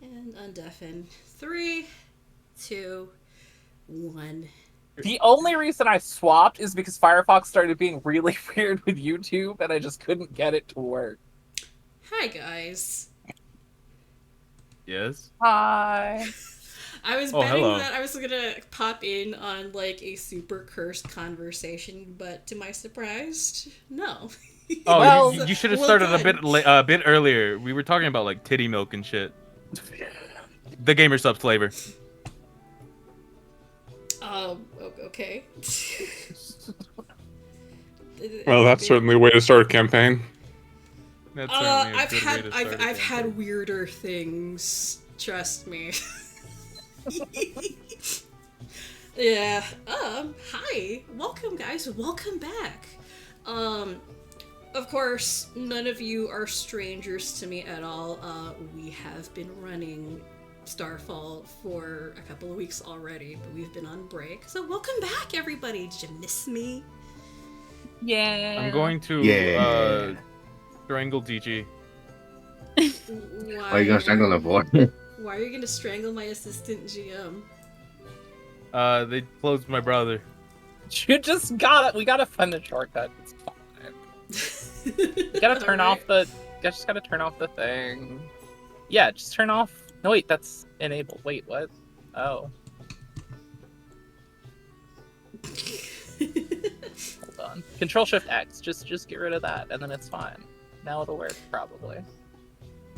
And undeafen. 3, 2, 1. The only reason I swapped is because Firefox started being really weird with YouTube, and I just couldn't get it to work. Hi, guys. Yes. Hi. I was Oh, betting hello. that I was gonna pop in on like a super cursed conversation, but to my surprise, no. Oh, Well, you should have well started done. a bit earlier. We were talking about like titty milk and shit. The gamer subs flavor. Okay. Well, that's certainly a way to start a campaign. That's certainly a I've good way had to start a I've had campaign. weirder things. Trust me. Yeah. Hi. Welcome, guys. Welcome back. Of course, none of you are strangers to me at all. We have been running Starfall for a couple of weeks already, but we've been on break. So welcome back, everybody. Did you miss me? Yeah. I'm going to Yeah. strangle DG. Why are you gonna strangle the boy? Why are you gonna strangle my assistant GM? They closed my brother. You just got it. We gotta find the shortcut. It's fine. You gotta turn off the. You just gotta turn off the thing. Yeah, just turn off. No, wait, that's enabled. Wait, what? Oh. Hold on. Control Shift X. Just get rid of that, and then it's fine. Now it'll work probably.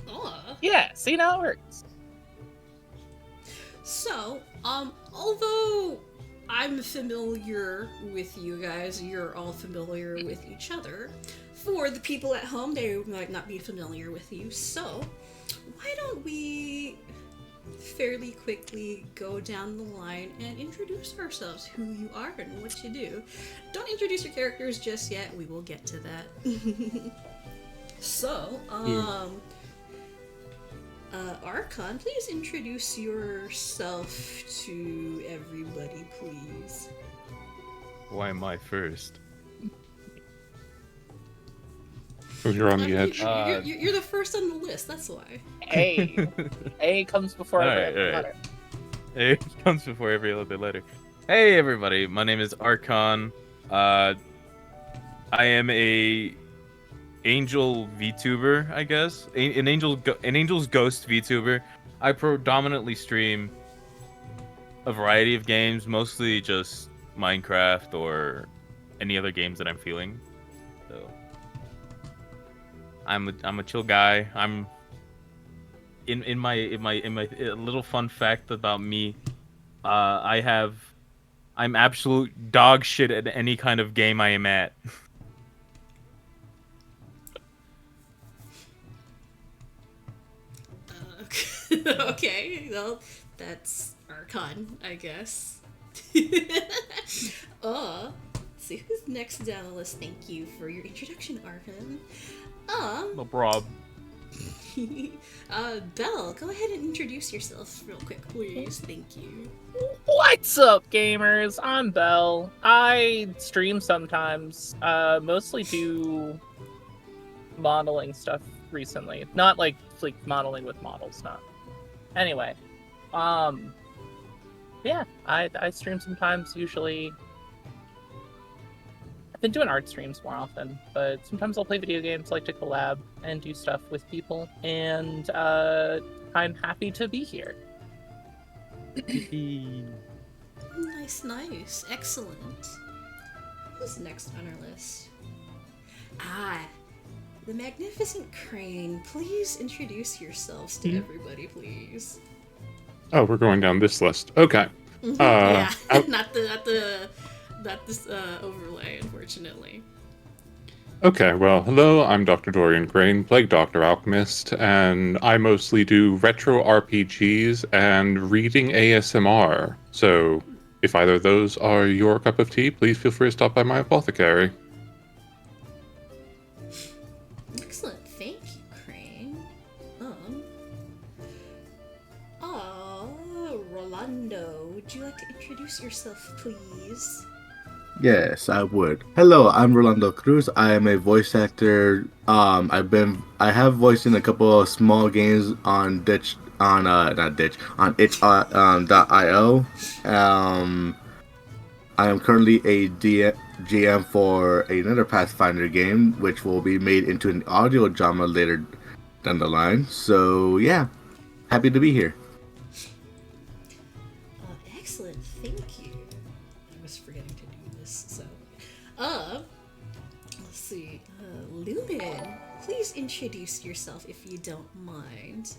Oh. Yeah. See, now it works. So, although I'm familiar with you guys, you're all familiar with each other. For the people at home, they might not be familiar with you, so why don't we fairly quickly go down the line and introduce ourselves, who you are and what you do. Don't introduce your characters just yet, we will get to that. So, Archon, please introduce yourself to everybody, please. Why am I first? Because you're on the edge. You're the first on the list, that's why. A. A comes before every Alright, letter. It comes before every other letter. Hey everybody, my name is Archon. I am a angel VTuber, I guess. An angel's ghost VTuber. I predominantly stream a variety of games, mostly just Minecraft or any other games that I'm feeling. So I'm a chill guy. I'm in my little fun fact about me. I'm absolute dog shit at any kind of game I am at. Okay, well, that's Archon, I guess. See who's next down the list. Thank you for your introduction, Archon. No prob. Belle, go ahead and introduce yourself real quick, please. Thank you. What's up, gamers? I'm Belle. I stream sometimes. Mostly do modeling stuff recently. Not like modeling with models, not. Anyway, yeah, I stream sometimes. Usually, I've been doing art streams more often, but sometimes I'll play video games, like to collab and do stuff with people. And I'm happy to be here. Nice, excellent. Who's next on our list? The Magnificent Crane. Please introduce yourselves to everybody, please. Oh, we're going down this list. Okay. Yeah, not this overlay, unfortunately. Okay, well, hello, I'm Dr. Dorian Crane, Plague Doctor Alchemist, and I mostly do retro RPGs and reading ASMR. So, if either of those are your cup of tea, please feel free to stop by my apothecary. Excellent, thank you, Crane. Rolando, would you like to introduce yourself, please? Yes, I would. Hello, I'm Rolando Cruz. I am a voice actor. I have voiced in a couple of small games on itch.io. I am currently a GM for another Pathfinder game, which will be made into an audio drama later down the line. So yeah, happy to be here. Excellent, thank you. I was forgetting to do this, so. Let's see. Lumen, please introduce yourself if you don't mind.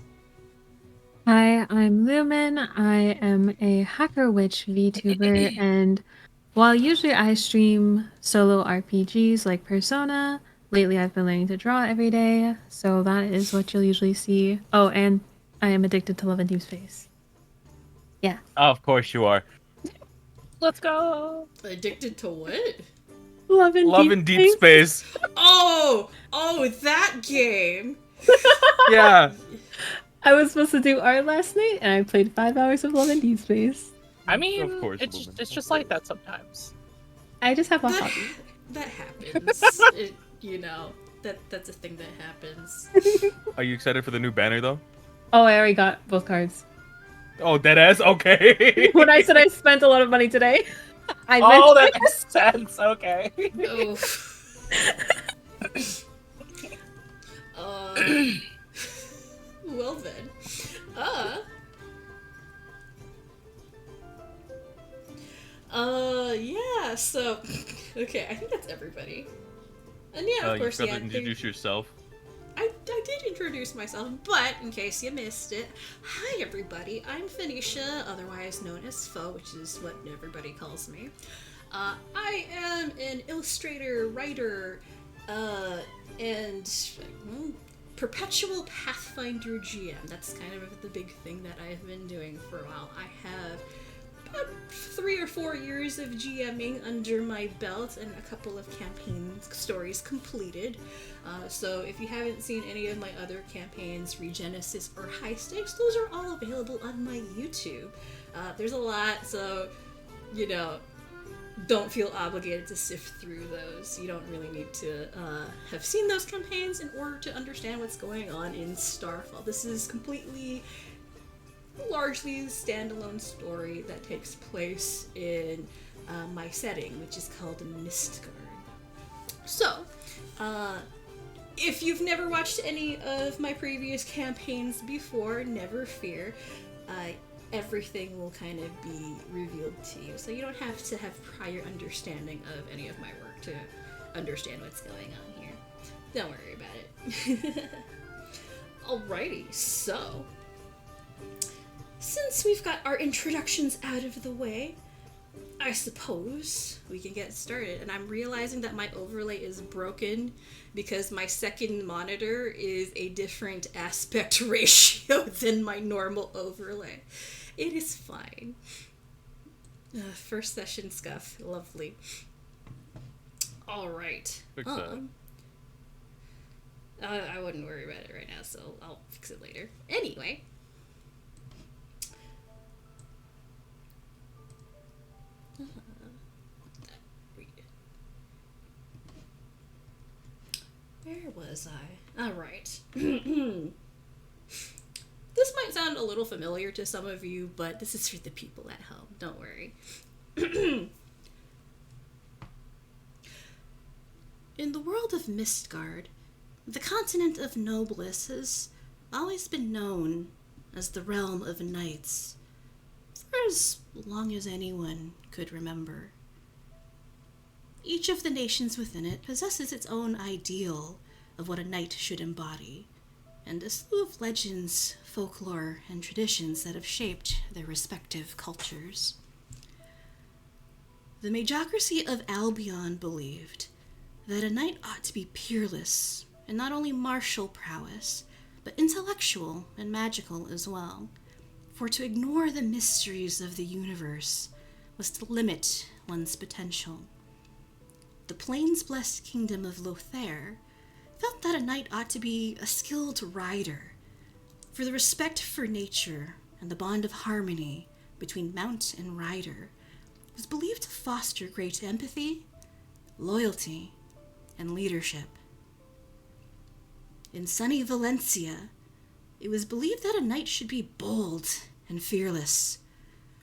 Hi, I'm Lumen. I am a Hacker Witch VTuber, and while usually I stream solo RPGs like Persona, lately I've been learning to draw every day, so that is what you'll usually see. Oh, and I am addicted to Love and Deep Space. Yeah. Of course you are. Let's go. Addicted to what? Love and Deep Space. Oh, that game. Yeah. I was supposed to do art last night, and I played 5 hours of Love and Deep Space. I mean, Of course, it's just like that sometimes. I just have a hobby. That happens. That's a thing that happens. Are you excited for the new banner though? Oh, I already got both cards. Oh, deadass? Okay. When I said I spent a lot of money today, I meant Oh, that makes sense. Okay. Well then. Yeah, so okay, I think that's everybody. And yeah, of You course, forgot yeah. to introduce yourself. I did introduce myself, but in case you missed it, hi everybody, I'm Phoenicia, otherwise known as Fo, which is what everybody calls me. I am an illustrator, writer, and perpetual Pathfinder GM. That's kind of the big thing that I've been doing for a while. I have about 3 or 4 years of GMing under my belt and a couple of campaign stories completed. So if you haven't seen any of my other campaigns, Regenesis or High Stakes, those are all available on my YouTube. There's a lot, so, you know, don't feel obligated to sift through those. You don't really need to have seen those campaigns in order to understand what's going on in Starfall. This is completely, largely standalone story that takes place in my setting, which is called Mistgard. So, if you've never watched any of my previous campaigns before, never fear. Everything will kind of be revealed to you, so you don't have to have prior understanding of any of my work to understand what's going on here. Don't worry about it. Alrighty, so since we've got our introductions out of the way, I suppose we can get started. And I'm realizing that my overlay is broken because my second monitor is a different aspect ratio than my normal overlay. It is fine. First session scuff. Lovely. Alright. Fix that. I wouldn't worry about it right now, so I'll fix it later. Anyway. Where was I? Alright. This might sound a little familiar to some of you, but this is for the people at home. Don't worry. In the world of Mistgard, the continent of Nobliss has always been known as the realm of knights, for as long as anyone could remember. Each of the nations within it possesses its own ideal of what a knight should embody, and a slew of legends, folklore, and traditions that have shaped their respective cultures. The Majocracy of Albion believed that a knight ought to be peerless in not only martial prowess, but intellectual and magical as well, for to ignore the mysteries of the universe was to limit one's potential. The Plains-blessed kingdom of Lothair felt that a knight ought to be a skilled rider, for the respect for nature and the bond of harmony between mount and rider was believed to foster great empathy, loyalty, and leadership. In sunny Valencia, it was believed that a knight should be bold and fearless,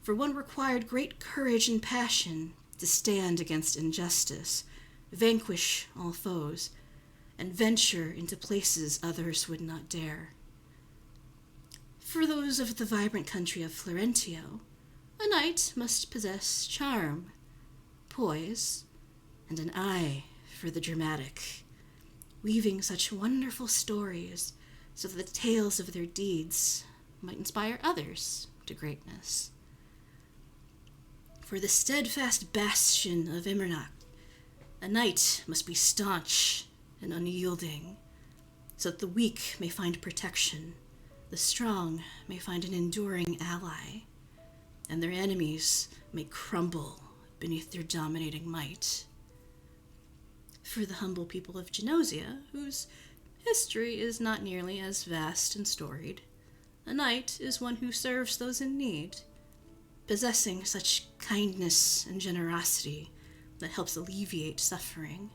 for one required great courage and passion to stand against injustice, vanquish all foes, and venture into places others would not dare. For those of the vibrant country of Florentio, a knight must possess charm, poise, and an eye for the dramatic, weaving such wonderful stories so that the tales of their deeds might inspire others to greatness. For the steadfast bastion of Immernach, a knight must be staunch and unyielding, so that the weak may find protection, the strong may find an enduring ally, and their enemies may crumble beneath their dominating might. For the humble people of Genosia, whose history is not nearly as vast and storied, a knight is one who serves those in need, possessing such kindness and generosity that helps alleviate suffering.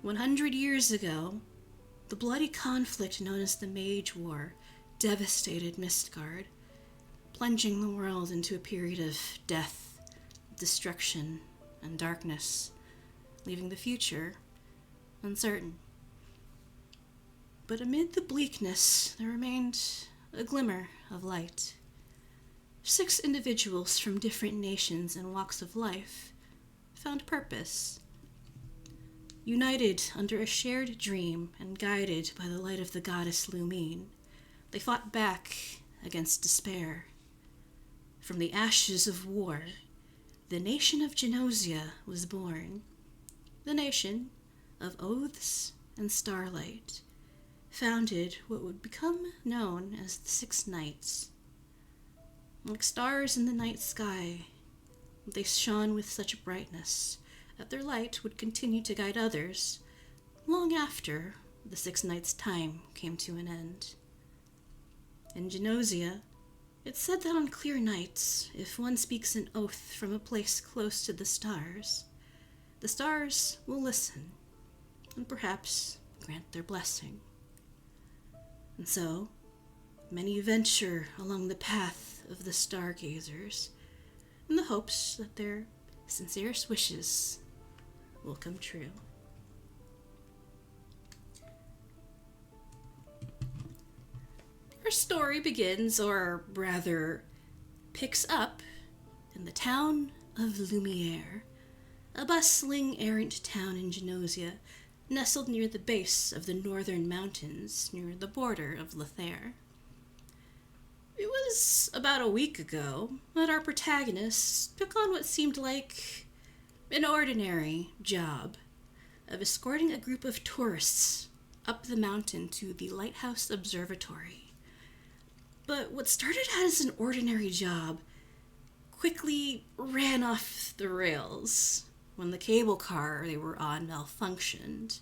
100 years ago, the bloody conflict known as the Mage War devastated Mistgard, plunging the world into a period of death, destruction, and darkness, leaving the future uncertain. but amid the bleakness, there remained a glimmer of light. 6 individuals from different nations and walks of life found purpose. United under a shared dream and guided by the light of the goddess Lumine, they fought back against despair. From the ashes of war, the nation of Genosia was born. The nation of Oaths and Starlight founded what would become known as the 6 Knights. Like stars in the night sky, they shone with such brightness that their light would continue to guide others long after the 6 Knights' time came to an end. In Genosia, it's said that on clear nights, if one speaks an oath from a place close to the stars will listen and perhaps grant their blessing. And so, many venture along the path of the stargazers in the hopes that their sincerest wishes will come true. Our story begins, or rather, picks up in the town of Lumiere, a bustling, errant town in Genosia, nestled near the base of the northern mountains, near the border of Lothair. It was about a week ago that our protagonist took on what seemed like an ordinary job of escorting a group of tourists up the mountain to the Lighthouse Observatory. But what started out as an ordinary job quickly ran off the rails when the cable car they were on malfunctioned.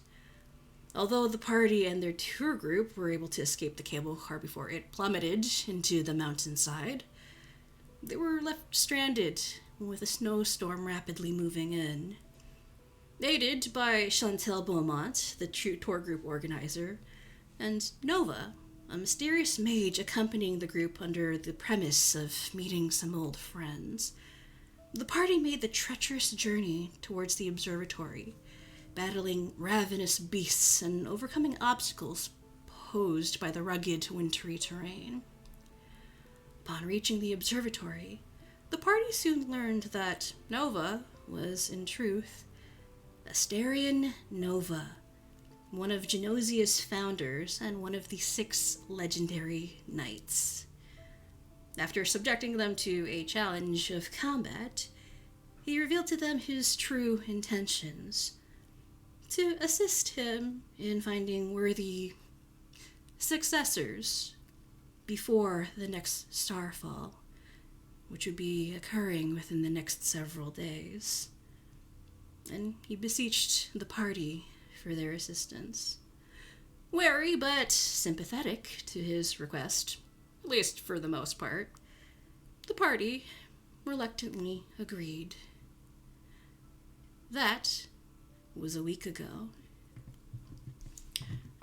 Although the party and their tour group were able to escape the cable car before it plummeted into the mountainside, they were left stranded with a snowstorm rapidly moving in. Aided by Chantel Beaumont, the tour group organizer, and Nova, a mysterious mage accompanying the group under the premise of meeting some old friends, the party made the treacherous journey towards the observatory, battling ravenous beasts and overcoming obstacles posed by the rugged, wintry terrain. Upon reaching the observatory, the party soon learned that Nova was, in truth, Astarion Nova, one of Genosia's founders and one of the 6 legendary knights. After subjecting them to a challenge of combat, he revealed to them his true intentions: to assist him in finding worthy successors before the next Starfall, which would be occurring within the next several days. And he beseeched the party for their assistance. Wary but sympathetic to his request, at least for the most part, the party reluctantly agreed. That was a week ago.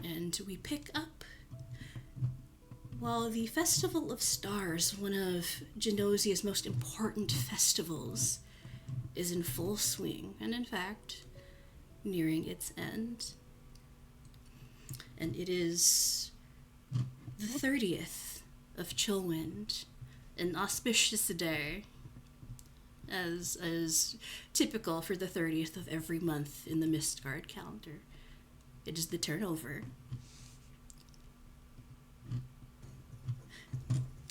And we pick up while the Festival of Stars, one of Genosia's most important festivals, is in full swing, and in fact, nearing its end. And it is the 30th of Chillwind, an auspicious day, as typical for the 30th of every month in the Mistgard calendar. It is the turnover.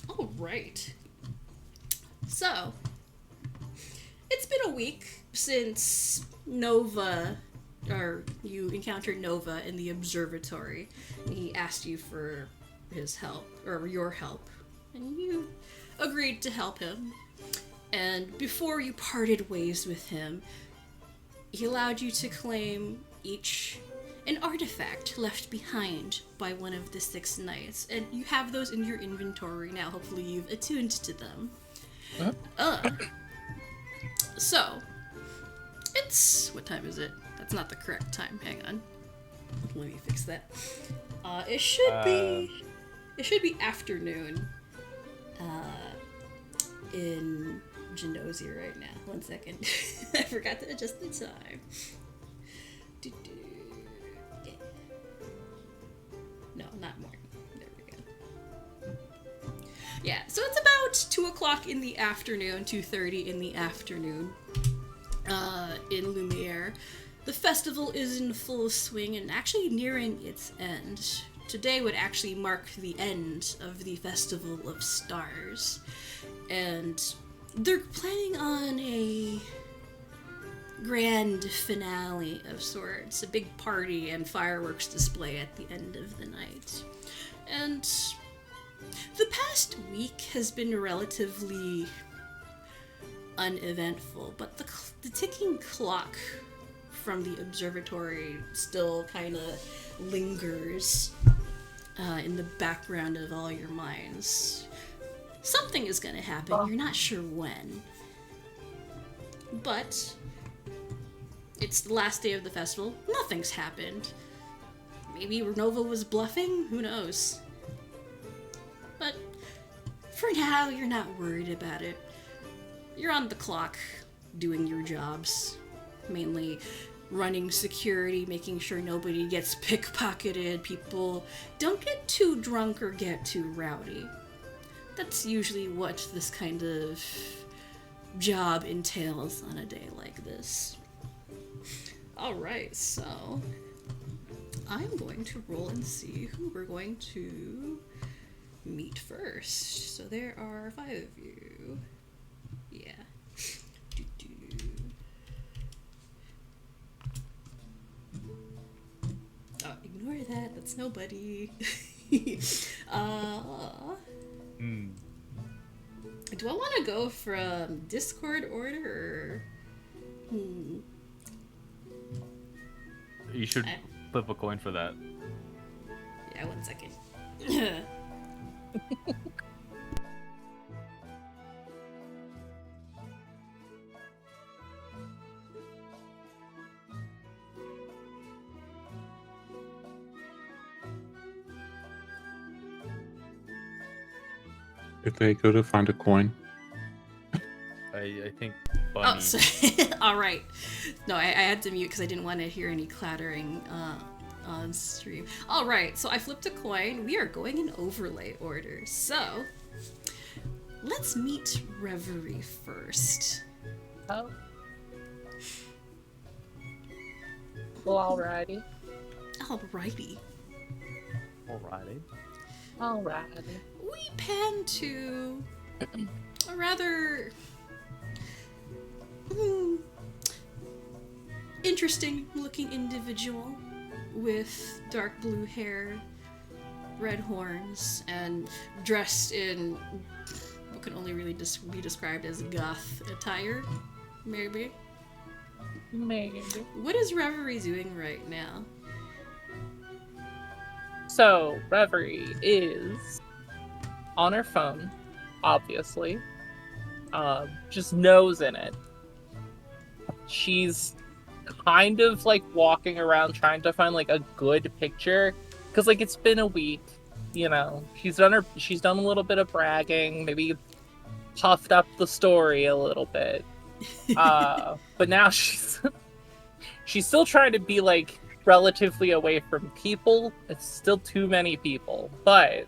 All right. So, it's been a week since Nova, or you encountered Nova in the observatory, and he asked you for his help, or your help, and you agreed to help him. And before you parted ways with him, he allowed you to claim each an artifact left behind by one of the 6 knights, and you have those in your inventory now. Hopefully you've attuned to them. So, it's... what time is it? That's not the correct time. Hang on. Let me fix that. It should be afternoon in Genosia right now. 1 second. I forgot to adjust the time. No, So it's about 2 o'clock in the afternoon, 2:30 in the afternoon, in Lumiere. The festival is in full swing and actually nearing its end. Today would actually mark the end of the Festival of Stars. And they're planning on a grand finale of sorts, a big party and fireworks display at the end of the night. And the past week has been relatively uneventful, but the ticking clock from the observatory still kind of lingers in the background of all your minds. Something is going to happen, you're not sure when. But it's the last day of the festival, nothing's happened. Maybe Renova was bluffing, who knows? But for now, you're not worried about it. You're on the clock, doing your jobs. Mainly running security, making sure nobody gets pickpocketed, people don't get too drunk or get too rowdy. That's usually what this kind of job entails on a day like this. Alright, so I'm going to roll and see who we're going to meet first. So there are 5 of you. Yeah. Oh, ignore that. That's nobody. Do I want to go from Discord order or... You should flip a coin for that. Yeah, 1 second. If they go to find a coin. I think Oh, Bunny... sorry. All right. No, I had to mute because I didn't want to hear any clattering on stream. All right, so I flipped a coin. We are going in overlay order. So let's meet Reverie first. Oh. Well, alrighty. Alrighty. Alrighty. Alrighty. We pan to a rather interesting looking individual with dark blue hair, red horns, and dressed in what can only really be described as goth attire, maybe. Maybe. What is Reverie doing right now? So, Reverie is on her phone, obviously. Just nose in it. She's kind of like walking around trying to find like a good picture. Cause like it's been a week, you know. She's done a little bit of bragging, maybe puffed up the story a little bit. But now she's still trying to be like relatively away from people. It's still too many people, but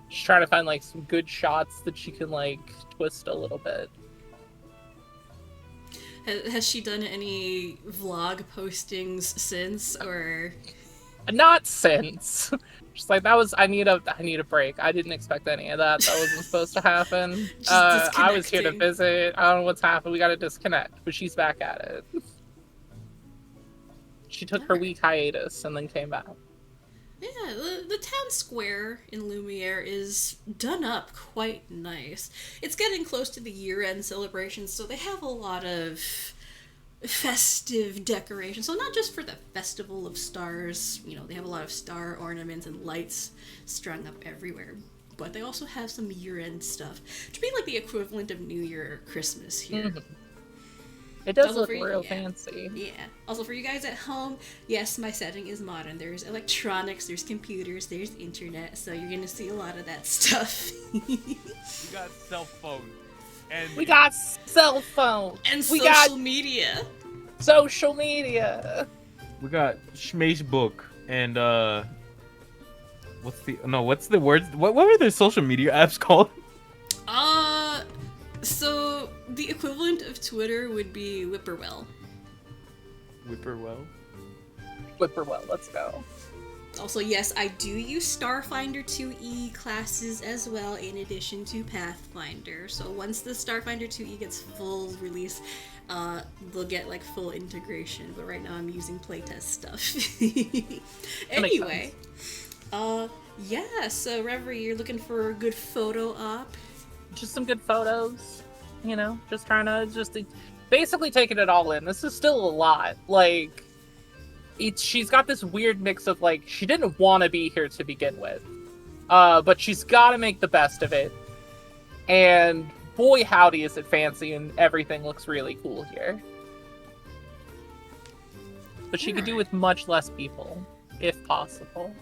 she's trying to find like some good shots that she can like twist a little bit. Has she done any vlog postings since, or Not since. Just like that was I need a break. I didn't expect any of that. That wasn't supposed to happen. Just I was here to disconnecting. visit. I don't know what's happened. We gotta disconnect. But she's back at it. She took her week hiatus and then came back. Yeah, the town square in Lumiere is done up quite nice. It's getting close to the year-end celebration, so they have a lot of festive decorations. So not just for the Festival of Stars, you know, they have a lot of star ornaments and lights strung up everywhere, but they also have some year-end stuff to be like the equivalent of New Year or Christmas here. Mm-hmm. It does Also look for you- real yeah. fancy. Yeah. Also, for you guys at home, yes, my setting is modern. There's electronics, there's computers, there's internet, so you're gonna see a lot of that stuff. We got cell phone. And We got cell phone. And We social got media. social media. we got Schmacebook and what's the words? What were the social media apps called? So the equivalent of Twitter would be Whippoorwill. Whippoorwill. Whippoorwill, let's go. Also, yes, I do use Starfinder 2e classes as well, in addition to Pathfinder. So once the Starfinder 2e gets full release, they'll get like full integration. But right now, I'm using playtest stuff. Anyway, yeah. So Reverie, you're looking for a good photo op. Just some good photos, you know, just trying to basically taking it all in. This is still a lot. Like, she's got this weird mix of like, she didn't want to be here to begin with, but she's got to make the best of it. And boy, howdy, is it fancy, and everything looks really cool here. But she could do with much less people, if possible.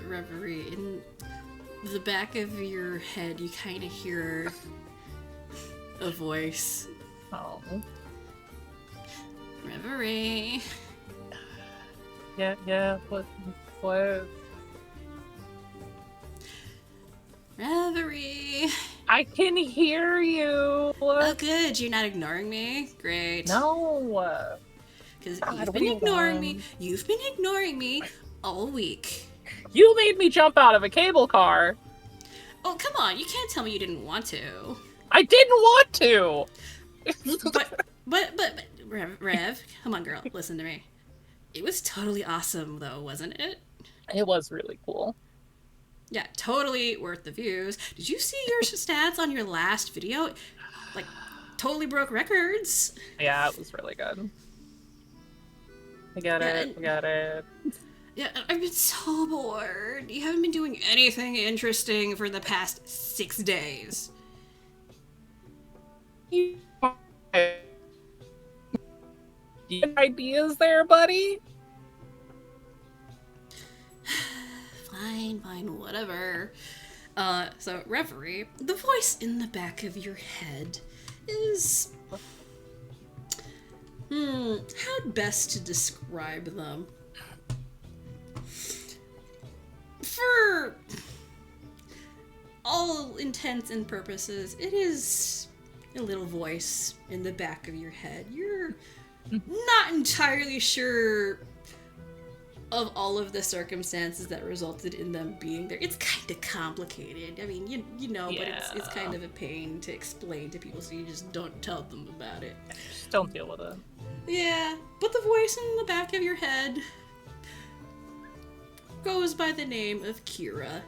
Reverie, in the back of your head, you kind of hear a voice. Oh. Reverie. Yeah, what? Reverie. I can hear you! Oh, good. You're not ignoring me? Great. No! Because God, you've been ignoring me. You've been ignoring me all week. You made me jump out of a cable car! Oh, come on. You can't tell me you didn't want to. I didn't want to! But, Rev, come on, girl. Listen to me. It was totally awesome, though, wasn't it? It was really cool. Yeah, totally worth the views. Did you see your stats on your last video? Like, totally broke records. Yeah, it was really good. I got it. Yeah, I've been so bored. You haven't been doing anything interesting for the past 6 days. You have ideas there, buddy? Fine, whatever. So, Reverie, the voice in the back of your head is... how best to describe them? For all intents and purposes, it is a little voice in the back of your head. You're not entirely sure of all of the circumstances that resulted in them being there. It's kind of complicated. I mean, you know, Yeah. but it's kind of a pain to explain to people, so you just don't tell them about it. Just don't deal with it. Yeah, but the voice in the back of your head goes by the name of Kira.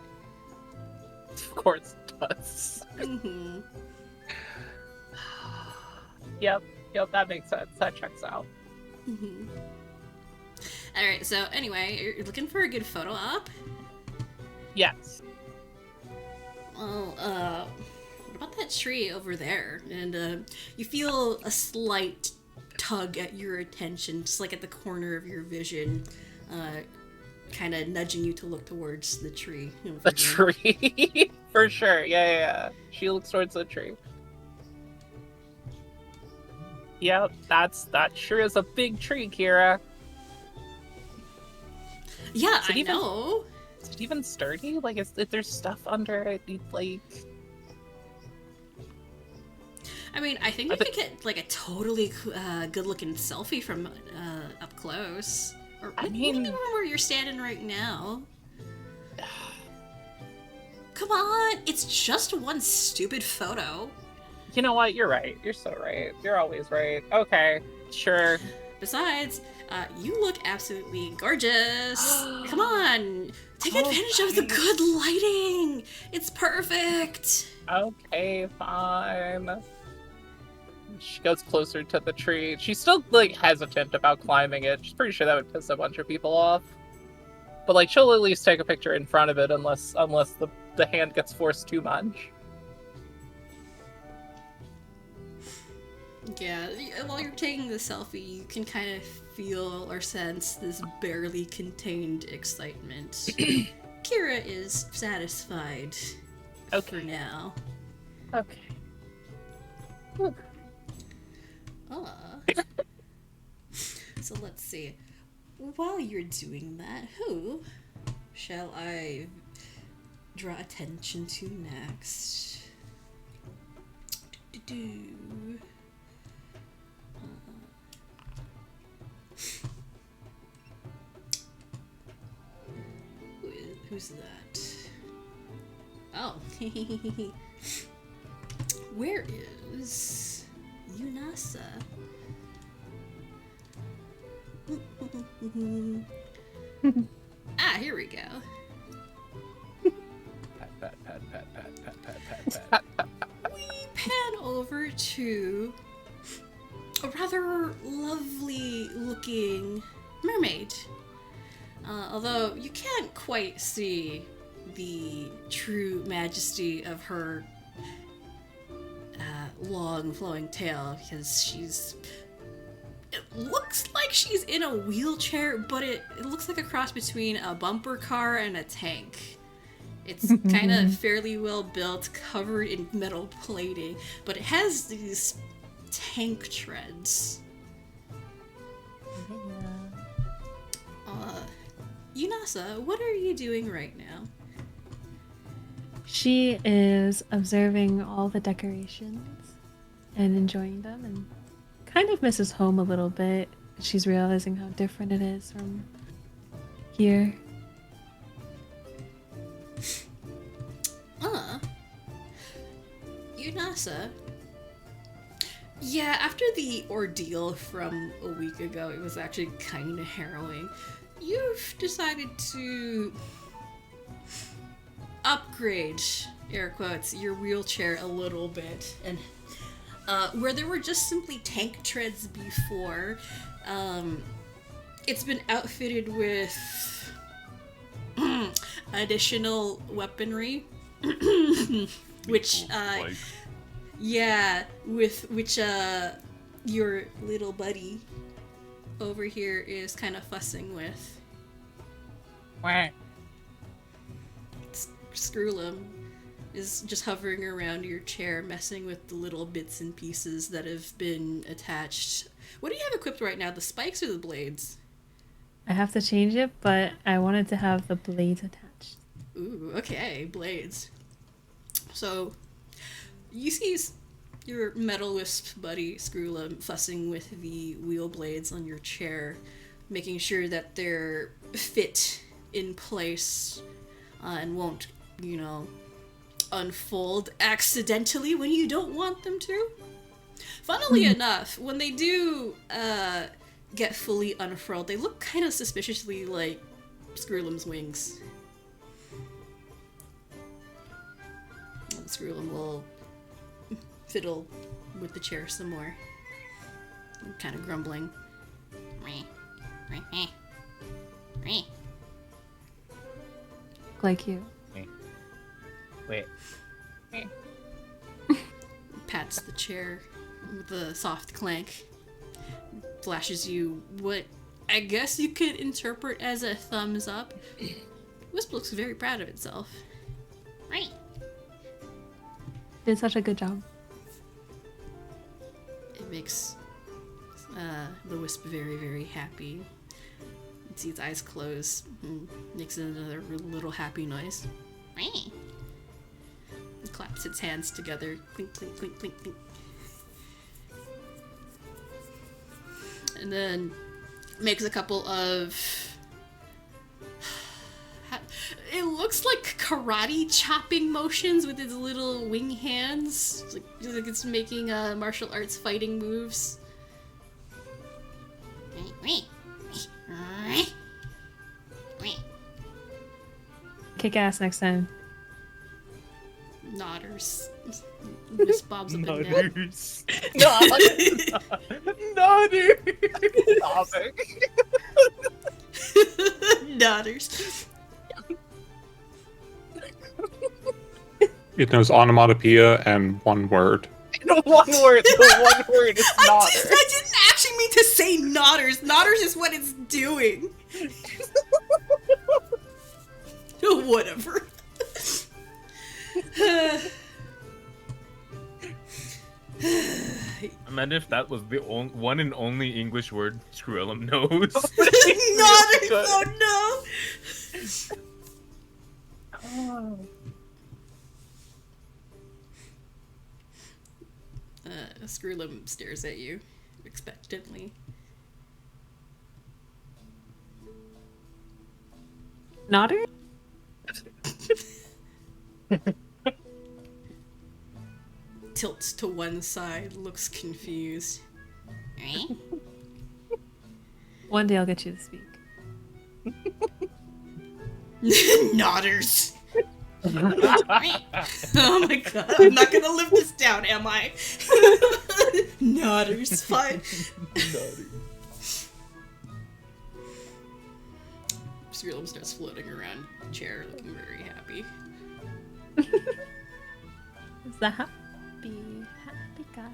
Of course it does. Mm-hmm. Yep, that makes sense. That checks out. Mm-hmm. Alright, so anyway, you're looking for a good photo op? Yes. Well, what about that tree over there? And, you feel a slight tug at your attention, just like at the corner of your vision, kind of nudging you to look towards the tree. You know, The tree. For sure. Yeah. She looks towards the tree. Yep, that sure is a big tree, Kira. Yeah, Is it I even- know. Is it even sturdy? Like, is there stuff under it? Like, I mean, I think we could get, like, a totally good-looking selfie from up close. Or I maybe mean- from where you're standing right now. Come on, it's just one stupid photo. you know what? You're right. You're so right. You're always right. Okay, sure. Besides, you look absolutely gorgeous. Come on, take advantage of the good lighting. It's perfect. Okay, fine. She goes closer to the tree. She's still, like, hesitant about climbing it. She's pretty sure that would piss a bunch of people off. But, like, she'll at least take a picture in front of it unless the hand gets forced too much. Yeah, while you're taking the selfie, you can kind of feel or sense this barely contained excitement. Kira is satisfied for now. Okay. So let's see. While you're doing that, who shall I draw attention to next? Who's that? Oh. Where is Yunasa? Here we go. Pat, pat, pat, pat, pat, pat, pat, pat, pat. We pan over to a rather lovely looking mermaid. Although you can't quite see the true majesty of her long flowing tail because it looks like she's in a wheelchair, but it looks like a cross between a bumper car and a tank. It's kind of fairly well built, covered in metal plating, but it has these tank treads. Yunasa, what are you doing right now? She is observing all the decorations and enjoying them and kind of misses home a little bit. She's realizing how different it is from here. Yunasa. Yeah, after the ordeal from a week ago, it was actually kind of harrowing. You've decided to upgrade, air quotes, your wheelchair a little bit. And where there were just simply tank treads before, it's been outfitted with additional weaponry. Which, yeah, with which, your little buddy over here is kind of fussing with. Wah. Screwlum is just hovering around your chair, messing with the little bits and pieces that have been attached. What do you have equipped right now, the spikes or the blades? I have to change it, but I wanted to have the blades attached. Ooh, okay, blades. So, you see your metal wisp buddy Screwlum fussing with the wheel blades on your chair, making sure that they're fit in place and won't, unfold accidentally when you don't want them to. Funnily enough, when they do get fully unfurled, they look kind of suspiciously like Screwlum's wings. Screwlum will fiddle with the chair some more, kind of grumbling. Like you. Wait. Pats the chair with a soft clank. Flashes you what I guess you could interpret as a thumbs up. Wisp looks very proud of itself. Did such a good job. It makes the Wisp very, very happy. You see its eyes close. Makes another little happy noise. It claps its hands together. Clink, clink, clink, clink, clink. And then makes a couple of... It looks like karate chopping motions with its little wing hands. It's like it's making martial arts fighting moves. Kick ass next time. Nodders. Wisp bobs up and down. Nodders. Nodders. Nodders. It knows onomatopoeia and one word. The one word is nodder. I didn't actually mean to say nodders. Nodders is what it's doing. Whatever. Imagine if that was the one and only English word Screwellum knows. Nodders. Oh no. Screwlim stares at you expectantly. Nodder? Tilts to one side, looks confused. Eh? One day I'll get you to speak. Nodders. Oh my god, I'm not gonna live this down, am I? Nodders, fine. Screwlim starts floating around the chair, looking very happy. Is the happy guy?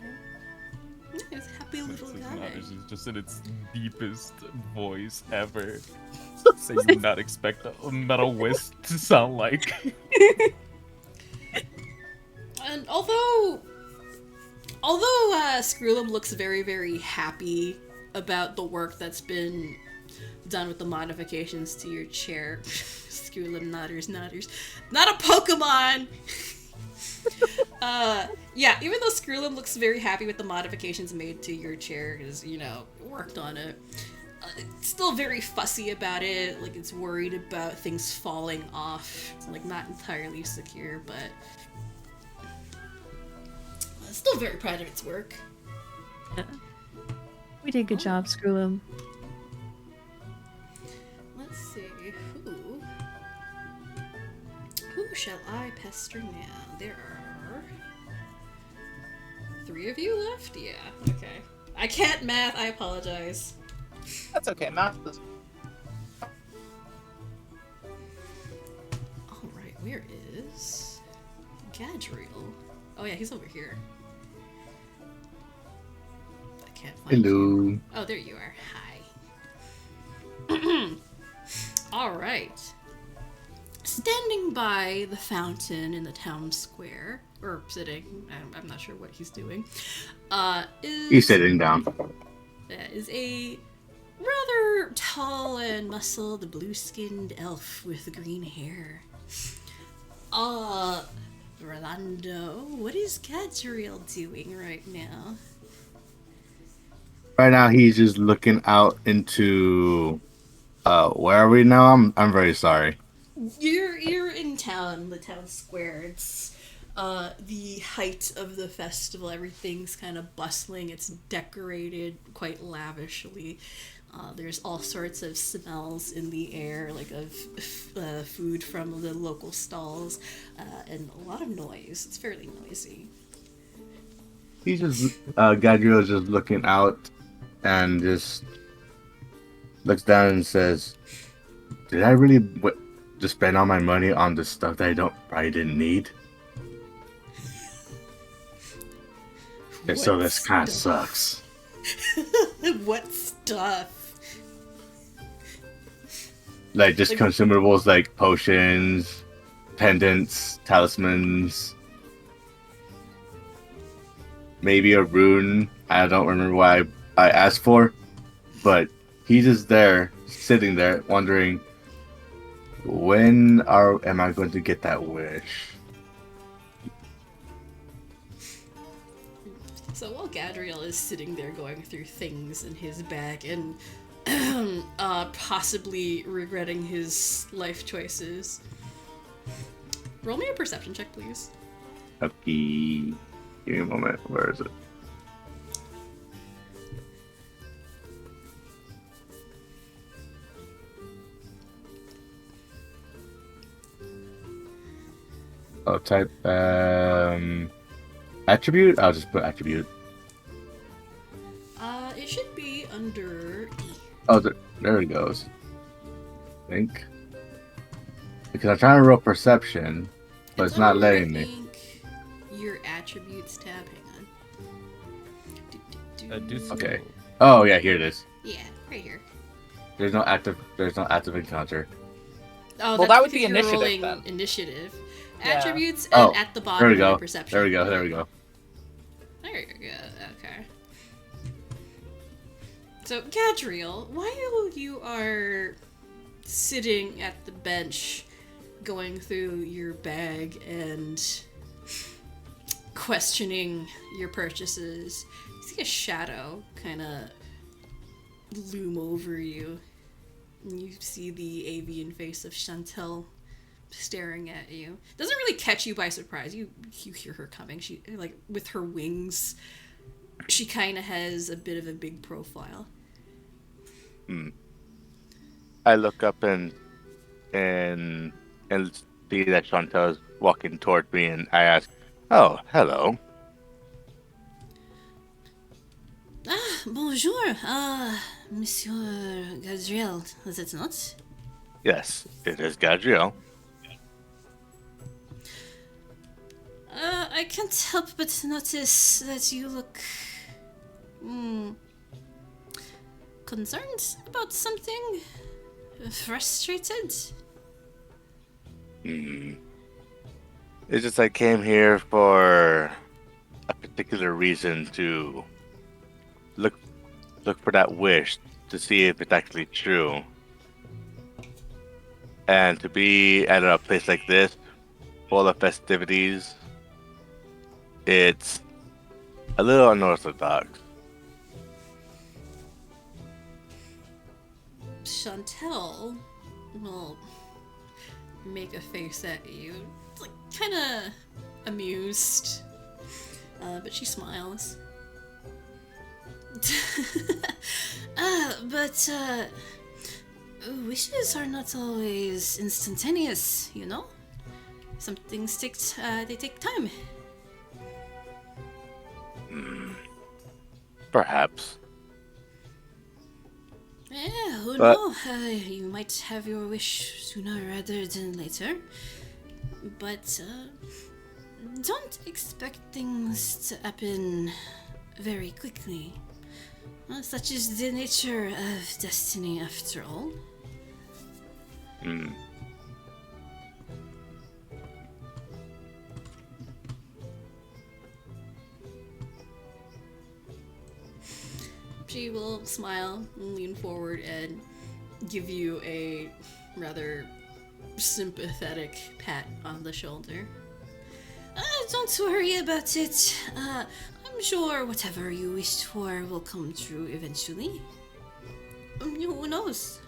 Nice, happy little guy. Is just in its deepest voice ever. So you would not expect a metal wisp to sound like. And although Screwlim looks very, very happy about the work that's been done with the modifications to your chair, Screwlim nodders. Not a Pokemon. Yeah, even though Screwlim looks very happy with the modifications made to your chair, because, worked on it, it's still very fussy about it, like, it's worried about things falling off, it's, like, not entirely secure, but it's still very proud of its work. Yeah. We did a good job, Screwlim. Let's see, who shall I pester now? There are 3 of you left? Yeah, okay. I can't math, I apologize. That's okay, math is... Alright, where is Gadriel? Oh yeah, he's over here. I can't find Hello. you. Oh, there you are. Hi. Alright. Standing by the fountain in the town square, or sitting, I'm not sure what he's doing, He's sitting down. is a rather tall and muscled, blue-skinned elf with green hair. Rolando, what is Gadriel doing right now? Right now, he's just looking out into. Where are we now? I'm very sorry. You're in town, the town square. It's the height of the festival. Everything's kind of bustling. It's decorated quite lavishly. There's all sorts of smells in the air, like of food from the local stalls, and a lot of noise. It's fairly noisy. He's just Gadriel is just looking out, and just looks down and says, "Did I really just spend all my money on the stuff that I didn't need? And so this kind of sucks." What stuff? Like just Like- consumables like potions, pendants, talismans, maybe a rune. I don't remember why I asked for, but he's just there, sitting there, wondering, am I going to get that wish? So while Gadriel is sitting there going through things in his bag and possibly regretting his life choices, roll me a perception check, please. Okay, give me a moment. Where is it? I'll type attribute. I'll just put attribute. It should be under E. Oh, there it goes. I think. Because I'm trying to roll perception, but it's not under, letting I me. think, your attributes tab. Hang on. Do Okay. Oh yeah, here it is. Yeah, right here. There's no active encounter. Oh, Well, that's that would be because you're initiative, rolling then. Initiative. Yeah. Attributes Oh, and at the There bottom we go. under perception. There we go. There we go. There you go. Okay. So, Gadriel, while you are sitting at the bench, going through your bag and questioning your purchases, you see a shadow kind of loom over you. And you see the avian face of Chantel staring at you. Doesn't really catch you by surprise. You hear her coming. She, like, with her wings, she kind of has a bit of a big profile. I look up and see that Chantal is walking toward me, and I ask, "Oh, hello." Ah, bonjour. Monsieur Gabriel, is it not? Yes, it is Gabriel. I can't help but notice that you look concerned about something? Frustrated? It's just I came here for a particular reason to look for that wish to see if it's actually true. And to be at a place like this, full of festivities, it's a little unorthodox. Chantel will make a face at you, like kind of amused, but she smiles. But wishes are not always instantaneous, you know. Some things take time. Perhaps. Yeah, who But- knows? You might have your wish sooner rather than later. But don't expect things to happen very quickly. Such is the nature of destiny, after all. She will smile and lean forward and give you a rather sympathetic pat on the shoulder. Don't worry about it. I'm sure whatever you wished for will come true eventually. Who knows?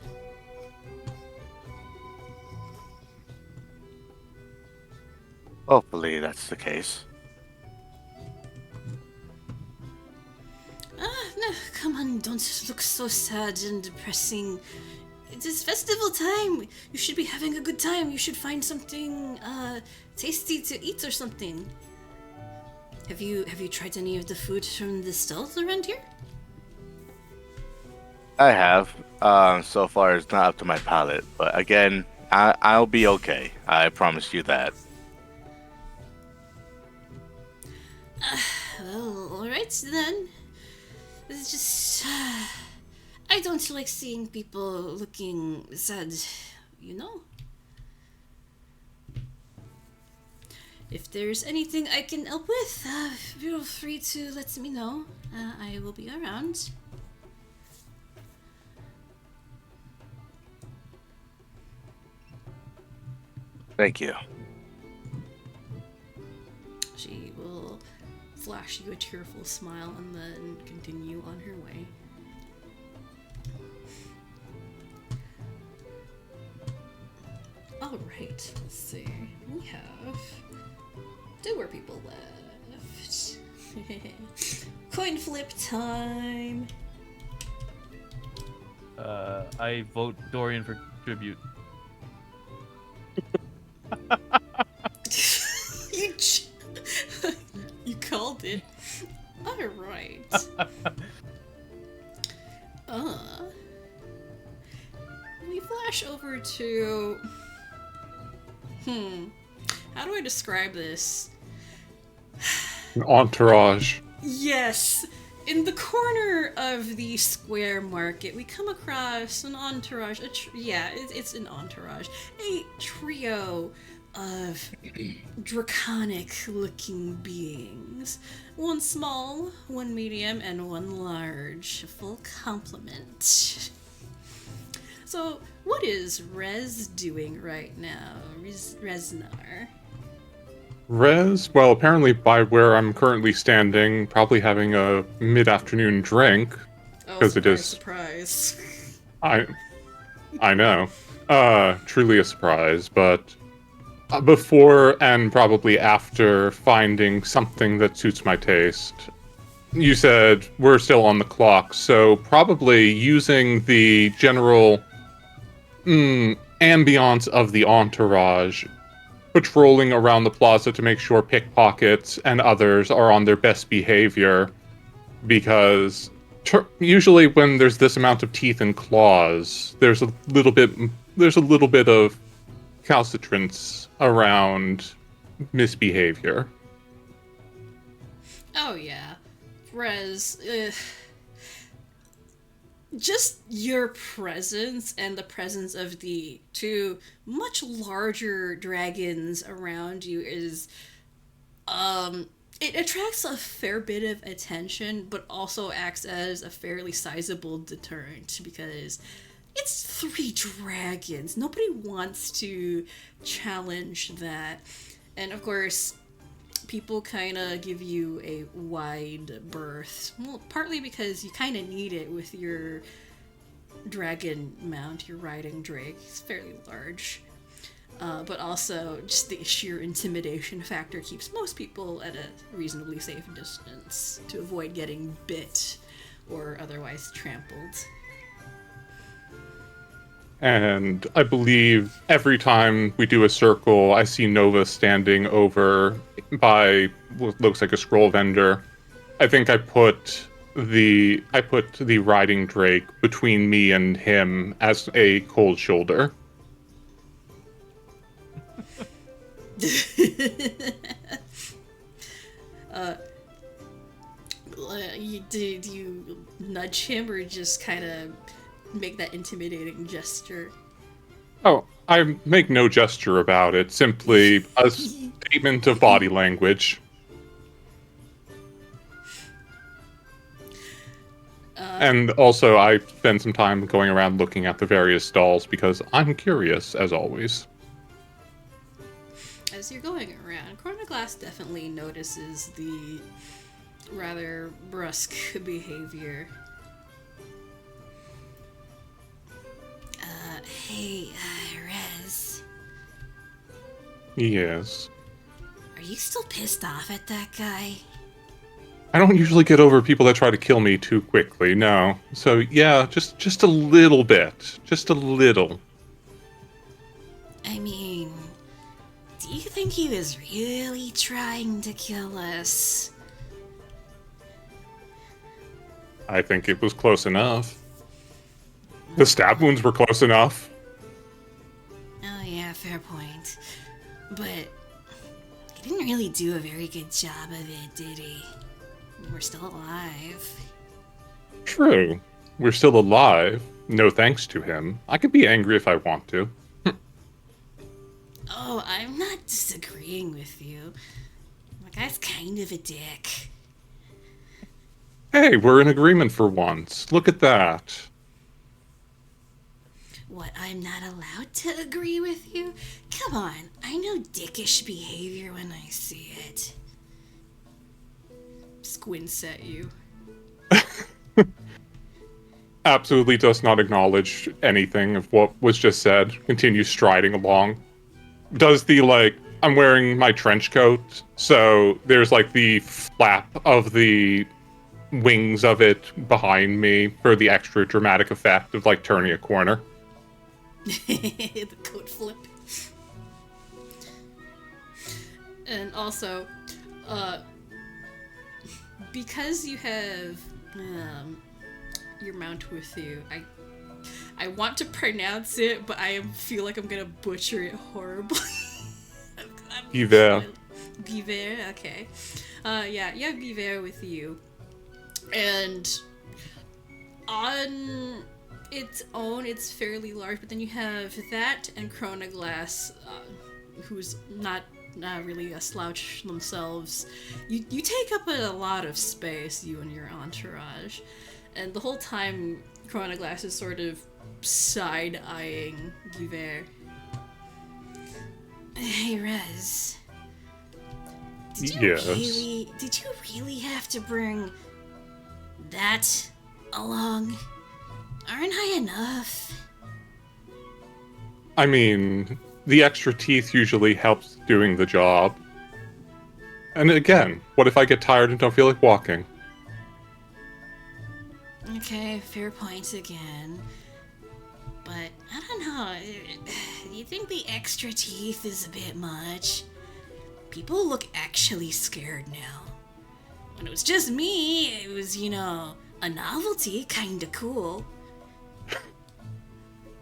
Hopefully that's the case. No, come on, don't look so sad and depressing. It is festival time. You should be having a good time. You should find something tasty to eat or something. Have you tried any of the food from the stalls around here? I have. So far it's not up to my palate, but again, I'll be okay. I promise you that. Well, alright then. It's just... I don't like seeing people looking sad, you know? If there's anything I can help with, feel free to let me know. I will be around. Thank you. She will flash you a tearful smile and then continue on her way. Alright, let's see. We have 2 more people left. Coin flip time! I vote Dorian for tribute. You called it. Alright. We flash over to... How do I describe this? An entourage. Yes! In the corner of the square market, we come across an entourage. It's an entourage. A trio of draconic-looking beings. One small, one medium, and one large. A full complement. So, what is Rez doing right now, Reznar? Rez, well, apparently by where I'm currently standing, probably having a mid-afternoon drink, Oh, 'cause it surprise, is- surprise. I know. Truly a surprise, but before and probably after finding something that suits my taste. You said we're still on the clock, so probably using the general ambiance of the entourage, patrolling around the plaza to make sure pickpockets and others are on their best behavior, because usually when there's this amount of teeth and claws, there's a little bit of calcitrance around misbehavior. Oh yeah, Rez. Just your presence and the presence of the two much larger dragons around you is it attracts a fair bit of attention, but also acts as a fairly sizable deterrent because it's 3 dragons. Nobody wants to challenge that. And of course, people kind of give you a wide berth. Well, partly because you kind of need it with your dragon mount, your riding drake. It's fairly large. But also, just the sheer intimidation factor keeps most people at a reasonably safe distance to avoid getting bit or otherwise trampled. And I believe every time we do a circle, I see Nova standing over by what looks like a scroll vendor. I think I put the riding drake between me and him as a cold shoulder. Do you nudge him or just kind of make that intimidating gesture? Oh, I make no gesture about it, simply a statement of body language. And also, I spend some time going around looking at the various stalls because I'm curious, as always. As you're going around, Chronoglass definitely notices the rather brusque behavior. Hey, Rez. Yes. Are you still pissed off at that guy? I don't usually get over people that try to kill me too quickly, no. So yeah, just a little bit. Just a little. I mean, do you think he was really trying to kill us? I think it was close enough. The stab wounds were close enough. Oh yeah, fair point. But he didn't really do a very good job of it, did he? We're still alive. True. We're still alive. No thanks to him. I could be angry if I want to. Oh, I'm not disagreeing with you. The guy's kind of a dick. Hey, we're in agreement for once. Look at that. What, I'm not allowed to agree with you? Come on, I know dickish behavior when I see it. Squints at you. Absolutely does not acknowledge anything of what was just said. Continues striding along. Does the, I'm wearing my trench coat, so there's, the flap of the wings of it behind me for the extra dramatic effect of, turning a corner. The coat flip. And also, because you have your mount with you, I want to pronounce it, but I feel like I'm gonna butcher it horribly. Biver. Biver, okay. Yeah, you have Biver with you. And on its own, it's fairly large, but then you have that and Chronoglass, who's not really a slouch themselves. You take up a lot of space, you and your entourage. And the whole time, Chronoglass is sort of side-eyeing Guiver. Hey, Rez. Did you Yes. really have to bring that along? Aren't I enough? I mean, the extra teeth usually helps doing the job. And again, what if I get tired and don't feel like walking? Okay, fair point again. But I don't know. Do you think the extra teeth is a bit much? People look actually scared now. When it was just me, it was, a novelty, kinda cool.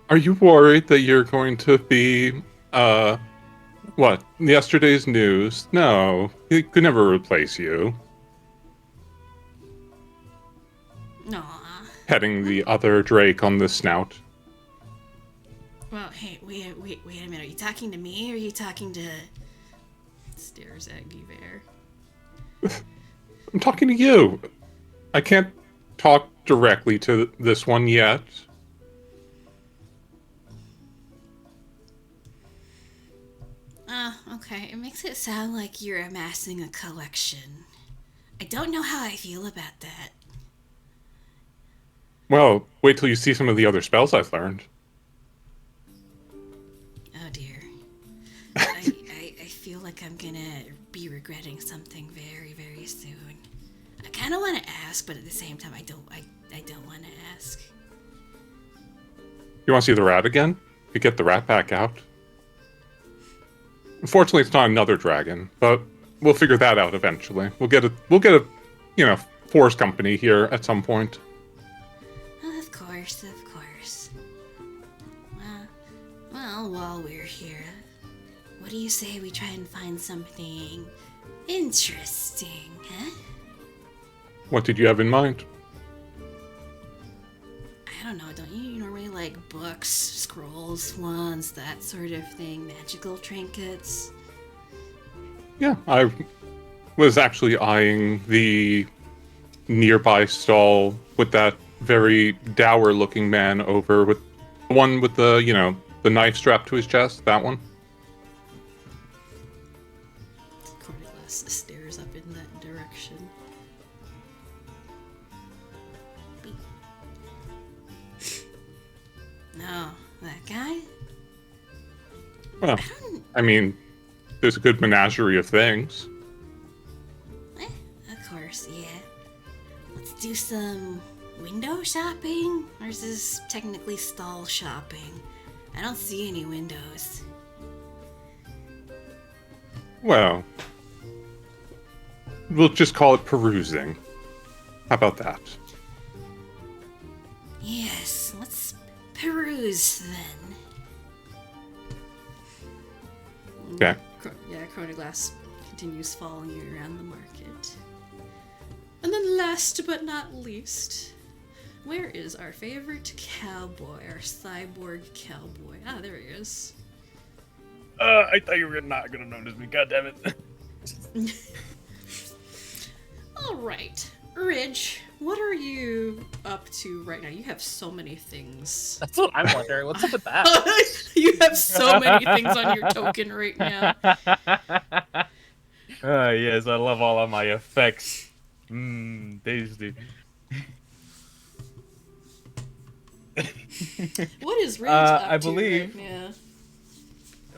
Are you worried that you're going to be, what, yesterday's news? No, he could never replace you. Aw. Petting the other Drake on the snout. Well, hey, wait a minute. Are you talking to me or are you talking to... Stares at Guiver. I'm talking to you. I can't talk directly to this one yet. Okay. It makes it sound like you're amassing a collection. I don't know how I feel about that. Well, wait till you see some of the other spells I've learned. Oh dear. I feel like I'm gonna be regretting something very, very soon. I kind of want to ask, but at the same time, I don't want to ask. You want to see the rat again? You get the rat back out. Unfortunately, it's not another dragon, but we'll figure that out eventually. We'll get a forest company here at some point. Of course. Well, while we're here, what do you say we try and find something interesting, huh? What did you have in mind? I don't know, don't you normally like books, scrolls, wands, that sort of thing, magical trinkets? Yeah, I was actually eyeing the nearby stall with that very dour-looking man over with the one with the, the knife strapped to his chest, that one. Corneglass stares up in that direction. No, that guy? Well, I mean, there's a good menagerie of things. Of course, yeah. Let's do some window shopping? Or is this technically stall shopping? I don't see any windows. Well, we'll just call it perusing. How about that? Yes, let's peruse then. Okay. Yeah, Chronoglass continues following you around the market. And then last but not least, where is our favorite cowboy, our cyborg cowboy? Ah, there he is. I thought you were not gonna notice me. God damn it. All right, Ridge, what are you up to right now? You have so many things. That's what I'm wondering. What's up with that? You have so many things on your token right now. Yes, I love all of my effects. Tasty. What is Ridge up I to believe- right now?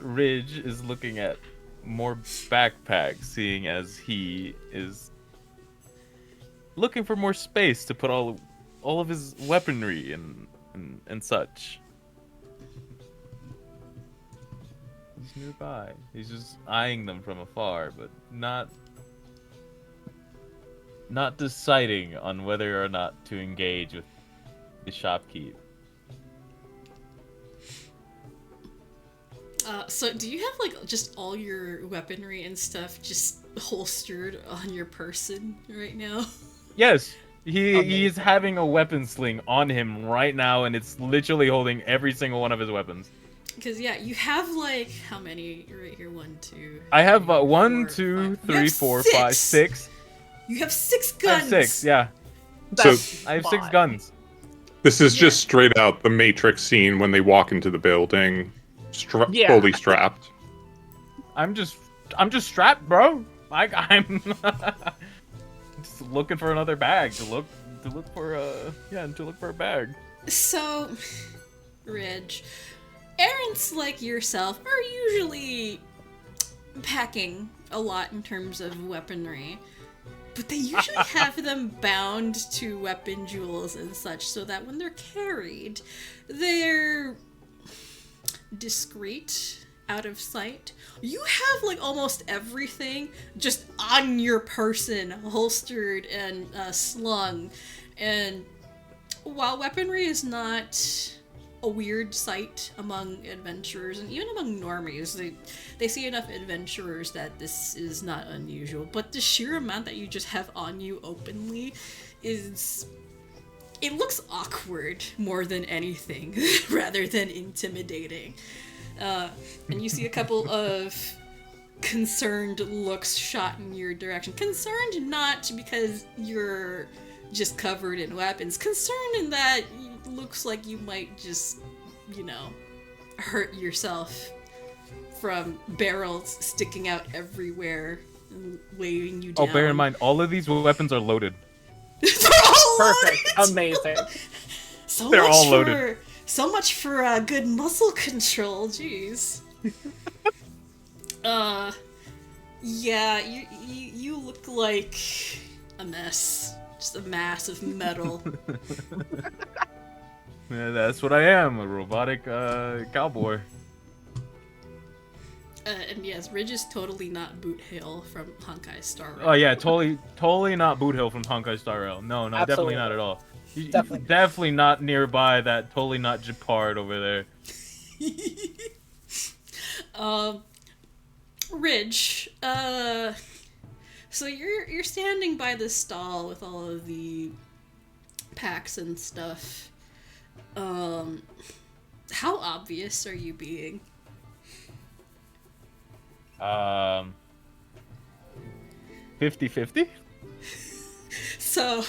Ridge is looking at more backpacks, seeing as he is looking for more space to put all of his weaponry and such. He's nearby. He's just eyeing them from afar, but not deciding on whether or not to engage with the shopkeep. So do you have like just all your weaponry and stuff just holstered on your person right now? Yes, he's having a weapon sling on him right now, and it's literally holding every single one of his weapons. Because yeah, you have like how many right here? 1, 2. I have three, 1, four, 2, five. You 3, have 4, six! 5, 6. You have 6 I guns. have 6, yeah. So That's I have 6 fine. guns. this is just straight out the Matrix scene when they walk into the building, Yeah. fully strapped. I'm just strapped, bro. I'm just looking for another bag to look for a bag. So, Ridge, errands like yourself are usually packing a lot in terms of weaponry, but they usually have them bound to weapon jewels and such so that when they're carried, they're discreet, out of sight. You have like almost everything just on your person, holstered and slung. And while weaponry is not a weird sight among adventurers and even among normies, they see enough adventurers that this is not unusual. But the sheer amount that you just have on you openly it looks awkward more than anything, rather than intimidating. And you see a couple of concerned looks shot in your direction. Concerned not because you're just covered in weapons. Concerned in that it looks like you might just, hurt yourself from barrels sticking out everywhere and weighing you down. Oh, bear in mind, all of these weapons are loaded. They're all Perfect. loaded! Amazing. They're all loaded. So much for good muscle control, jeez. Yeah, you look like a mess. Just a mass of metal. Yeah, that's what I am, a robotic cowboy. And yes, Ridge is totally not Boot Hill from Honkai Star Rail. Oh yeah, totally not Boot Hill from Honkai Star Rail. No, definitely not at all. Definitely not nearby that totally not Japard over there. Ridge, so you're standing by the stall with all of the packs and stuff. How obvious are you being? 50-50? So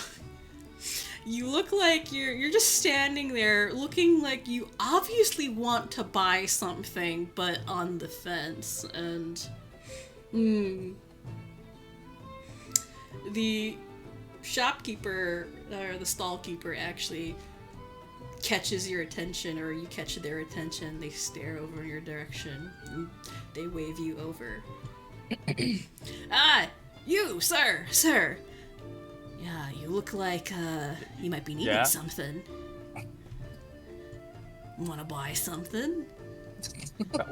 you look like you're just standing there looking like you obviously want to buy something but on the fence, and the shopkeeper or the stall keeper actually catches your attention, or you catch their attention. They stare over your direction and they wave you over. You, sir. Yeah, you look like you might be needing something. Wanna buy something?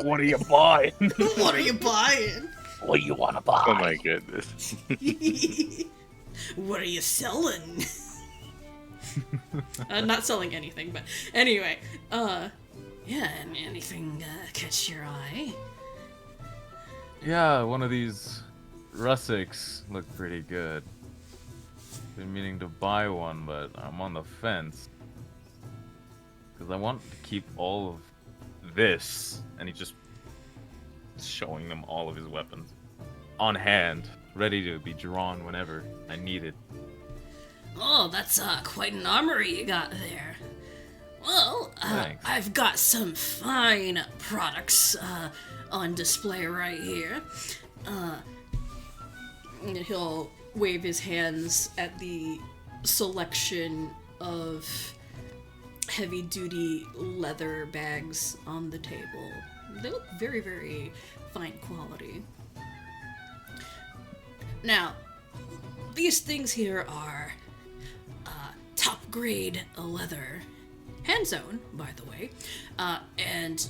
What are you buying? What are you buying? What do you want to buy? Oh my goodness. What are you selling? Not selling anything, but anyway. Yeah, anything catch your eye? Yeah, one of these Russics look pretty good. Been meaning to buy one, but I'm on the fence. Because I want to keep all of this. And he's just showing them all of his weapons. On hand, ready to be drawn whenever I need it. Oh, that's quite an armory you got there. Well, Thanks. I've got some fine products on display right here. And he'll wave his hands at the selection of heavy-duty leather bags on the table. They look very, very fine quality. Now, these things here are top-grade leather, hand-sewn, by the way, and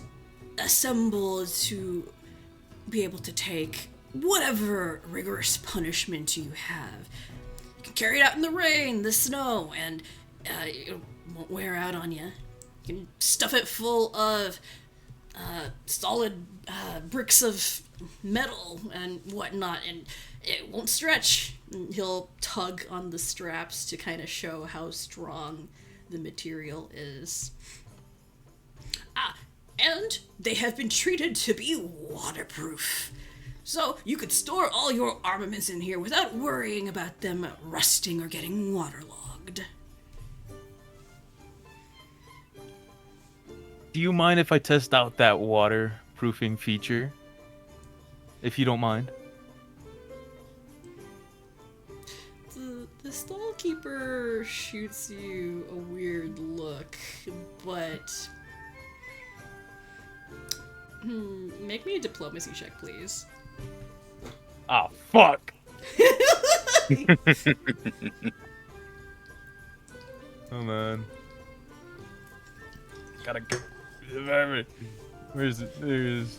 assembled to be able to take whatever rigorous punishment you have. You can carry it out in the rain, the snow, and it won't wear out on you. You can stuff it full of solid bricks of metal and whatnot, and it won't stretch. And he'll tug on the straps to kind of show how strong the material is. And they have been treated to be waterproof. So you could store all your armaments in here without worrying about them rusting or getting waterlogged. Do you mind if I test out that waterproofing feature? If you don't mind. The stall keeper shoots you a weird look, but make me a diplomacy check, please. Oh, fuck! Oh, man. Gotta go. Where is it? There it is.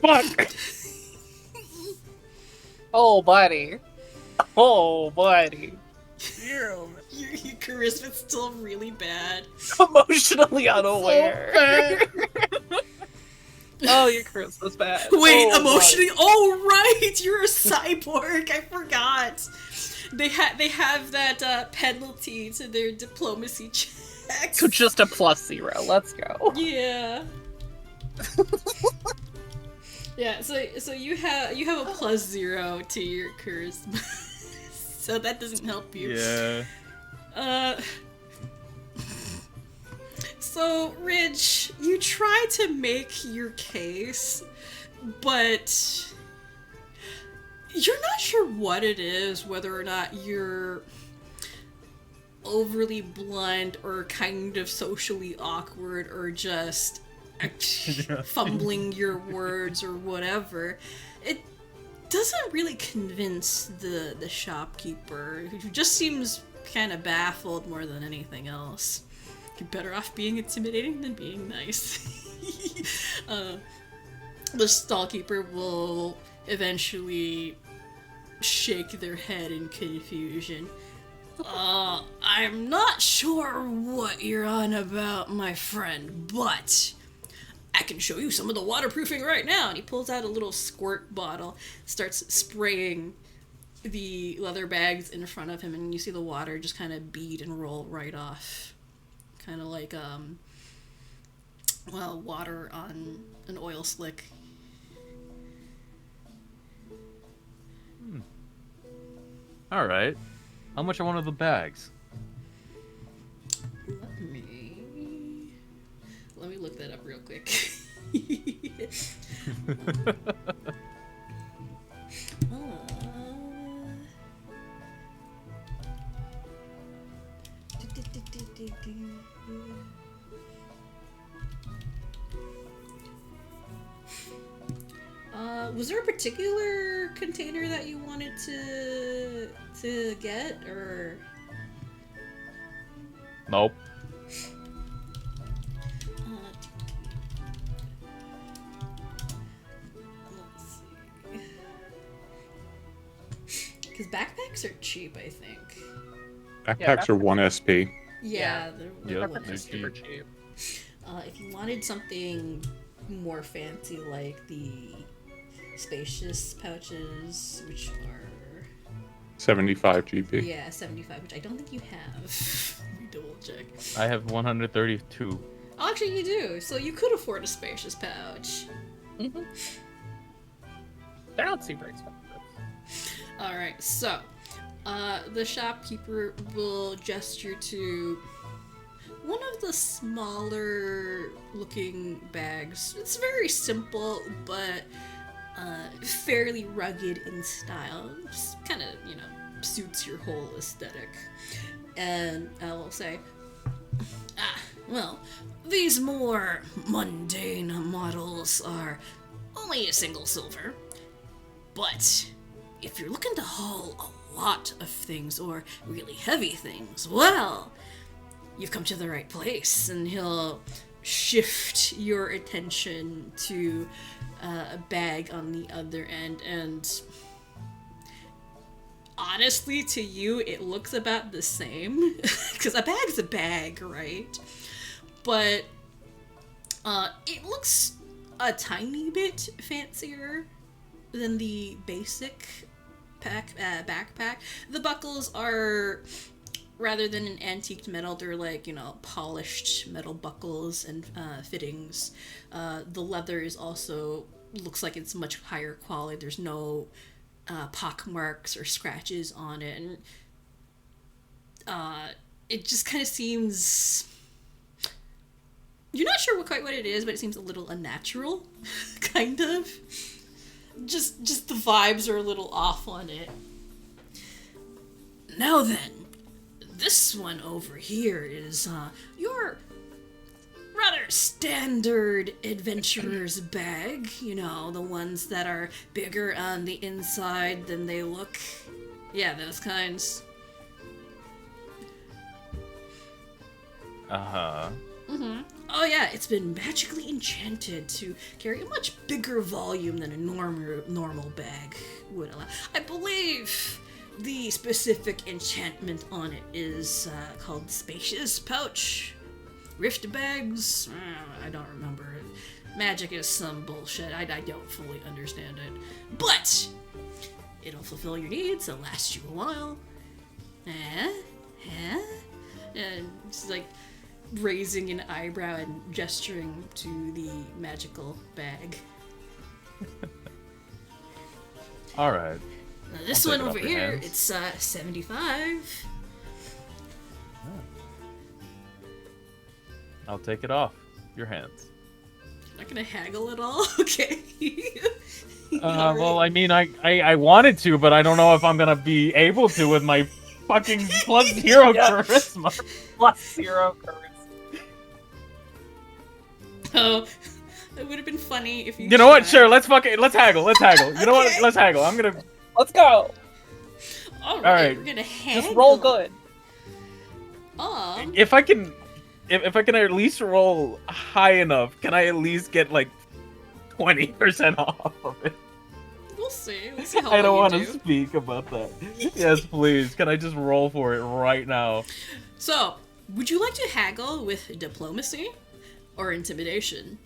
Fuck! Oh, buddy. Oh, buddy. Your charisma's still really bad. Emotionally unaware. Oh, your charisma's bad. Wait, Oh, emotionally? Oh, right! You're a cyborg. I forgot. They have that penalty to their diplomacy checks. So just a +0. Let's go. Yeah. Yeah. So you have a +0 to your charisma. So that doesn't help you. Yeah. So, Ridge, you try to make your case, but you're not sure what it is, whether or not you're overly blunt or kind of socially awkward or just fumbling your words or whatever. It doesn't really convince the shopkeeper, who just seems kind of baffled more than anything else. You're better off being intimidating than being nice. The stallkeeper will eventually shake their head in confusion. I'm not sure what you're on about, my friend, but I can show you some of the waterproofing right now. And he pulls out a little squirt bottle, starts spraying the leather bags in front of him, and you see the water just kind of bead and roll right off. Kind of like, water on an oil slick. Alright. How much are one of the bags? Let me look that up real quick. Was there a particular container that you wanted to get, or? Nope. Let's see. Because backpacks are cheap, I think. Backpacks are 1 SP. Yeah, they're Yep, one they're SP. Super cheap. If you wanted something more fancy, like the spacious pouches, which are 75 GB. yeah 75, which I don't think you have. Let me double check. I have 132. Oh, actually, you do. So you could afford a spacious pouch. Mm-hmm. They're not super expensive. All right, so the shopkeeper will gesture to one of the smaller looking bags. It's very simple, but fairly rugged in style. Kind of, suits your whole aesthetic. And I will say, well, these more mundane models are only a single silver. But if you're looking to haul a lot of things or really heavy things, well, you've come to the right place. And he'll shift your attention to a bag on the other end, and honestly, to you, it looks about the same, because a bag's a bag, right? But it looks a tiny bit fancier than the basic backpack. The buckles are, rather than an antiqued metal, they're like, polished metal buckles and fittings. The leather is also, looks like it's much higher quality. There's no pock marks or scratches on it. And it just kind of seems... You're not sure quite what it is, but it seems a little unnatural, kind of. just the vibes are a little off on it. Now then, this one over here is your rather standard adventurer's bag. You know, the ones that are bigger on the inside than they look. Yeah, those kinds. Uh-huh. Oh yeah, it's been magically enchanted to carry a much bigger volume than a normal bag would allow. I believe the specific enchantment on it is called Spacious Pouch. Rift bags? I don't remember. Magic is some bullshit. I don't fully understand it. But it'll fulfill your needs, it'll last you a while. And it's like raising an eyebrow and gesturing to the magical bag. Alright. Now, this I'll one take it over off your here, hands. it's 75. I'll take it off your hands. Not gonna haggle at all? Okay. Well, I mean, I wanted to, but I don't know if I'm gonna be able to with my fucking +0 charisma. +0 charisma. Oh, it would have been funny if you. You know what? tried. Sure, let's haggle. You know what? Okay. Let's haggle. I'm gonna. Let's go. All right, Alright. we're gonna haggle. Just roll good. If I can at least roll high enough, can I at least get like 20% off of it? We'll see. We'll see how I don't well want you to do. speak about that. Yes, please. Can I just roll for it right now? So, would you like to haggle with diplomacy or intimidation?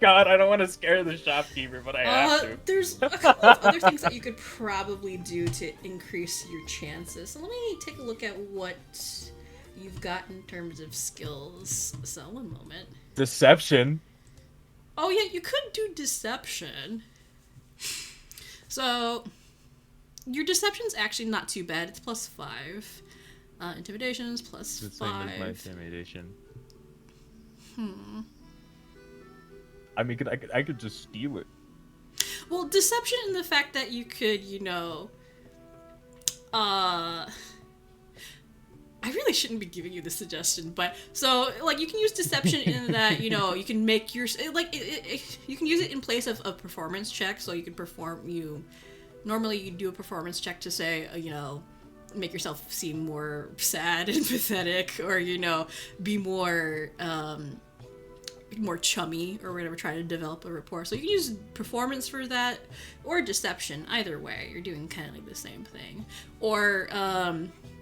God, I don't want to scare the shopkeeper, but I have to. There's a couple of other things that you could probably do to increase your chances. So let me take a look at what you've got in terms of skills. So, one moment. Deception. Oh yeah, you could do deception. So, your deception's actually not too bad. It's +5. Intimidation's +5. The same as my intimidation. I mean, I could just steal it. Well, deception in the fact that you could, I really shouldn't be giving you the suggestion, but so like you can use deception in that you can make your you can use it in place of a performance check. So you can normally you do a performance check to say make yourself seem more sad and pathetic, or be more chummy or whatever, try to develop a rapport. So you can use performance for that or deception. Either way, you're doing kind of like the same thing. Or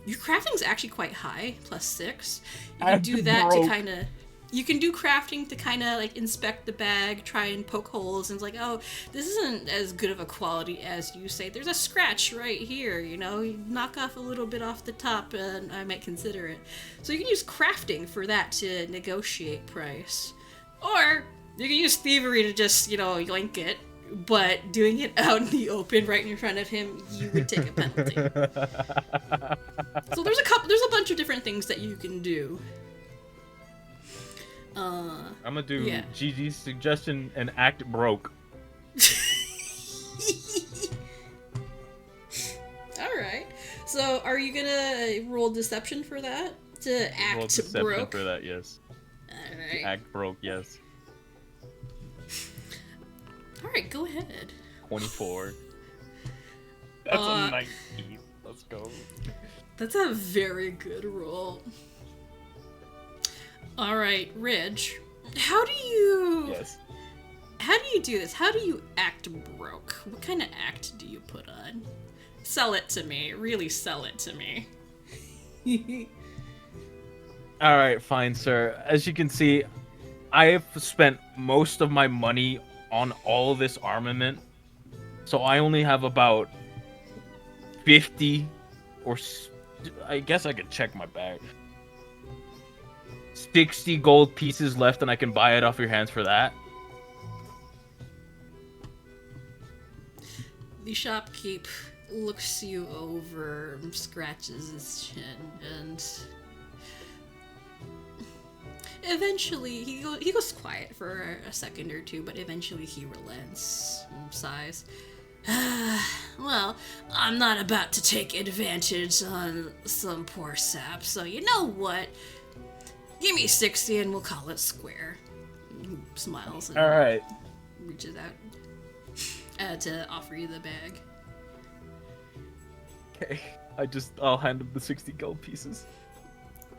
your crafting's actually quite high, +6. You can do that to kind of. You can do crafting to kind of like inspect the bag, try and poke holes, and it's like, oh, this isn't as good of a quality as you say. There's a scratch right here, you knock off a little bit off the top, and I might consider it. So you can use crafting for that to negotiate price. Or you can use thievery to just, yoink it, but doing it out in the open right in front of him, you would take a penalty. So there's a bunch of different things that you can do. I'm gonna do yeah. Gigi's suggestion and act broke. Alright. So are you gonna roll deception for that? To act Roll deception broke? for that, yes. Alright. Act broke, yes. Alright, go ahead. 24. That's a 19. Let's go. That's a very good roll. Alright, Ridge. How do you do this? How do you act broke? What kind of act do you put on? Sell it to me. Really sell it to me. Alright, fine, sir. As you can see, I have spent most of my money on all of this armament. So I only have about 50 I guess I could check my bag. 60 gold pieces left, and I can buy it off your hands for that. The shopkeep looks you over, scratches his chin, and eventually he goes quiet for a second or two, but eventually he relents and sighs. Well, I'm not about to take advantage on some poor sap, so you know what? Give me 60 and we'll call it square. He smiles and All right. reaches out to offer you the bag. Okay. I'll hand him the 60 gold pieces.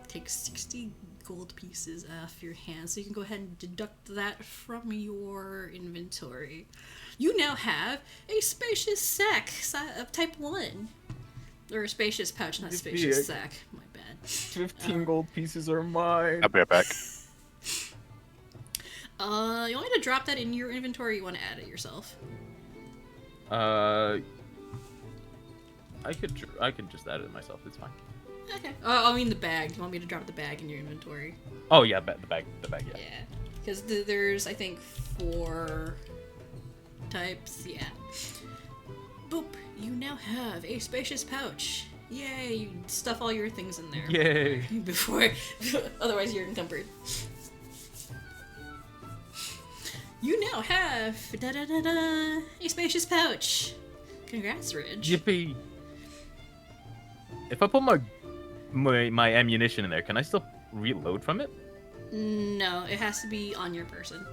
Take 60 gold pieces off your hand, so you can go ahead and deduct that from your inventory. You now have a spacious sack of type 1. Or a spacious pouch, not spacious sack. My bad. 15 gold pieces are mine. I'll be right back. You want me to drop that in your inventory, or you want to add it yourself? I could just add it myself. It's fine. Okay. I mean the bag. You want me to drop the bag in your inventory? Oh yeah, the bag. Yeah. Yeah. Because there's, I think, 4 types. Yeah. Boop. You now have a spacious pouch. Yay! You stuff all your things in there. Yay! Before, otherwise you're encumbered. You now have a spacious pouch. Congrats, Ridge. Yippee! If I put my ammunition in there, can I still reload from it? No, it has to be on your person.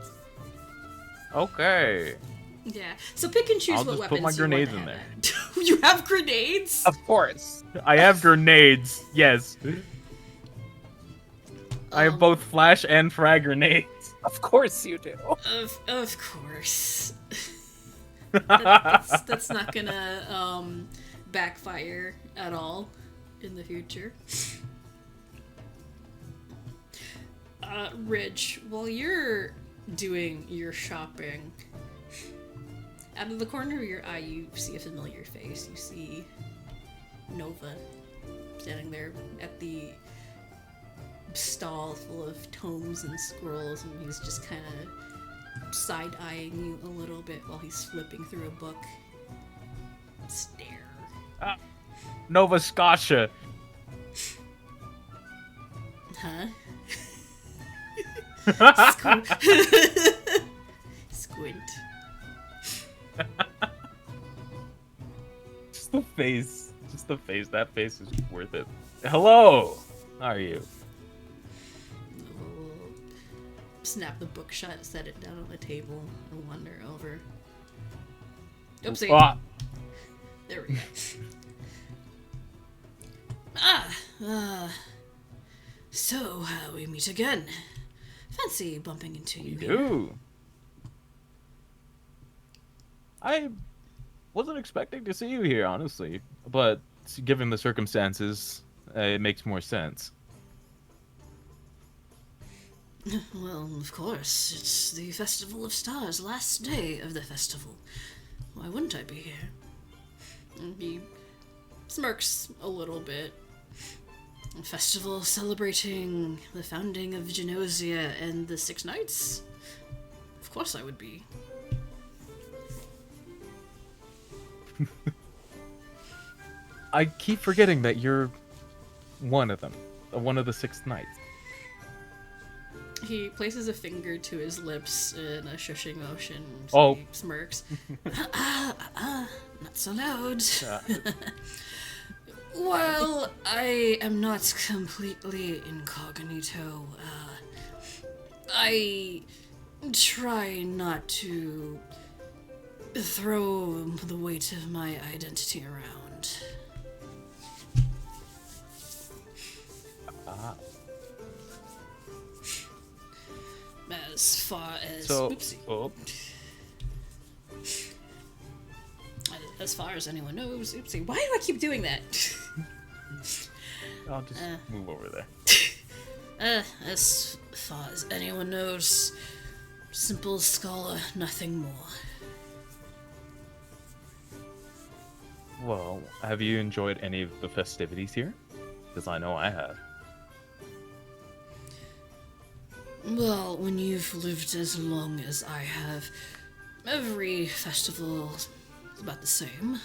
Okay. Yeah. So pick and choose I'll what just weapons put my you grenades want to in have. You have grenades? Of course. I have grenades. Yes. I have both flash and frag grenades. Of course you do. Of course. That's not gonna backfire at all in the future. Ridge, while you're doing your shopping, out of the corner of your eye, you see a familiar face. You see Nova standing there at the stall full of tomes and scrolls, and he's just kind of side-eyeing you a little bit while he's flipping through a book. Stare. Nova Scotia. Huh? Squint. Just the face. That face is worth it. Hello. How are you? Snap the book shut, set it down on the table, and wander over. Oopsie. Ah, There we go. So, we meet again. Fancy bumping into you you here. do. I wasn't expecting to see you here, honestly, but given the circumstances, it makes more sense. Well, of course. It's the Festival of Stars, last day of the festival. Why wouldn't I be here? And he smirks a little bit. A festival celebrating the founding of Genosia and the Six Knights? Of course I would be. I keep forgetting that you're one of them, one of the Six Knights. He places a finger to his lips in a shushing motion. Oh. He smirks. Not so loud. Well, I am not completely incognito. I try not to throw the weight of my identity around. As far as oopsie. Oh, As far as anyone knows, oopsie. Why do I keep doing that? I'll just move over there. As far as anyone knows, simple scholar, nothing more. Well, have you enjoyed any of the festivities here? Because I know I have. Well, when you've lived as long as I have, every festival is about the same.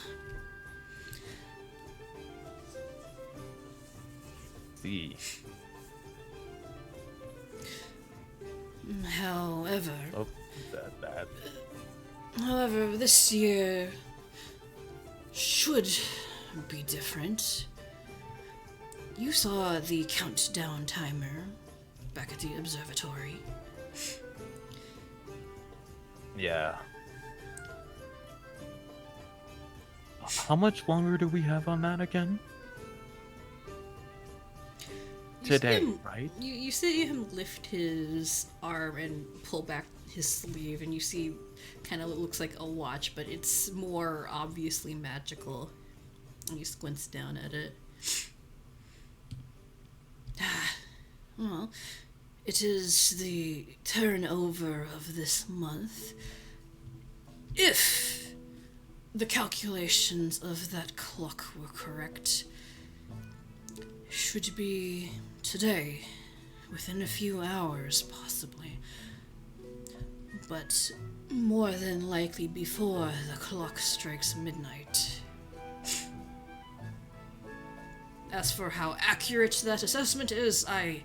See. However, Oh, that. however, this year should be different. You saw the countdown timer back at the observatory. Yeah. How much longer do we have on that again? You Today, see him- right? You see him lift his arm and pull back his sleeve, and you see kind of looks like a watch, but it's more obviously magical. And he squints down at it. Well, it is the turnover of this month. If the calculations of that clock were correct, should be today, within a few hours, possibly. But more than likely before the clock strikes midnight. As for how accurate that assessment is, I'm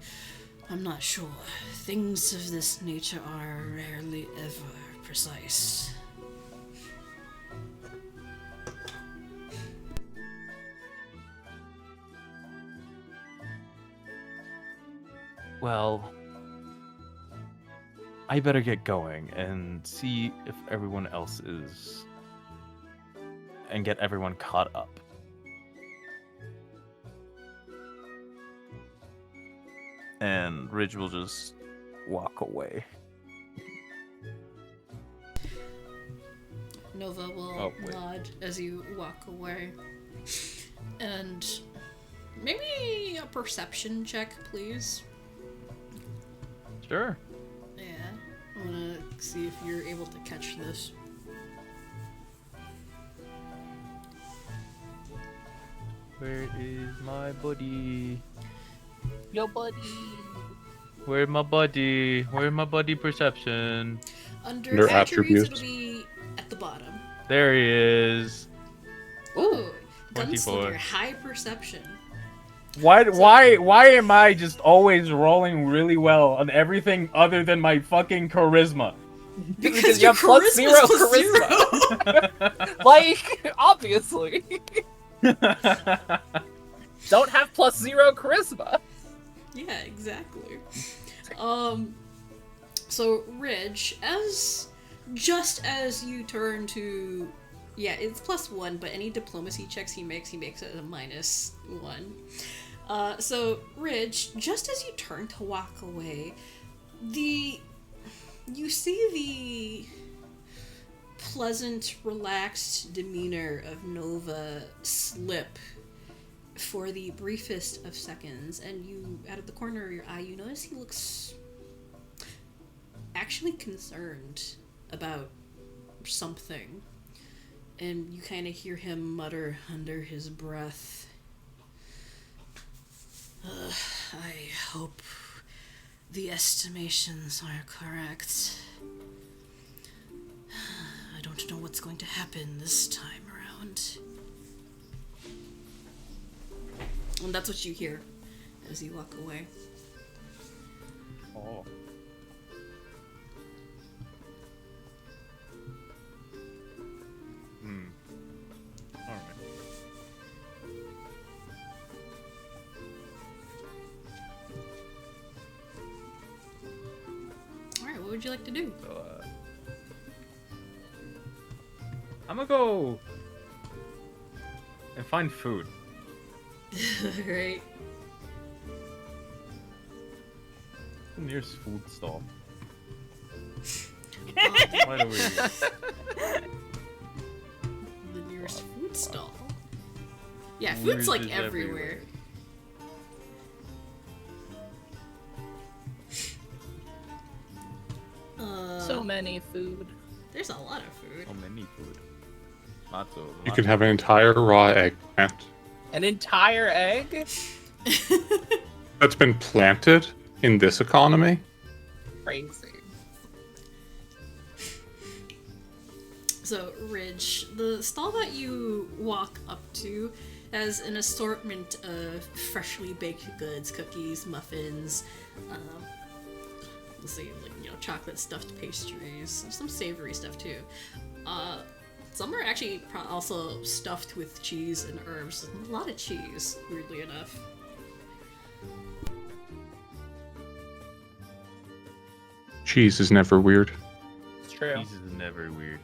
not sure. Things of this nature are rarely ever precise. Well, I better get going and see if everyone else is. And get everyone caught up. And Ridge will just walk away. Nova will Oh, wait. nod as you walk away. And maybe a perception check, please. Sure. Yeah, I wanna see if you're able to catch this. Where is my buddy? Yo, buddy. Where's my buddy? Where's my buddy perception? Under Under attributes, attributes. it'll be at the bottom. There he is. Ooh, 24. Gunslinger, high perception. Why am I just always rolling really well on everything other than my fucking charisma? Because you your have plus charisma's zero plus charisma. zero. Like, obviously. Don't have plus 0 charisma. Yeah, exactly. So Ridge, just as you turn to, yeah, it's +1, but any diplomacy checks he makes it a -1. So Ridge, just as you turn to walk away, you see the pleasant, relaxed demeanor of Nova slip for the briefest of seconds, and you, out of the corner of your eye, you notice he looks actually concerned about something, and you kind of hear him mutter under his breath, I hope the estimations are correct. I don't know what's going to happen this time around. And that's what you hear as you walk away. Oh. Alright. Alright, what would you like to do? So, I'm gonna go and find food. Alright. The nearest food stall. Uh, Right over here. the nearest food stall. Yeah, Food food's like is everywhere. So many food. There's a lot of food. So many food. Lots of. You could have an entire raw eggplant An entire egg? that's been planted in this economy. Crazy. So, Ridge, the stall that you walk up to has an assortment of freshly baked goods, cookies, muffins, obviously, like, you know, chocolate stuffed pastries, some savory stuff too. Some are actually also stuffed with cheese and herbs. A lot of cheese, weirdly enough. Cheese is never weird. It's true. Cheese is never weird.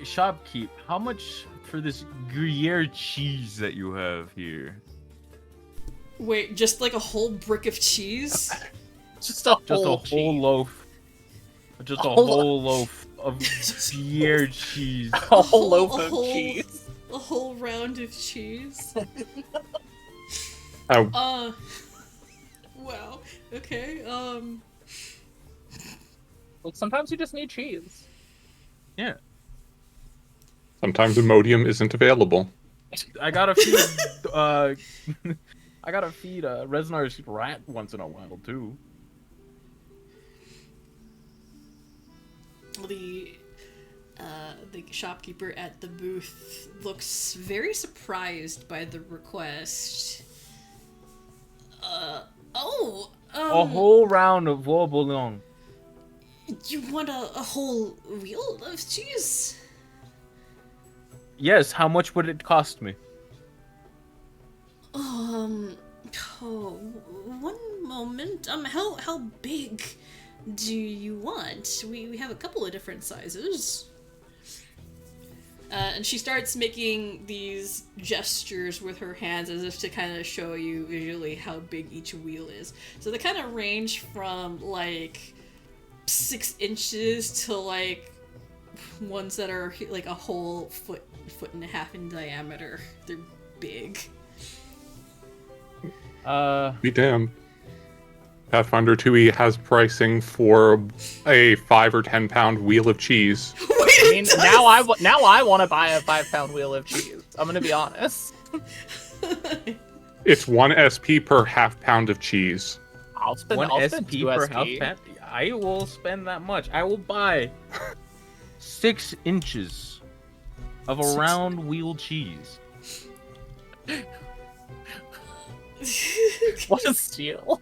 Shopkeep, how much for this Gruyere cheese that you have here? Wait, just like a whole brick of cheese? Just a Just whole a whole cheese. loaf. Just a whole whole loaf of Gruyere cheese. A whole loaf a of whole- cheese. A whole round of cheese? Oh, Wow. Okay, Look, sometimes you just need cheese. Yeah. sometimes Imodium isn't available. I gotta feed I gotta feed Reznar's rat once in a while too. The shopkeeper at the booth looks very surprised by the request. A whole round of veau bouillon. You want a whole wheel of cheese? Yes, how much would it cost me? Oh, one moment. How big do you want? We have a couple of different sizes. And she starts making these gestures with her hands as if to kind of show you visually how big each wheel is. So they kind of range from like 6 inches to like ones that are like a whole foot and a half in diameter. They're big. Be damned. Pathfinder 2e has pricing for a 5 or 10 pound wheel of cheese. I mean, now I want to buy a 5-pound wheel of cheese. I'm gonna be honest. It's 1 SP per half pound of cheese. I'll spend 1 spend SP 2 per SP. half pound? I will spend that much. I will buy 6 inches of a round wheel cheese. What a steal!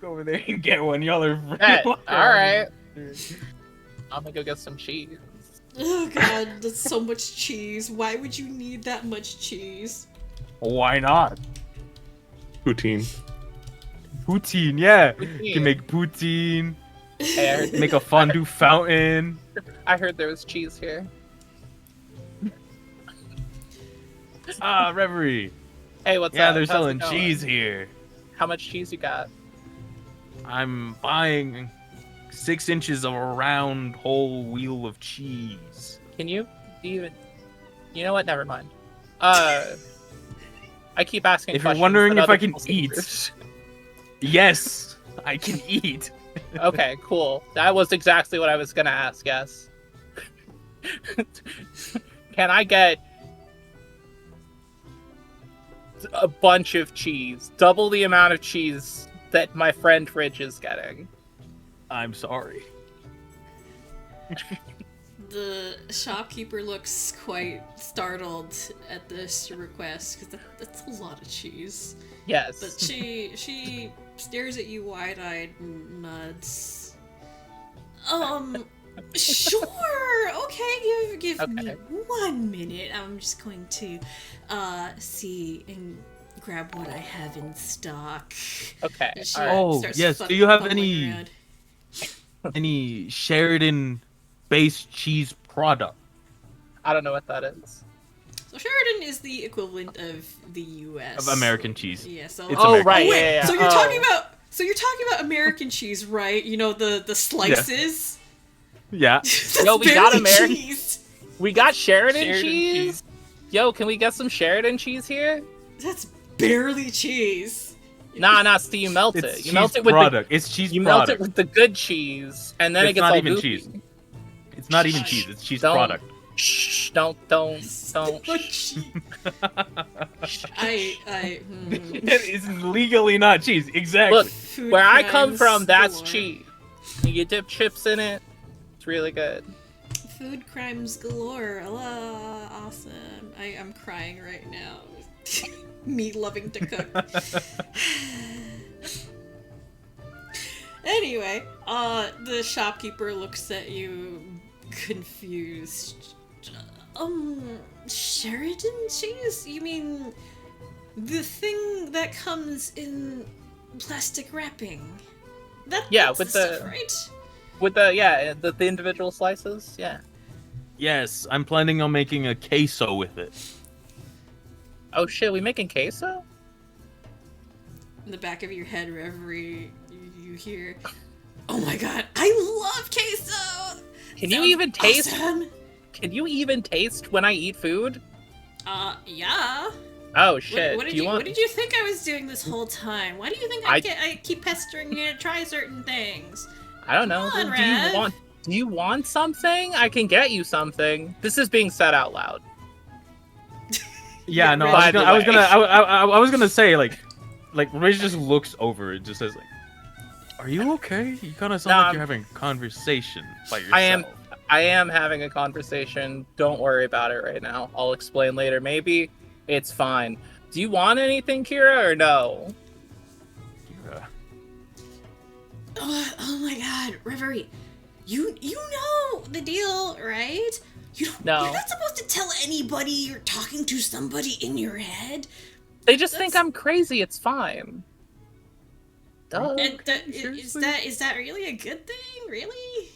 Go over there and get one. Y'all are Hey, all right. I'm gonna go get some cheese. Oh god, that's so much cheese. Why would you need that much cheese? Why not? Poutine. Poutine, yeah. You Poutine. can make poutine, Hey, I heard, make a fondue fountain. I heard there was cheese here. Ah, Reverie. Hey, what's Yeah, up? they're How's it selling going? cheese here. How much cheese you got? I'm buying 6 inches of a round whole wheel of cheese. Can you even? You know what? Never mind. I keep asking. If you're questions wondering that if other I can people's eat. answers. Yes, I can eat. Okay, cool. That was exactly what I was gonna ask. Yes. Can I get a bunch of cheese? Double the amount of cheese that my friend Ridge is getting. I'm sorry. The shopkeeper looks quite startled at this request because that's a lot of cheese. Yes. But she stares at you wide-eyed and nods. Sure. Okay, give me Okay. 1 minute. I'm just going to see and grab what I have in stock. Okay. And she All right. Oh, starts yes. Do you have fumbling any- around. Any Sheridan-based cheese product? I don't know what that is. So Sheridan is the equivalent of the U.S. Of American cheese. Yeah. So It's Oh, American. right. Oh, wait, Yeah, yeah, so yeah. you're Oh. talking about American cheese, right? You know the slices. Yeah. That's Yo, we got barely American- cheese. We got Sheridan, Sheridan cheese? cheese. Yo, can we get some Sheridan cheese here? That's barely cheese. Nah, so you melt It's it. You cheese melt it with product. It's cheese you melt product. it with the good cheese, and then it It's gets not all even goopy. cheese. It's not even Shh. cheese. It's cheese Don't- product. Shh! Don't. So cheese. It is legally not cheese. Exactly. Look, Food where I come crimes from, that's galore. cheese. You dip chips in it. It's really good. Food crimes galore. Awesome. I'm crying right now. Me loving to cook. Anyway, the shopkeeper looks at you confused. Sheridan cheese? You mean the thing that comes in plastic wrapping? That's with the stuff, right? With the individual slices, yeah. Yes, I'm planning on making a queso with it. Oh shit, we making queso? In the back of your head, Reverie, you hear, "Oh my god, I love queso!" Can you Sounds even taste? awesome. Can you even taste when I eat food? Yeah. Oh shit! What did you think I was doing this whole time? Why do you think I keep pestering you to try certain things? I don't know. Come on, Do you want something? I can get you something. This is being said out loud. Yeah, no, By the I was way. gonna say like Rage just looks over and just says like, "Are you okay? You kind of sound like you're having a conversation by yourself." I am having a conversation. Don't worry about it right now. I'll explain later. Maybe it's fine. Do you want anything, Kira, or no? Kira. Oh my god, Reverie, you know the deal, right? No. You're not supposed to tell anybody you're talking to somebody in your head. They just think I'm crazy. It's fine. Duh. Is that really a good thing? Really?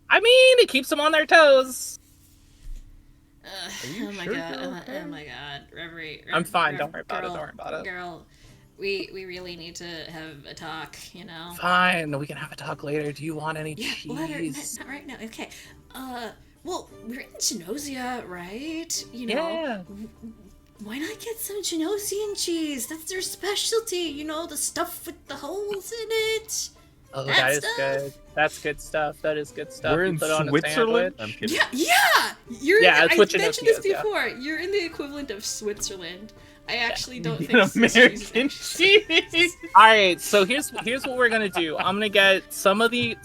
I mean, it keeps them on their toes. Oh my god! Oh my god, Reverie. I'm fine. Don't worry about it. Don't worry about it. Girl, we really need to have a talk. You know. Fine. We can have a talk later. Do you want any Yeah, cheese? later. Not right now. Okay. Well, we're in Genosia, right? You know. Yeah. Why not get some Genosian cheese? That's their specialty. You know, the stuff with the holes in it. Oh, that is good. That's good stuff. That is good stuff. We're You in put it on a Switzerland. I'm sandwich. kidding. Yeah. Yeah, that's what I mentioned this Genosia is, yeah. before. You're in the equivalent of Switzerland. I actually don't think An Swiss American cheese. All right, so here's what we're gonna do. I'm gonna get some of the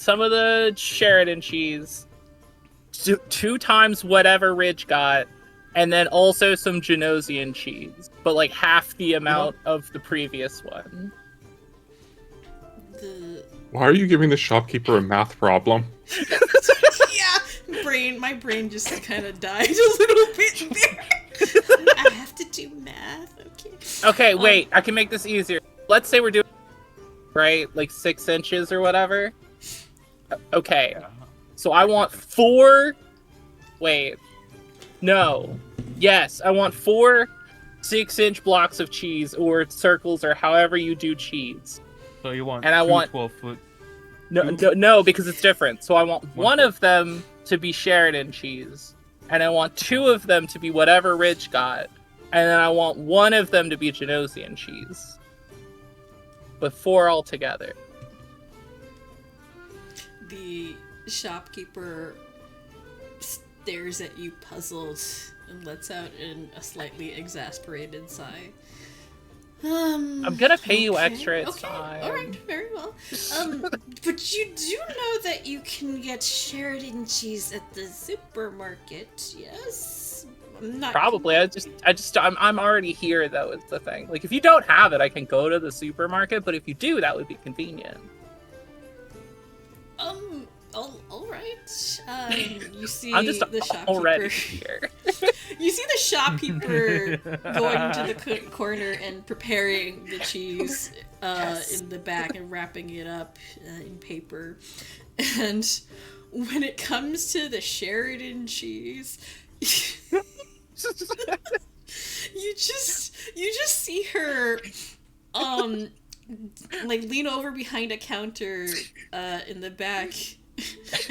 Sheridan cheese, 2 times whatever Ridge got, and then also some Genosian cheese, but like half the amount of the previous one. Why are you giving the shopkeeper a math problem? Yeah, my brain just kind of died a little bit there. I have to do math. Okay. Okay, wait. I can make this easier. Let's say we're doing like 6 inches or whatever. Okay. So I want 4. Wait. No. Yes, I want 4 6-inch blocks of cheese or circles or however you do cheese. So you want And I want 12-foot. No, because it's different. So I want one of them to be Sheridan cheese, and I want 2 of them to be whatever Ridge got, and then I want 1 of them to be Genosian cheese. But 4 altogether. The shopkeeper stares at you puzzled and lets out a slightly exasperated sigh. I'm gonna pay you extra, it's okay. fine. Alright, very well. But you do know that you can get Sheridan cheese at the supermarket, yes? I'm not Probably. I'm already here though, is the thing. Like, if you don't have it, I can go to the supermarket, but if you do, that would be convenient. All right. You see I'm just the shopkeeper. already here. You see the shopkeeper going to the corner and preparing the cheese in the back and wrapping it up in paper. And when it comes to the Sheridan cheese, you just see her like lean over behind a counter in the back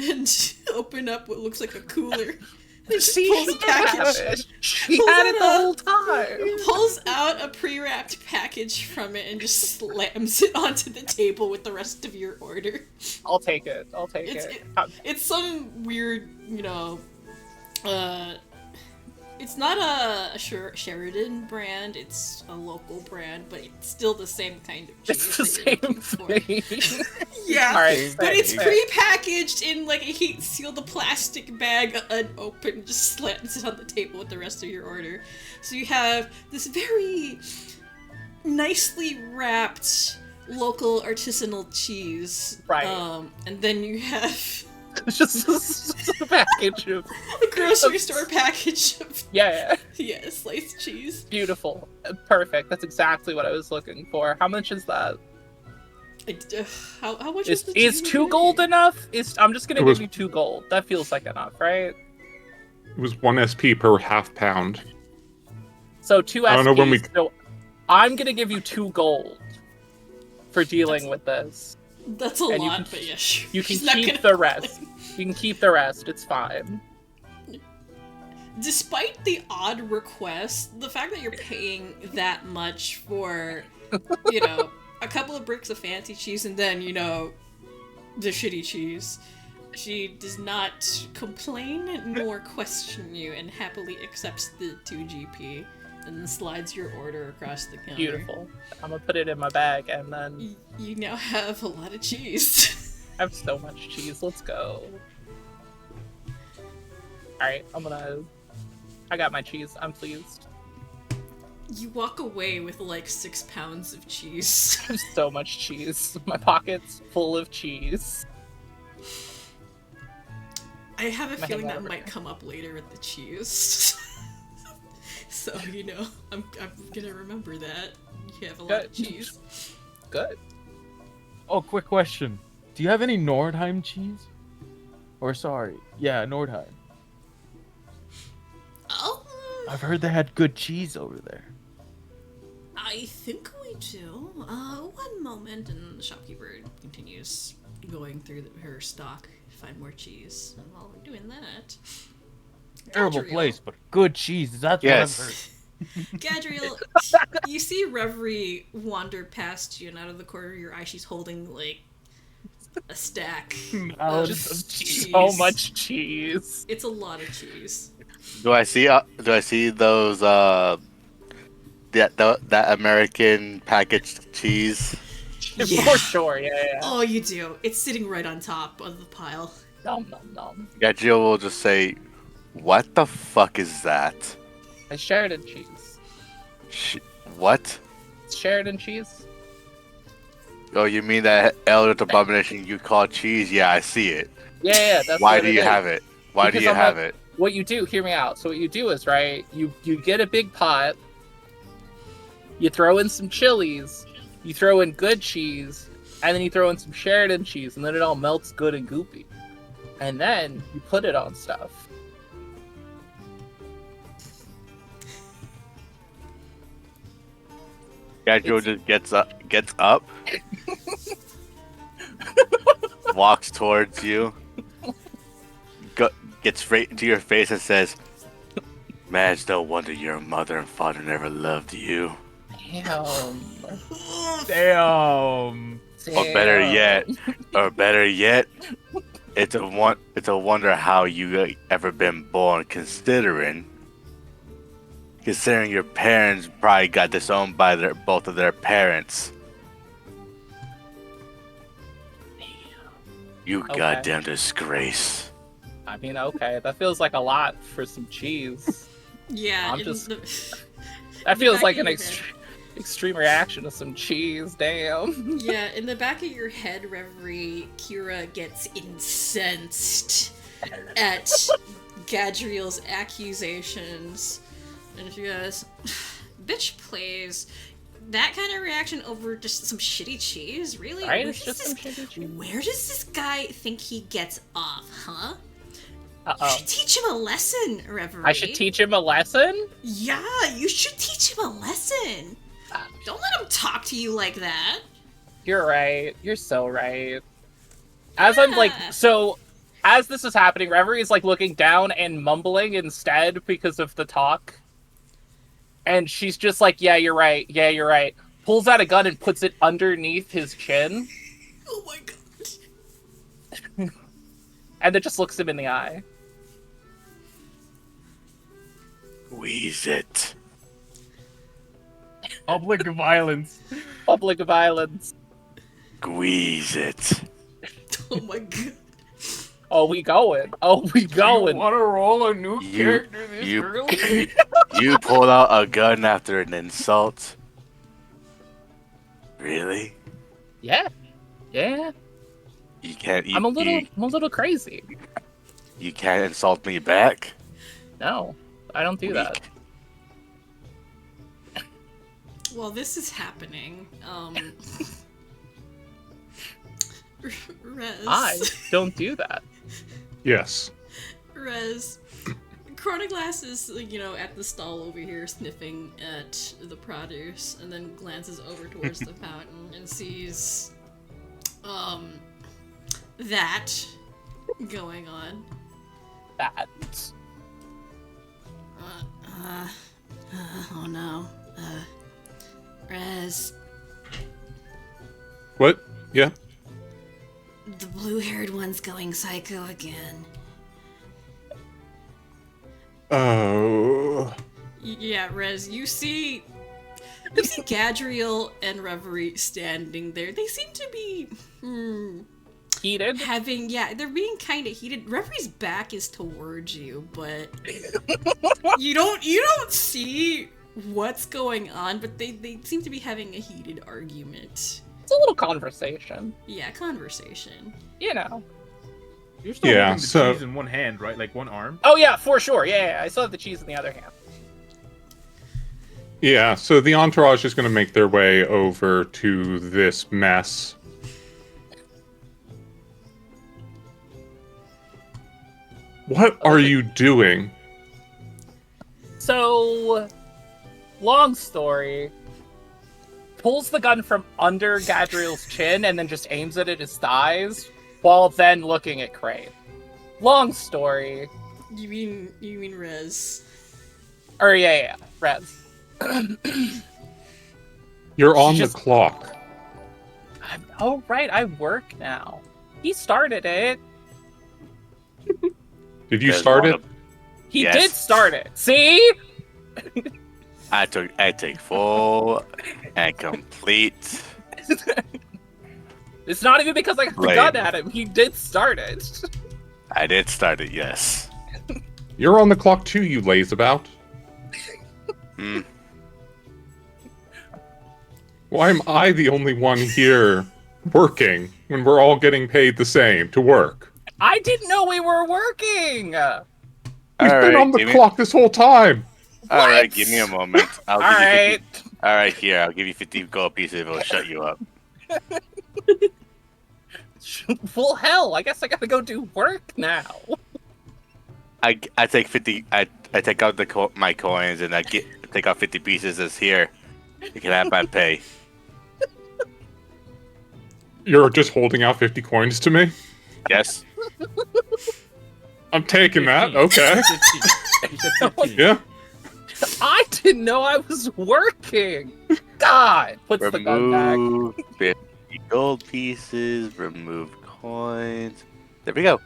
and open up what looks like a cooler. And just pulls a package. She had it the whole time. Pulls out a pre-wrapped package from it and just slams it onto the table with the rest of your order. I'll take it. It's It's some weird, It's not a Sheridan brand, it's a local brand, but it's still the same kind of cheese. It's the that you're same looking for. thing. Yeah, All right, but it's same. pre-packaged in like a heat-sealed plastic bag, unopened, just slants it on the table with the rest of your order. So you have this very nicely wrapped local artisanal cheese, Right. And then you have It's just a package of a grocery store package of yeah, sliced cheese. beautiful, perfect. That's exactly what I was looking for. How much is that? How much is the Is cheese 2 again? gold enough? I'm just gonna It give was- you 2 gold. That feels like enough, right? It was 1 SP per half pound. So 2 I don't know when we- SPs. So I'm gonna give you 2 gold for dealing with this. That's a And you lot, can- but yeah, sure. You can She's not keep gonna the rest. complain. You can keep the rest. It's fine. Despite the odd request, the fact that you're paying that much for, a couple of bricks of fancy cheese and then, the shitty cheese, she does not complain nor question you and happily accepts the 2 GP and then slides your order across the counter. Beautiful. I'm gonna put it in my bag and then You now have a lot of cheese. I have so much cheese. Let's go. Alright, I got my cheese. I'm pleased. You walk away with like 6 pounds of cheese. I have so much cheese. My pocket's full of cheese. I have a My feeling that hangover. might come up later with the cheese. So, I'm gonna remember that. You have a lot of Good. cheese. Good. Oh, quick question. Do you have any Nordheim cheese? Or sorry, yeah, Nordheim. Oh, I've heard they had good cheese over there. I think we do. One moment, and the shopkeeper continues going through her stock to find more cheese. And while we're doing that, Terrible Gadriel. place, but good cheese. That's Yes. what I've heard. Gadriel, you see Reverie wander past you, and out of the corner of your eye, she's holding like a stack of Just cheese. so much cheese. It's a lot of cheese. Do I see those that American packaged cheese? Yeah. For sure, yeah. Oh, you do. It's sitting right on top of the pile. Nom nom nom. Gajio will just say, "What the fuck is that? It's Sheridan cheese. What? It's Sheridan cheese. Oh, you mean that eldritch abomination you call cheese? Yeah, I see it. Yeah, that's Why what do it you is. have it? Why do Because you I'm have not- it? What you do, hear me out. So what you do is, right, you get a big pot, you throw in some chilies, you throw in good cheese, and then you throw in some Sheridan cheese, and then it all melts good and goopy. And then you put it on stuff. Gajio just gets up, walks towards you, gets right into your face and says, "Man, it's no wonder your mother and father never loved you. Damn. Damn. Or better yet, it's a wonder how you ever been born, considering your parents probably got disowned by both of their parents. You Okay. goddamn disgrace." I mean, okay, that feels like a lot for some cheese. Yeah, I'm in just- the- That the feels back like of an your head. extreme reaction to some cheese. Damn. Yeah, in the back of your head, Reverie, Kira gets incensed at Gadriel's accusations. And she goes, "Bitch, please. That kind of reaction over just some shitty cheese? Really? Right? Where It's does just some shitty cheese. Where does this guy think he gets off, huh? You Uh-oh. should teach him a lesson, Reverie. I should teach him a lesson? Yeah, you should teach him a lesson. Don't let him talk to you like that. You're right. You're so right. As I'm like, Yeah. so as this is happening, Reverie is like looking down and mumbling instead because of the talk. And she's just like, yeah, you're right. Yeah, you're right. Pulls out a gun and puts it underneath his chin. Oh my god. And then just looks him in the eye. Squeeze it. Public violence. Public violence. Squeeze it. Oh my god. Oh, we going. Oh, we going. Want to roll a new You- character this you- early? You pull out a gun after an insult? Really? Yeah. Yeah. You can't. I'm a little crazy. You can't insult me back. No, I don't do that. Weak. Well, this is happening. Rez. I don't do that. Yes. Rez. Chronoglass is, at the stall over here sniffing at the produce and then glances over towards the fountain and sees, that going on. That. Oh no. Rez, What? Yeah. the blue-haired one's going psycho again. Oh. Yeah, Rez, you see Gadriel and Reverie standing there. They seem to be Heated. they're being kind of heated. Reverie's back is towards you, but you don't see what's going on, but they seem to be having a heated argument. It's a little conversation. Yeah, conversation. You know. You're still Yeah, holding the so- cheese in one hand, right? Like one arm. Oh yeah, for sure. Yeah, I still have the cheese in the other hand. Yeah, so the entourage is going to make their way over to this mess. What are you doing? So, long story. Pulls the gun from under Gadriel's chin and then just aims it at his thighs, while then looking at Crane. Long story. You mean Rez? Or yeah, Rez. You're on Just- the clock. Oh right, I work now. He started it. Did you Guys start wanna- it? He Yes. did start it. See? I take full and complete. It's not even because I got the Blame. gun at him. He did start it. I did start it, yes. You're on the clock too, you lazeabout. Hmm. Why am I the only one here working when we're all getting paid the same to work? I didn't know we were working. We've been Alright, on the give me- clock this whole time. All right, What? give me a moment. All right. All right, here. I'll give you 50 gold pieces if it'll shut you up. Well, hell, I guess I gotta go do work now. I take 50. I take out my coins and take out 50 pieces. As here, you can have my pay. You're just holding out 50 coins to me? Yes. I'm taking that. Okay. 15. You said 15. Yeah. I didn't know I was working. God, puts the gun back. Remove 50 gold pieces. Remove coins. There we go.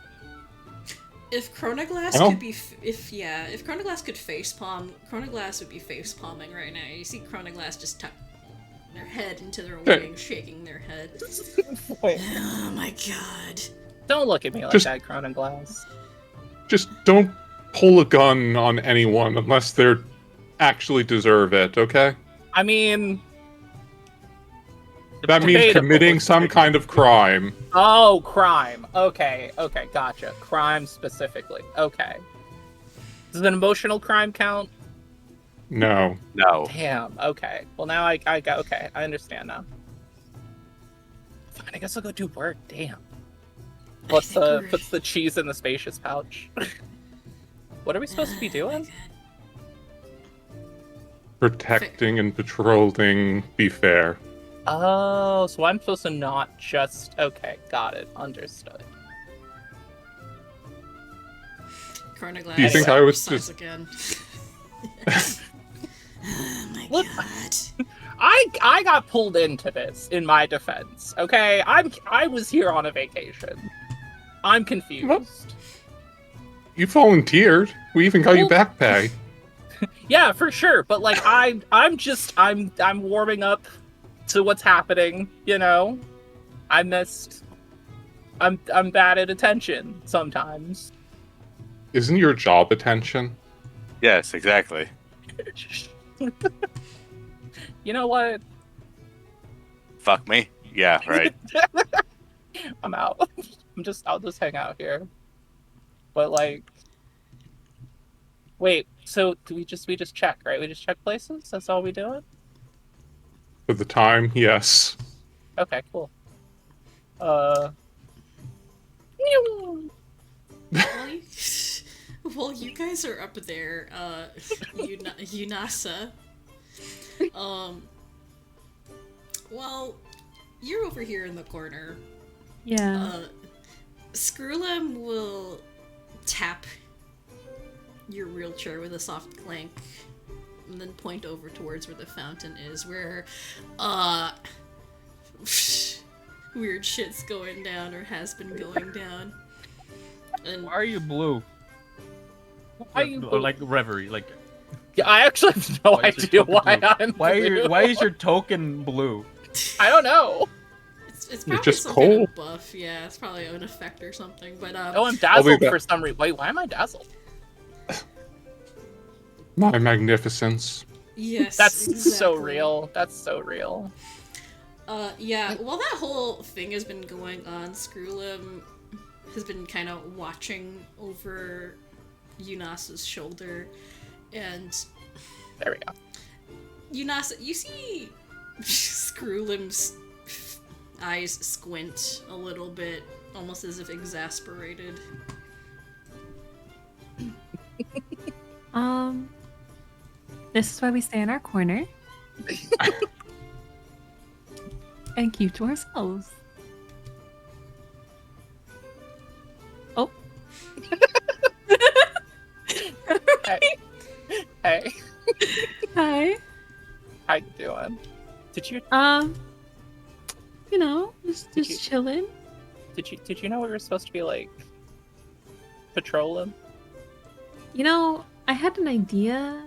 If Chronoglass Well- could be, if Chronoglass could facepalm, Chronoglass would be facepalming right now. You see Chronoglass just tuck their head into their wings, shaking their head. Wait, Oh my god. don't look at me like Just- that, Crown and Glass. Just don't pull a gun on anyone unless they're actually deserve it, okay? I mean, That means Debatable. committing some kind of crime. oh, crime. Okay, gotcha. Crime specifically. Okay. Does an emotional crime count? No. No. Damn. Okay. Well, now I got. Okay, I understand now. Fine. I guess I'll go do work. Damn. Puts the cheese in the spacious pouch. What are we supposed to be doing? Protecting and patrolling, be fair. Oh, so I'm supposed to not just. Okay, got it. Understood. Chronoglass. Do you think I was just- again? Oh my Look- god. I got pulled into this. In my defense, okay. I was here on a vacation. I'm confused. You volunteered. We even got you Well- back pay. Yeah, for sure. But like, I'm warming up to what's happening. You know, I'm bad at attention sometimes. Isn't your job attention? Yes, exactly. You know what? Fuck me. Yeah, right. I'm out. I'll just hang out here. But like, wait. So do we just check, right? We just check places. That's all we doing. For the time, yes. Okay, cool. While you, while you guys are up there, Unasa, well, you're over here in the corner. Yeah. Screwlem will tap your wheelchair with a soft clank, and then point over towards where the fountain is, where, weird shit's going down, or has been going down. And Why are you blue? Why are you Or like Reverie? Like Yeah, I actually have no Why is your idea token why blue? I'm blue. Why is your token blue? I don't know. it's probably just some kind cold. of buff, yeah, it's probably an effect or something, but, Oh, I'm be dazzled back. for some reason. Wait, why am I dazzled? My magnificence. yes, That's so exactly. real. That's so real. Yeah, while that whole thing has been going on, Screwlem has been kind of watching over Unasa's shoulder, and There we go. Unasa, you see Screwlem's eyes squint a little bit, almost as if exasperated. This is why we stay in our corner and keep to ourselves. Oh. Hey. Hey. Hi. How you doing? Did you You know, just you- chilling. did you know we were supposed to be like patrolling? You know, I had an idea,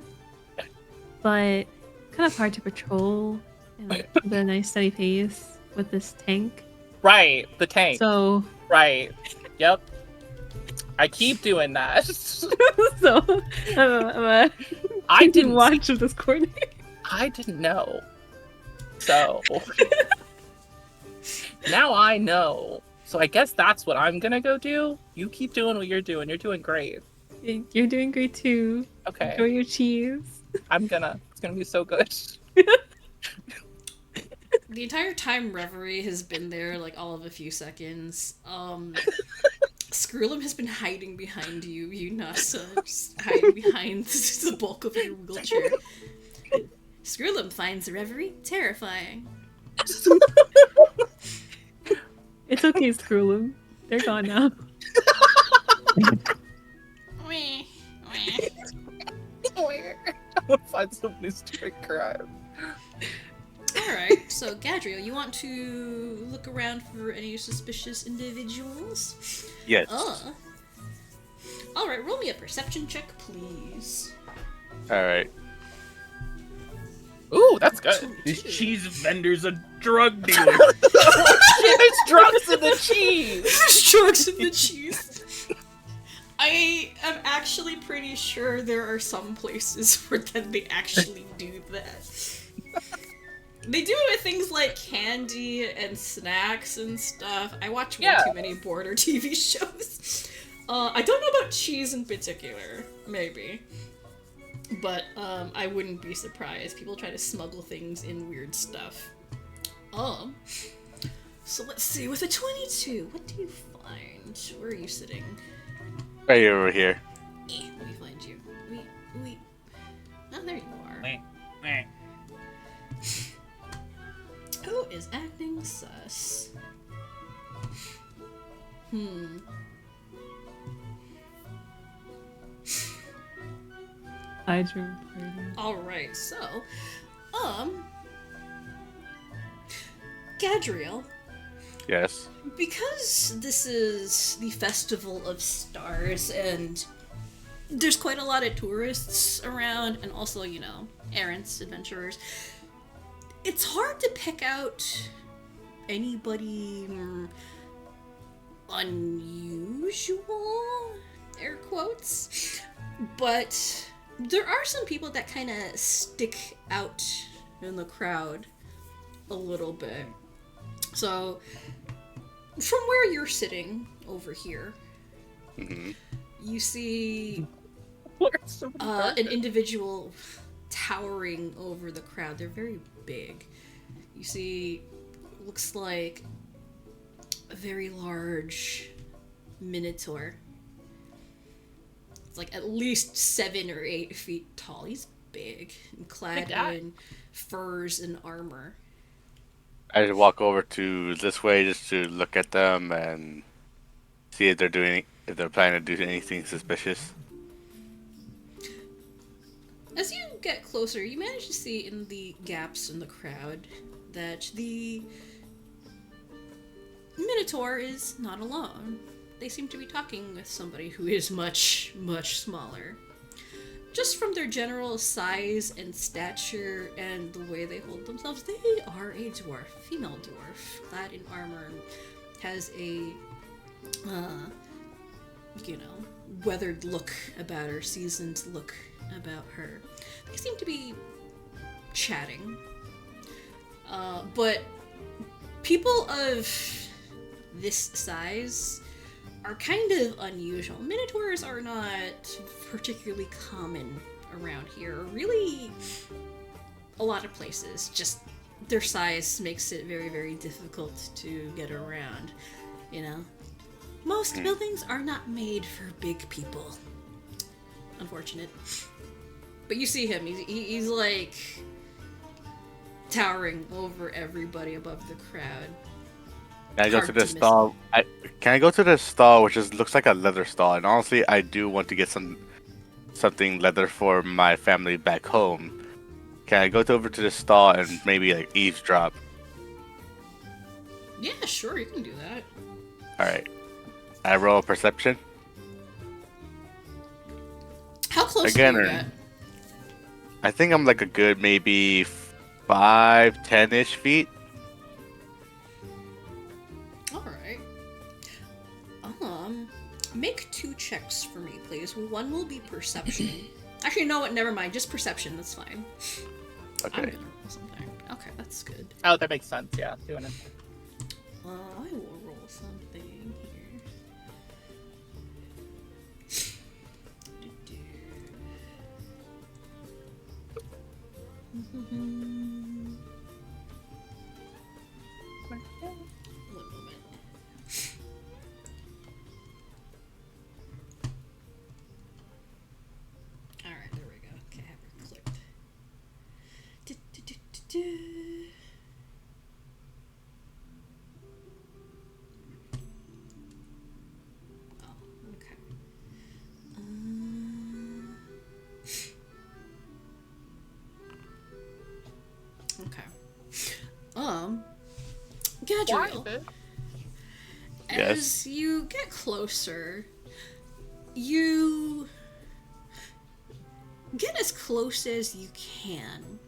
but kind of hard to patrol and like, keep a nice steady pace with this tank. Right, the tank. So, Right. Yep. I keep doing that. I'm I didn't watch of this corner. I didn't know. So now I know. So I guess that's what I'm gonna go do. You keep doing what you're doing. You're doing great. You're doing great too. Okay. Enjoy your cheese. It's gonna be so good. The entire time Reverie has been there, like all of a few seconds, Screwlem has been hiding behind you, Unasa, just hiding behind the bulk of your wheelchair. Screwlem finds Reverie terrifying. It's okay, screw them. They're gone now. Meh, meh. I'm gonna find somebody stupid crime. Alright, so Gadriel, you want to look around for any suspicious individuals? Yes. Alright, roll me a perception check, please. All right. Ooh, that's good. This cheese vendor's a drug dealer. There's drugs in the cheese. There's drugs in the cheese. I am actually pretty sure there are some places where they actually do that. They do it with things like candy and snacks and stuff. I watch way too many border TV shows. I don't know about cheese in particular, maybe. But I wouldn't be surprised. People try to smuggle things in weird stuff. So let's see. With a 22, what do you find? Where are you sitting? Right over here. Let me find you. We. Oh, there you are. Meh. Who is acting sus? I drew party. Alright, so, Gadriel, Yes. because this is the Festival of Stars and there's quite a lot of tourists around, and also, you know, errants, adventurers. It's hard to pick out anybody unusual, air quotes, but there are some people that kind of stick out in the crowd a little bit. So, from where you're sitting over here, you see an individual towering over the crowd. They're very big. You see, looks like a very large minotaur. It's like at least 7 or 8 feet tall. He's big and clad in furs and armor. I just walk over to this way just to look at them and see if they're planning to do anything suspicious. As you get closer, you manage to see in the gaps in the crowd that the Minotaur is not alone. They seem to be talking with somebody who is much, much smaller. Just from their general size and stature and the way they hold themselves, they are a dwarf, female dwarf, clad in armor, and has a, weathered look about her, seasoned look about her. They seem to be chatting. But people of this size are kind of unusual. Minotaurs are not particularly common around here. Really, a lot of places. Just their size makes it very, very difficult to get around. You know? Most buildings are not made for big people. Unfortunate. But you see him. He's like towering over everybody above the crowd. Can I go to the stall? Can I go to the stall, which looks like a leather stall? And honestly, I do want to get something leather for my family back home. Can I go over to the stall and maybe like eavesdrop? Yeah, sure, you can do that. All right. I roll perception. How close Again, do you get? I think I'm like a good maybe 5-10-ish feet. Alright. Make 2 checks for me, please. One will be perception. Actually, you know what? Never mind. Just perception. That's fine. Okay. I'm gonna roll something. Okay, that's good. Oh, that makes sense. Yeah, doing it. I will roll something here. One moment. Alright, there we go. Okay, I have her clicked. Oh, okay. Okay. Gadriel, Yes. as you get closer, you get as close as you can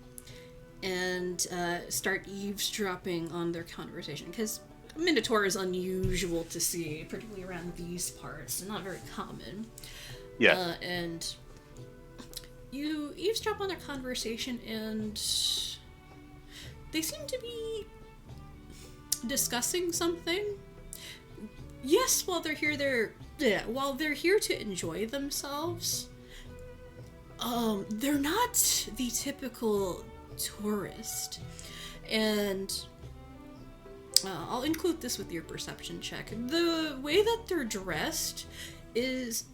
and start eavesdropping on their conversation, because Minotaur is unusual to see, particularly around these parts, not very common. Yeah. And you eavesdrop on their conversation, and they seem to be discussing something. Yes, while they're here to enjoy themselves. They're not the typical tourist, and I'll include this with your perception check. The way that they're dressed is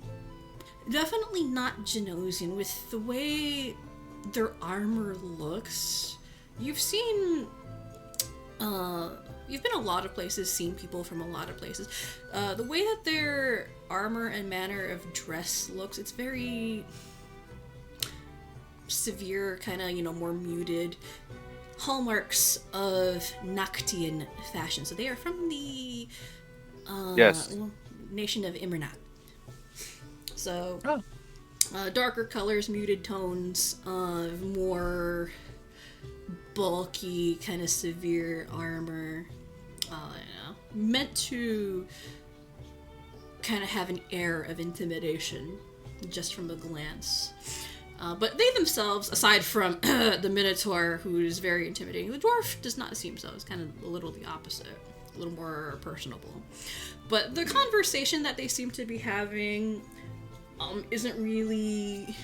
definitely not Genosian. With the way their armor looks, you've been a lot of places, seen people from a lot of places. The way that their armor and manner of dress looks, it's very severe, kind of, more muted. Hallmarks of Noctian fashion. So they are from the Yes. nation of Immernacht. So Darker colors, muted tones, more bulky, kind of severe armor. Meant to kind of have an air of intimidation just from a glance. But they themselves, aside from the Minotaur, who is very intimidating, the dwarf does not seem so. It's kind of a little the opposite, a little more personable. But the conversation that they seem to be having isn't really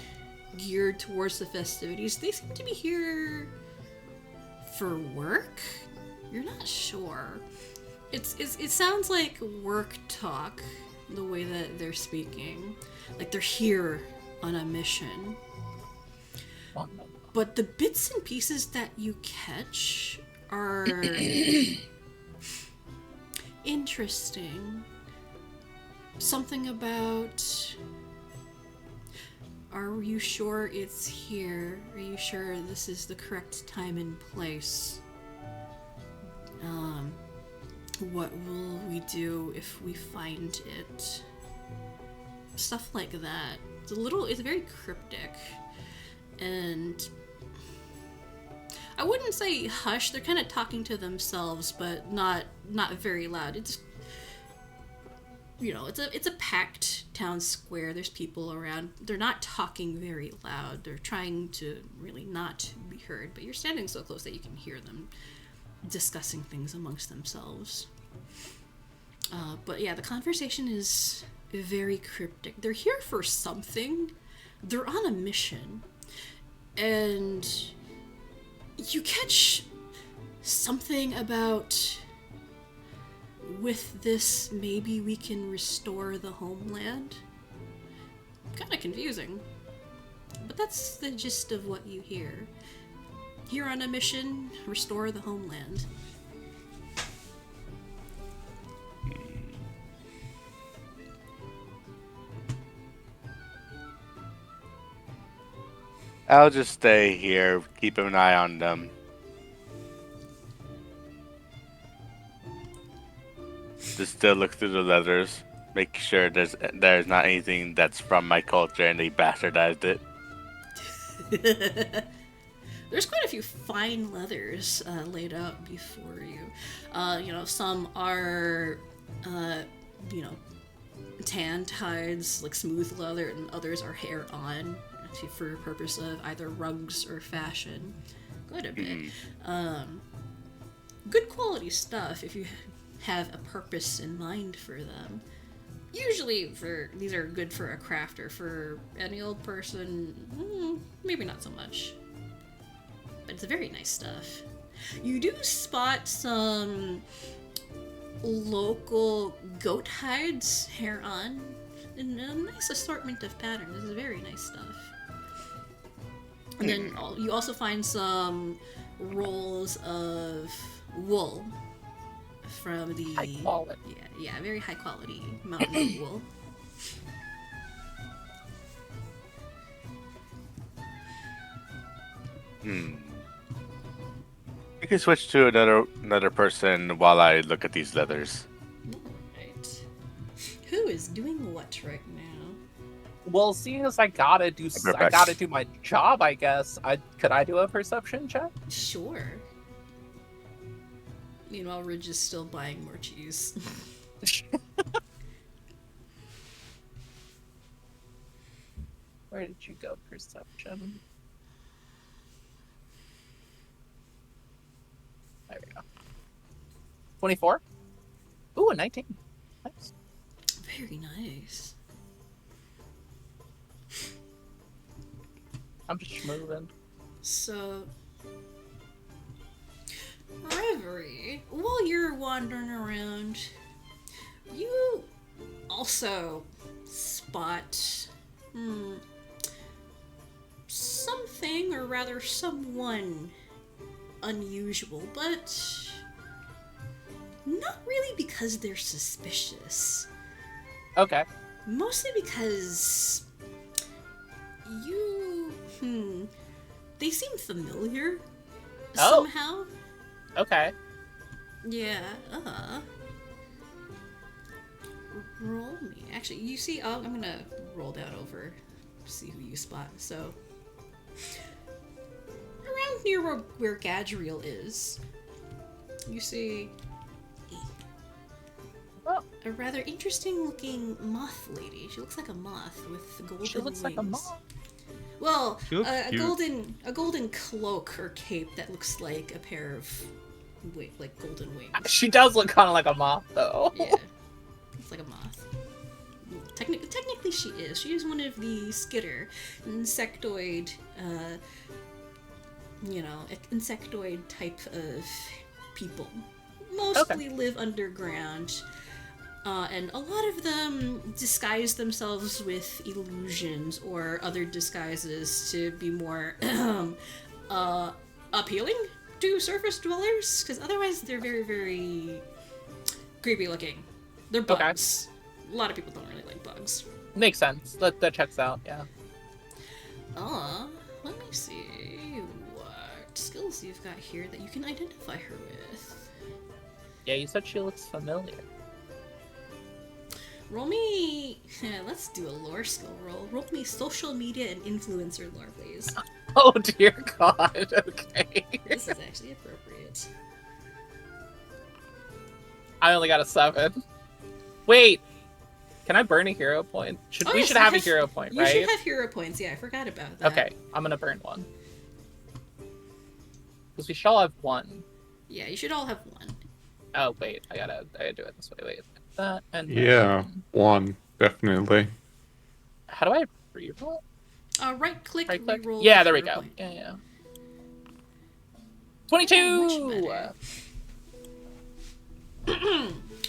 geared towards the festivities. They seem to be here for work. You're not sure. It sounds like work talk, the way that they're speaking. Like they're here on a mission. But the bits and pieces that you catch are interesting. Something about, are you sure it's here? Are you sure this is the correct time and place? What will we do if we find it? Stuff like that. It's very cryptic. And I wouldn't say hush, they're kind of talking to themselves, but not very loud. It's, it's a packed town square. There's people around. They're not talking very loud. They're trying to really not be heard, but you're standing so close that you can hear them discussing things amongst themselves. But yeah, the conversation is very cryptic. They're here for something. They're on a mission. And you catch something about, with this, maybe we can restore the homeland. Kind of confusing. But that's the gist of what you hear. Here on a mission, restore the homeland. I'll just stay here, keep an eye on them. Just still look through the letters, make sure there's not anything that's from my culture and they bastardized it. There's quite a few fine leathers laid out before you. Some are, tanned hides, like smooth leather, and others are hair-on, for purpose of either rugs or fashion. Quite a bit. Good quality stuff if you have a purpose in mind for them. Usually these are good for a crafter. For any old person, maybe not so much. But it's very nice stuff. You do spot some local goat hides, hair on, and a nice assortment of patterns. This is very nice stuff. And then you also find some rolls of wool from the High quality. Yeah, very high quality mountain wool. You can switch to another person while I look at these leathers. Right. Who is doing what right now? Well, seeing as I gotta do my job, I guess. Could I do a perception check? Sure. Meanwhile, Ridge is still buying more cheese. Where did you go, perception? There we go. 24? Ooh, a 19. Nice. Very nice. I'm just moving. So, Reverie, while you're wandering around, you also spot something, or rather someone unusual, but not really because they're suspicious. Okay. Mostly because they seem familiar somehow. Okay. Yeah, roll me. Actually, you see, I'm gonna roll that over see who you spot. So, around near where Gadriel is, you see a rather interesting-looking moth lady. She looks like a moth with golden wings. She looks like a moth. Well, She looks a cute. golden cloak or cape that looks like a pair of like golden wings. She does look kind of like a moth, though. Yeah, it's like a moth. Technically, she is. She is one of the Skitter insectoid, insectoid type of people. Mostly live underground. And a lot of them disguise themselves with illusions or other disguises to be more appealing to surface dwellers, because otherwise they're very, very creepy looking. They're bugs. A lot of people don't really like bugs. Makes sense. That checks out, yeah. Let me see what skills you've got here that you can identify her with. Yeah, you said she looks familiar. Roll me... let's do a lore skill roll. Roll me social media and influencer lore, please. Oh dear God, okay. This is actually appropriate. I only got a 7. Wait! Can I burn a hero point? We Yes, should have a hero point, right? You should have hero points, yeah, I forgot about that. Okay, I'm gonna burn one. Because we shall have 1. Yeah, you should all have one. Oh, wait, I gotta do it this way, wait. That, and Yeah, then... 1, definitely. How do I reroll? Right click, Right click? reroll. Yeah, there we hero go. point. Yeah. Oh, 22! much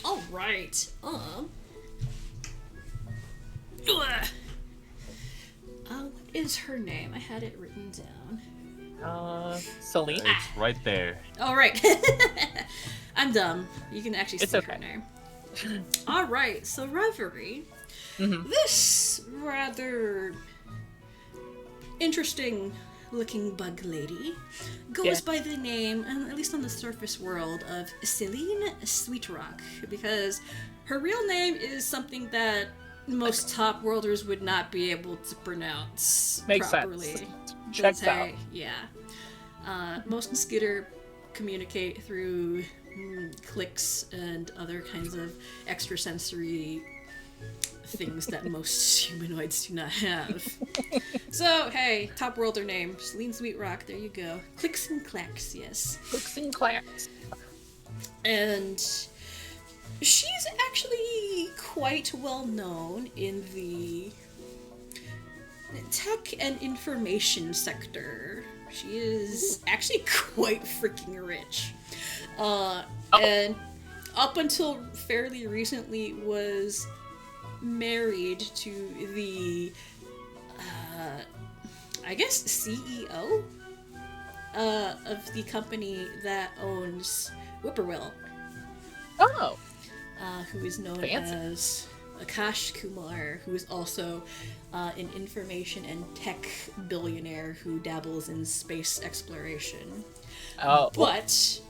all right. What is her name? I had it written down. Celine? It's right there. All right. I'm dumb. You can actually see It's okay. her name. All right. So Reverie, this rather interesting looking bug lady goes by the name, at least on the surface world, of Celine Sweetrock, because her real name is something that most top worlders would not be able to pronounce Makes properly. sense. Checks out. Yeah. Most Skitter communicate through clicks and other kinds of extrasensory things that most humanoids do not have. So, hey, top worlder name, Celine Sweetrock, there you go. Clicks and clacks, yes. Clicks and clacks. And she's actually quite well known in the tech and information sector. She is actually quite freaking rich. And up until fairly recently was married to the, I guess, CEO of the company that owns Whippoorwill. Oh. Who is known Fancy. as Akash Kumar, who is also an information and tech billionaire who dabbles in space exploration. Oh. But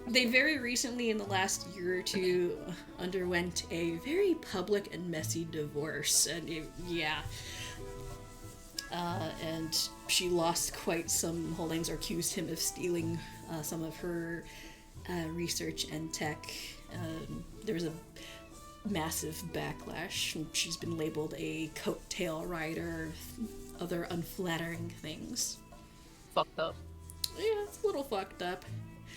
they very recently, in the last year or two, underwent a very public and messy divorce, and and she lost quite some holdings, or accused him of stealing some of her research and tech. There was a massive backlash. She's been labeled a coattail rider, other unflattering things. Fucked up. Yeah, it's a little fucked up.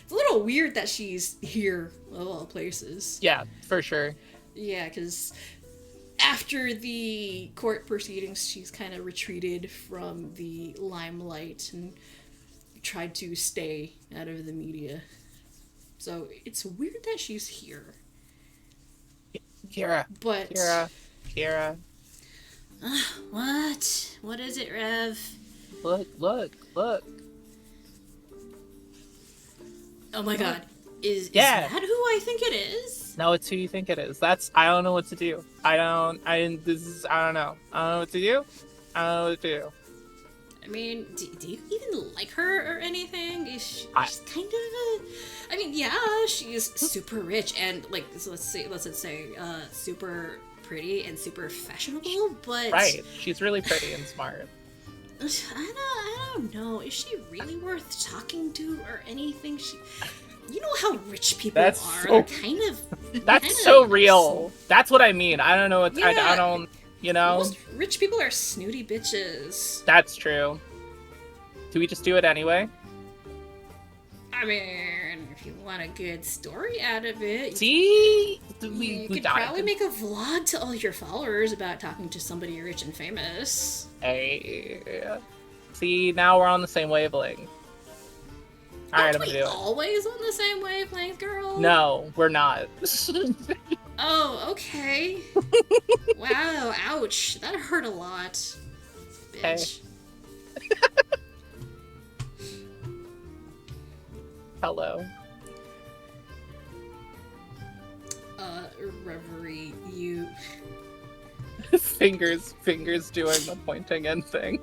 It's a little weird that she's here of all places. Yeah, for sure. Yeah, because after the court proceedings, she's kind of retreated from the limelight and tried to stay out of the media. So it's weird that she's here. Kira. But Kira. what? What is it, Rev? Look. Oh my god. Is Yeah. that who I think it is? No, it's who you think it is. I don't know what to do. I don't know. I don't know what to do. I mean, do you even like her or anything? Is she's kind of a... I mean, yeah, she's super rich and, like, so let's say, super pretty and super fashionable, but Right. She's really pretty and smart. I don't know. Is she really worth talking to or anything? You know how rich people That's are. so- They're kind of. That's so real. That's what I mean. I don't know what I Yeah. don't. You know. Most rich people are snooty bitches. That's true. Do we just do it anyway? I mean, if you want a good story out of it, See, you could probably make a vlog to all your followers about talking to somebody rich and famous. Hey, see, now we're on the same wavelength. All right, I'm Aren't gonna we do it. always on the same wavelength, girl? No, we're not. Oh, okay. Wow, ouch. That hurt a lot. Bitch. Hello. Reverie, you. fingers doing the pointing and thing.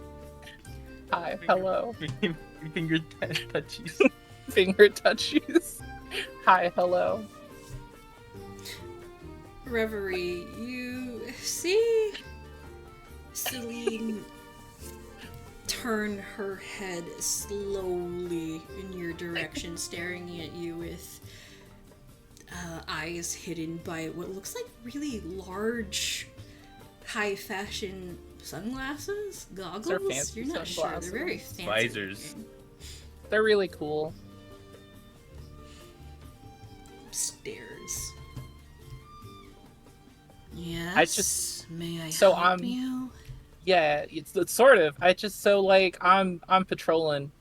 Hi, hello. Finger touchies. Finger touchies. Hi, hello. Reverie, you see Celine turn her head slowly in your direction, staring at you with eyes hidden by what looks like really large, high-fashion sunglasses? Goggles? They're fancy You're not sunglasses. sure. They're very fancy. Visors. They're really cool. Upstairs. Yes. May I so, help you? Yeah, it's sort of. I just like I'm patrolling,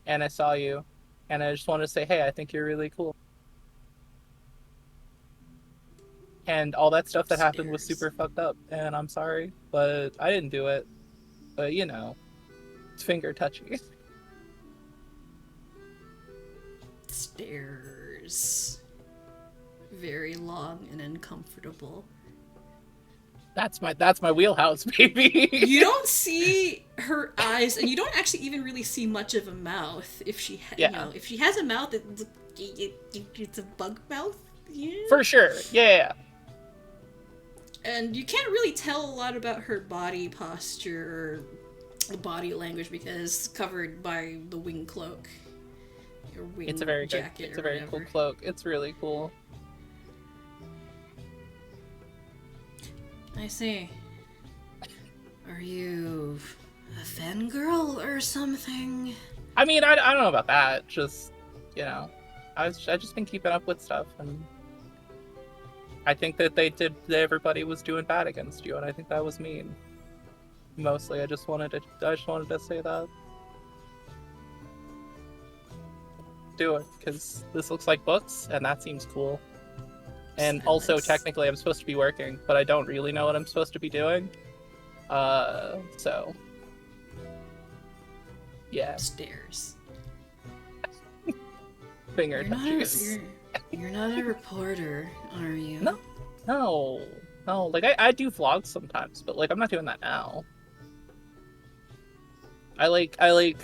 and I saw you, and I just wanted to say, hey, I think you're really cool. And all that stuff that happened was super fucked up, and I'm sorry, but I didn't do it. But you know, it's finger touchy. Stairs. Very long and uncomfortable. That's my wheelhouse, baby. You don't see her eyes, and you don't actually even really see much of a mouth. If she, you know, if she has a mouth, it's a bug mouth. Yeah. For sure. Yeah. And you can't really tell a lot about her body posture or body language because covered by the wing cloak. Or wing It's a very jacket. good. It's or a very whatever. cool cloak. It's really cool. I see. Are you a fangirl or something? I mean, I don't know about that. Just, you know, I just been keeping up with stuff, and I think that everybody was doing bad against you, and I think that was mean. Mostly, I just wanted to say that. Do it, because this looks like books, and that seems cool. And also, technically, I'm supposed to be working, but I don't really know what I'm supposed to be doing. So. Yeah. Stairs. Finger You're touches. you're not a reporter, are you? No. Like, I do vlogs sometimes, but, like, I'm not doing that now. I like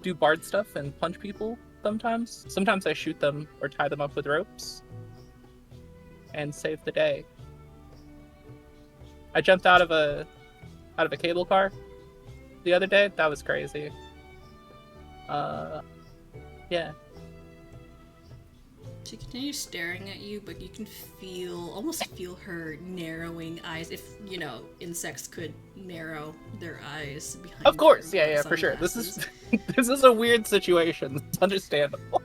do bard stuff and punch people sometimes. Sometimes I shoot them or tie them up with ropes and save the day. I jumped out of a cable car the other day. That was crazy. Yeah. She continues staring at you, but you can almost feel her narrowing eyes. If, you know, insects could narrow their eyes behind. Of course, their yeah, for sure. This sunglasses. is a weird situation. It's understandable.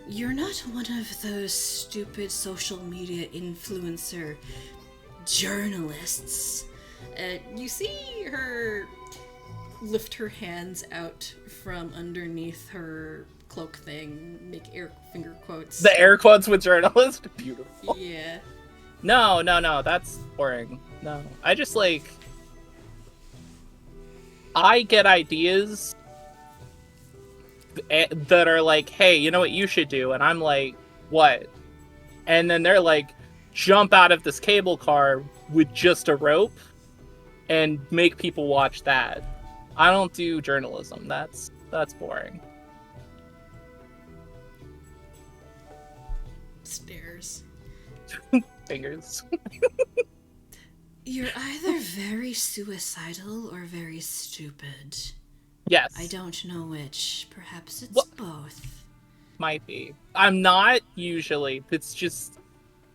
You're not one of those stupid social media influencer journalists. You see her lift her hands out from underneath her cloak thing, make finger quotes. The air quotes with journalist. Beautiful. Yeah. No, that's boring. No, I just I get ideas that are like, hey, you know what you should do? And I'm like, what? And then they're like, jump out of this cable car with just a rope and make people watch that. I don't do journalism. That's boring. Stairs. fingers. You're either very suicidal or very stupid. Yes. I don't know which. Perhaps it's What? both. Might be. I'm not usually. It's just,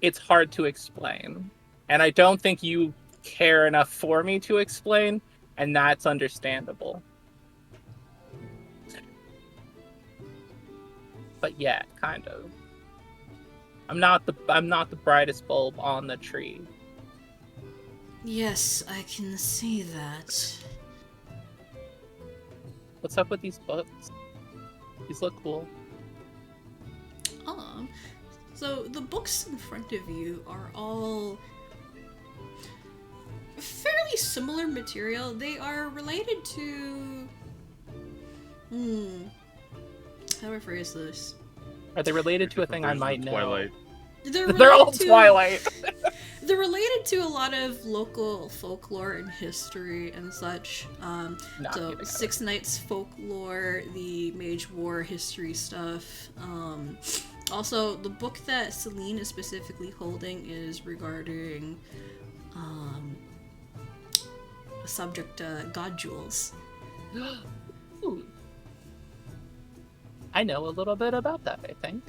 it's hard to explain. And I don't think you care enough for me to explain, and that's understandable. But yeah, kind of. I'm not the brightest bulb on the tree. Yes, I can see that. What's up with these books? These look cool. So the books in front of you are all fairly similar material. They are related to... How do I phrase this? Are they related to a thing I might know? Twilight. They're all Twilight. They're related to a lot of local folklore and history and such. So Six Knights folklore, the Mage War history stuff. Also, the book that Celine is specifically holding is regarding a subject, God Jewels. Ooh. I know a little bit about that, I think.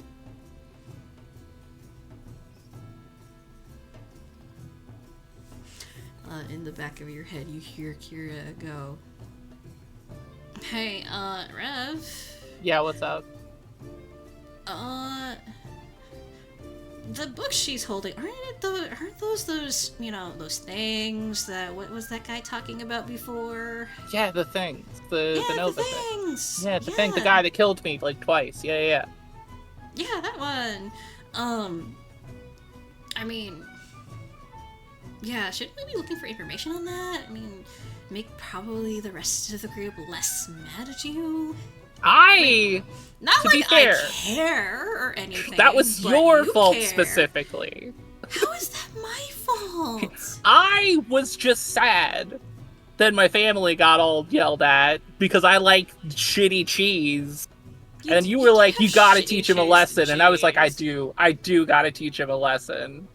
In the back of your head, you hear Kira go, "Hey, Rev." Yeah, what's up? The book she's holding, aren't those those things that, what was that guy talking about before? Yeah, the things. The Nova things! thing. Yeah, the thing, the guy that killed me like twice. Yeah. Yeah, that one. I mean, yeah, shouldn't we be looking for information on that? I mean, make probably the rest of the group less mad at you. Not to like be fair, I care or anything. That was but your you fault care. specifically. How is that my fault? I was just sad that my family got all yelled at because I like shitty cheese. And you were like, you gotta teach him a lesson. And I was like, I do gotta teach him a lesson.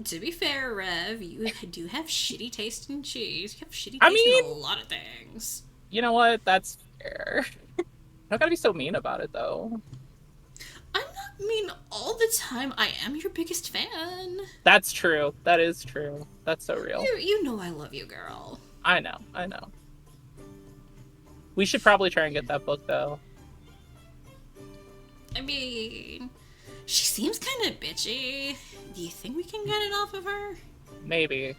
To be fair, Rev, you do have shitty taste in cheese. You have shitty taste in a lot of things. You know what? That's fair. I don't gotta be so mean about it, though. I'm not mean all the time. I am your biggest fan. That's true. That is true. That's so real. You know I love you, girl. I know. We should probably try and get that book, though. I mean, she seems kind of bitchy. Do you think we can get it off of her? Maybe.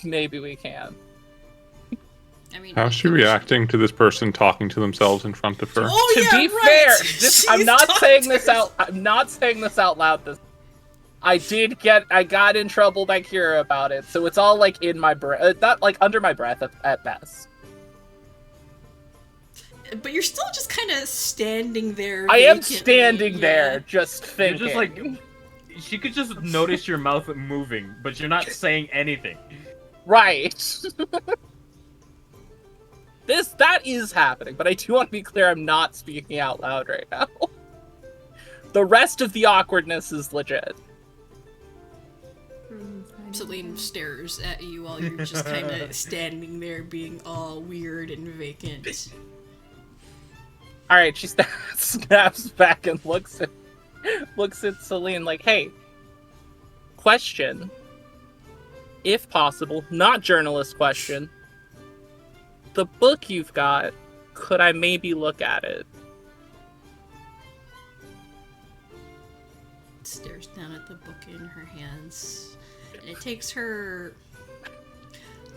Maybe we can. I mean, how's she reacting to this person talking to themselves in front of her? Oh, to be fair, I'm not saying this out loud. I got in trouble by Kira about it, so it's all like in my breath, not like under my breath at best. But you're still just kind of standing there. I am standing there, just thinking. You're just like, she could just notice your mouth moving, but you're not saying anything. Right. That is happening, but I do want to be clear, I'm not speaking out loud right now. The rest of the awkwardness is legit. Celine stares at you while you're just kind of standing there being all weird and vacant. Alright, she snaps back and looks at Celine like, hey, question. If possible, not journalist question. The book you've got, could I maybe look at it? Stares down at the book in her hands. And it takes her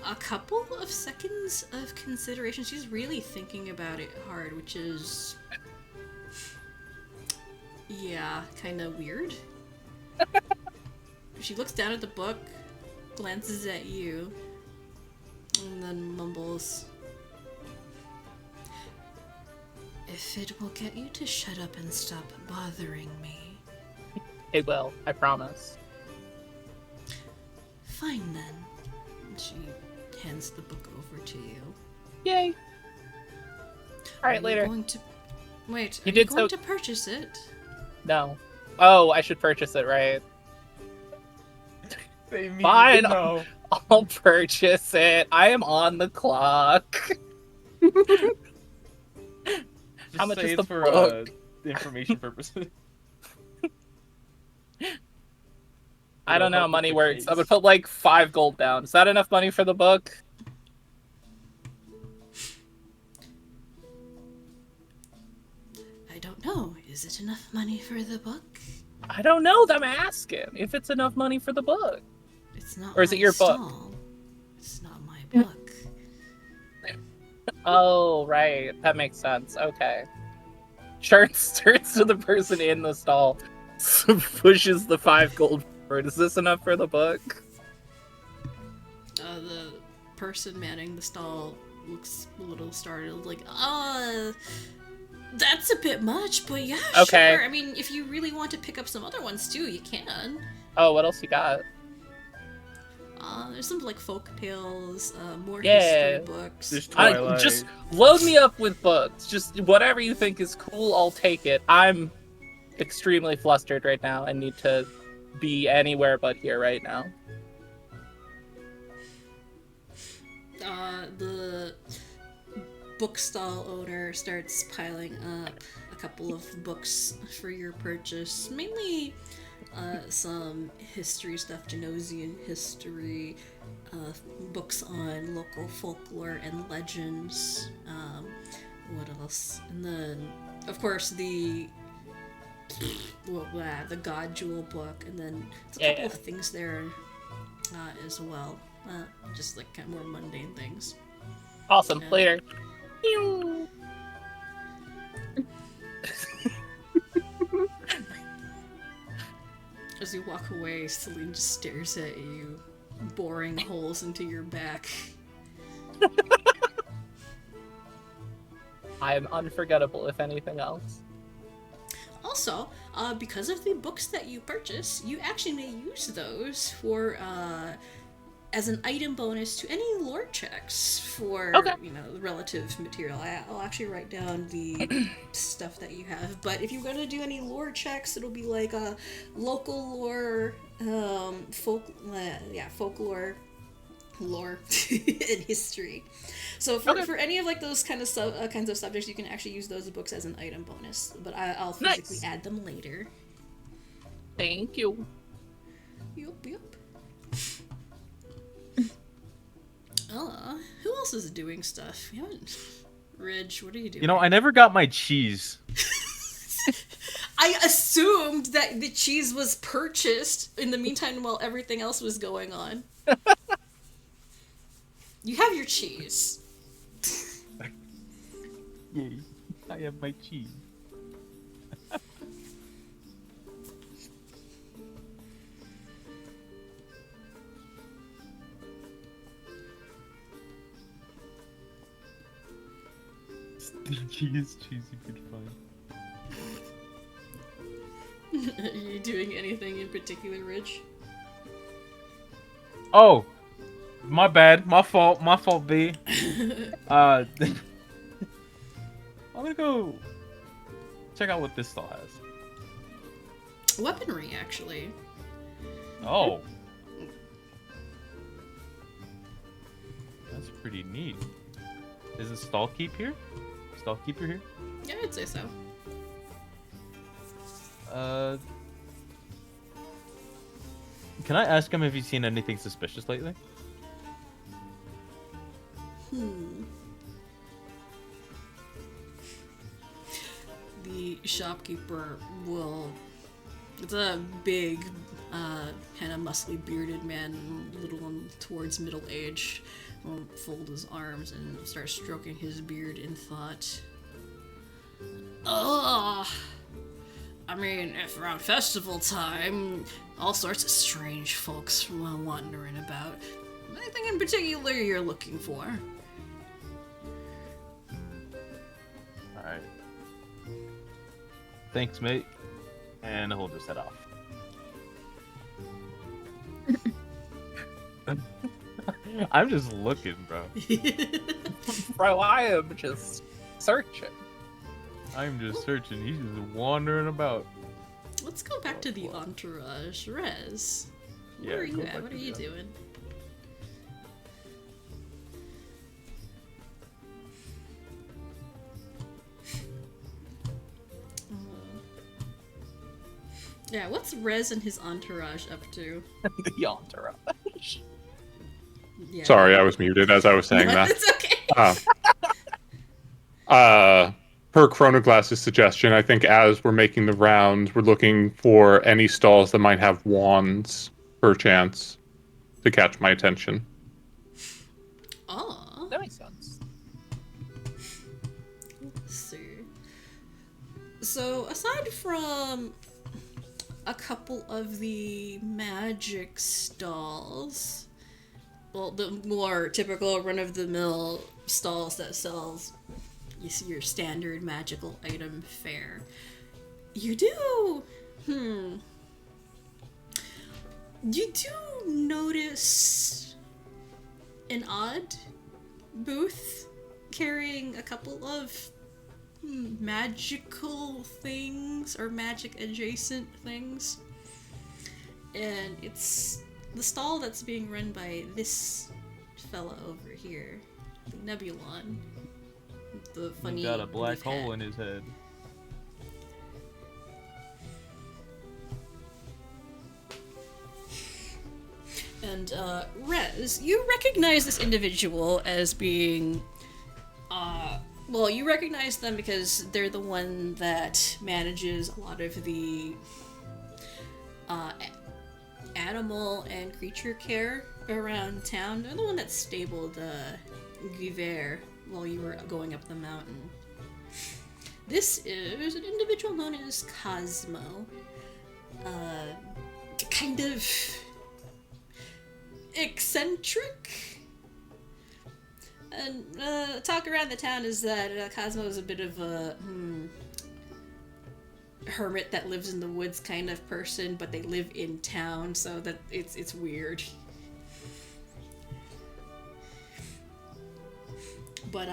a couple of seconds of consideration. She's really thinking about it hard, which is... yeah, kind of weird. She looks down at the book, glances at you, and then mumbles... If it will get you to shut up and stop bothering me. It will, I promise. Fine then. And she hands the book over to you. Yay! Alright, later. Wait, You going to purchase it? No. Oh, I should purchase it, right? They immediately Fine. know. I'll purchase it. I am on the clock. Just How much say is it's the for book? information purposes. I It'll don't know how help with money the works. I would case. put like 5 gold down. Is that enough money for the book? I don't know. Is it enough money for the book? I don't know. I'm asking if it's enough money for the book. It's not Or is my it your book? stall. It's not my book. Oh, right. That makes sense. Okay. Turns to the person in the stall, pushes the 5 gold forward. Is this enough for the book? The person manning the stall looks a little startled, like, that's a bit much, but yeah, Okay. sure. I mean, if you really want to pick up some other ones too, you can. Oh, what else you got? There's some like folk tales, more Yeah. history books. There's Twilight. Just load me up with books. Just whatever you think is cool, I'll take it. I'm extremely flustered right now and need to be anywhere but here right now. The bookstall owner starts piling up a couple of books for your purchase, mainly some history stuff, Genosian history, books on local folklore and legends. What else? And then, of course, the God Jewel book, and then it's a couple of things there as well. Just like kind of more mundane things. Awesome. Yeah. Later. As you walk away, Celine just stares at you, boring holes into your back. I am unforgettable, if anything else. Also, because of the books that you purchase, you actually may use those for as an item bonus to any lore checks for the relative material. I'll actually write down the stuff that you have. But if you're gonna do any lore checks, it'll be like a local lore, folklore, lore, and history. So for any of like those kinds of subjects, you can actually use those books as an item bonus. But I'll physically add them later. Thank you. Yup. Who else is doing stuff? You haven't... Ridge, what are you doing? You know, I never got my cheese. I assumed that the cheese was purchased in the meantime while everything else was going on. You have your cheese. Yay, I have my cheese. Stinkiest cheese you could find. Are you doing anything in particular, Ridge? Oh, my bad. My fault, B. I'm gonna go check out what this stall has. Weaponry, actually. Oh. That's pretty neat. Is the stall keep here? Stall keeper here? Yeah, I'd say so. Can I ask him if he's seen anything suspicious lately? The shopkeeper will... It's a big, kind of muscly bearded man, little one towards middle age. Will fold his arms and start stroking his beard in thought. Ugh! I mean, if around festival time, all sorts of strange folks wandering about. Anything in particular you're looking for? Alright. Thanks, mate. And he'll just head off. I'm just looking, bro. Bro, I am just searching. I'm just searching. He's just wandering about. Let's go back to the entourage. Rez. Where are you go at? back What to are you the- doing? Yeah, what's Rez and his entourage up to? The entourage. Yeah. Sorry, I was muted as I was saying No, that. it's okay. Per Chronoglass's suggestion, I think as we're making the rounds, we're looking for any stalls that might have wands, perchance, to catch my attention. Oh, That makes sense. let's see. So, aside from a couple of the magic stalls, well, the more typical run-of-the-mill stalls that sells you see your standard magical item fare, you do notice an odd booth carrying a couple of magical things or magic adjacent things, and it's the stall that's being run by this fella over here, the Nebulon. The funny He got a black leaf hole hat. in his head. And Rez, you recognize this individual as being well, you recognize them because they're the one that manages a lot of the animal and creature care around town. They're the one that stabled Guiver while you were going up the mountain. This is an individual known as Cosmo. Kind of eccentric. And talk around the town is that Cosmo is a bit of a hermit that lives in the woods kind of person, but they live in town, so that it's weird. But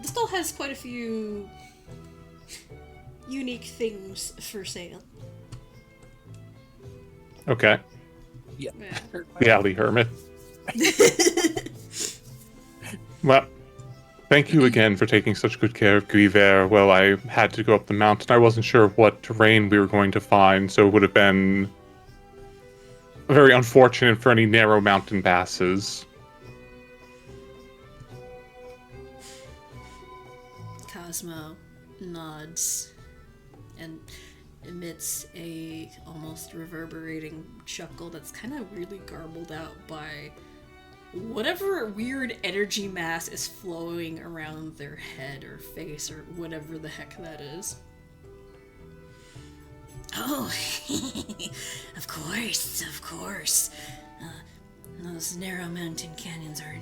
the stall has quite a few unique things for sale. Okay. Yeah. The alley hermit. Well, thank you again for taking such good care of Guiver. Well, I had to go up the mountain. I wasn't sure what terrain we were going to find, so it would have been very unfortunate for any narrow mountain passes. Cosmo nods and emits a almost reverberating chuckle that's kind of weirdly garbled out by whatever weird energy mass is flowing around their head or face or whatever the heck that is. Oh, of course. Those narrow mountain canyons are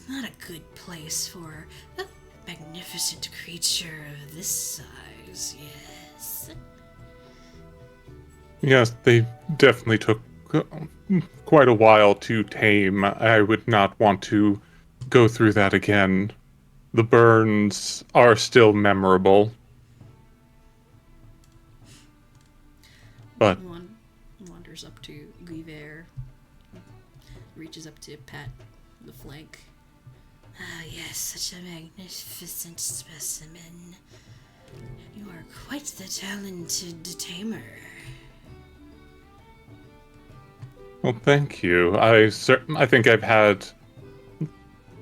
not a good place for a magnificent creature of this size, yes. Yes, they definitely took quite a while to tame. I would not want to go through that again. The burns are still memorable. But One wanders up to Guiver, reaches up to pat the flank. Ah, yes, such a magnificent specimen. You are quite the talented tamer. well, thank you. I think I've had,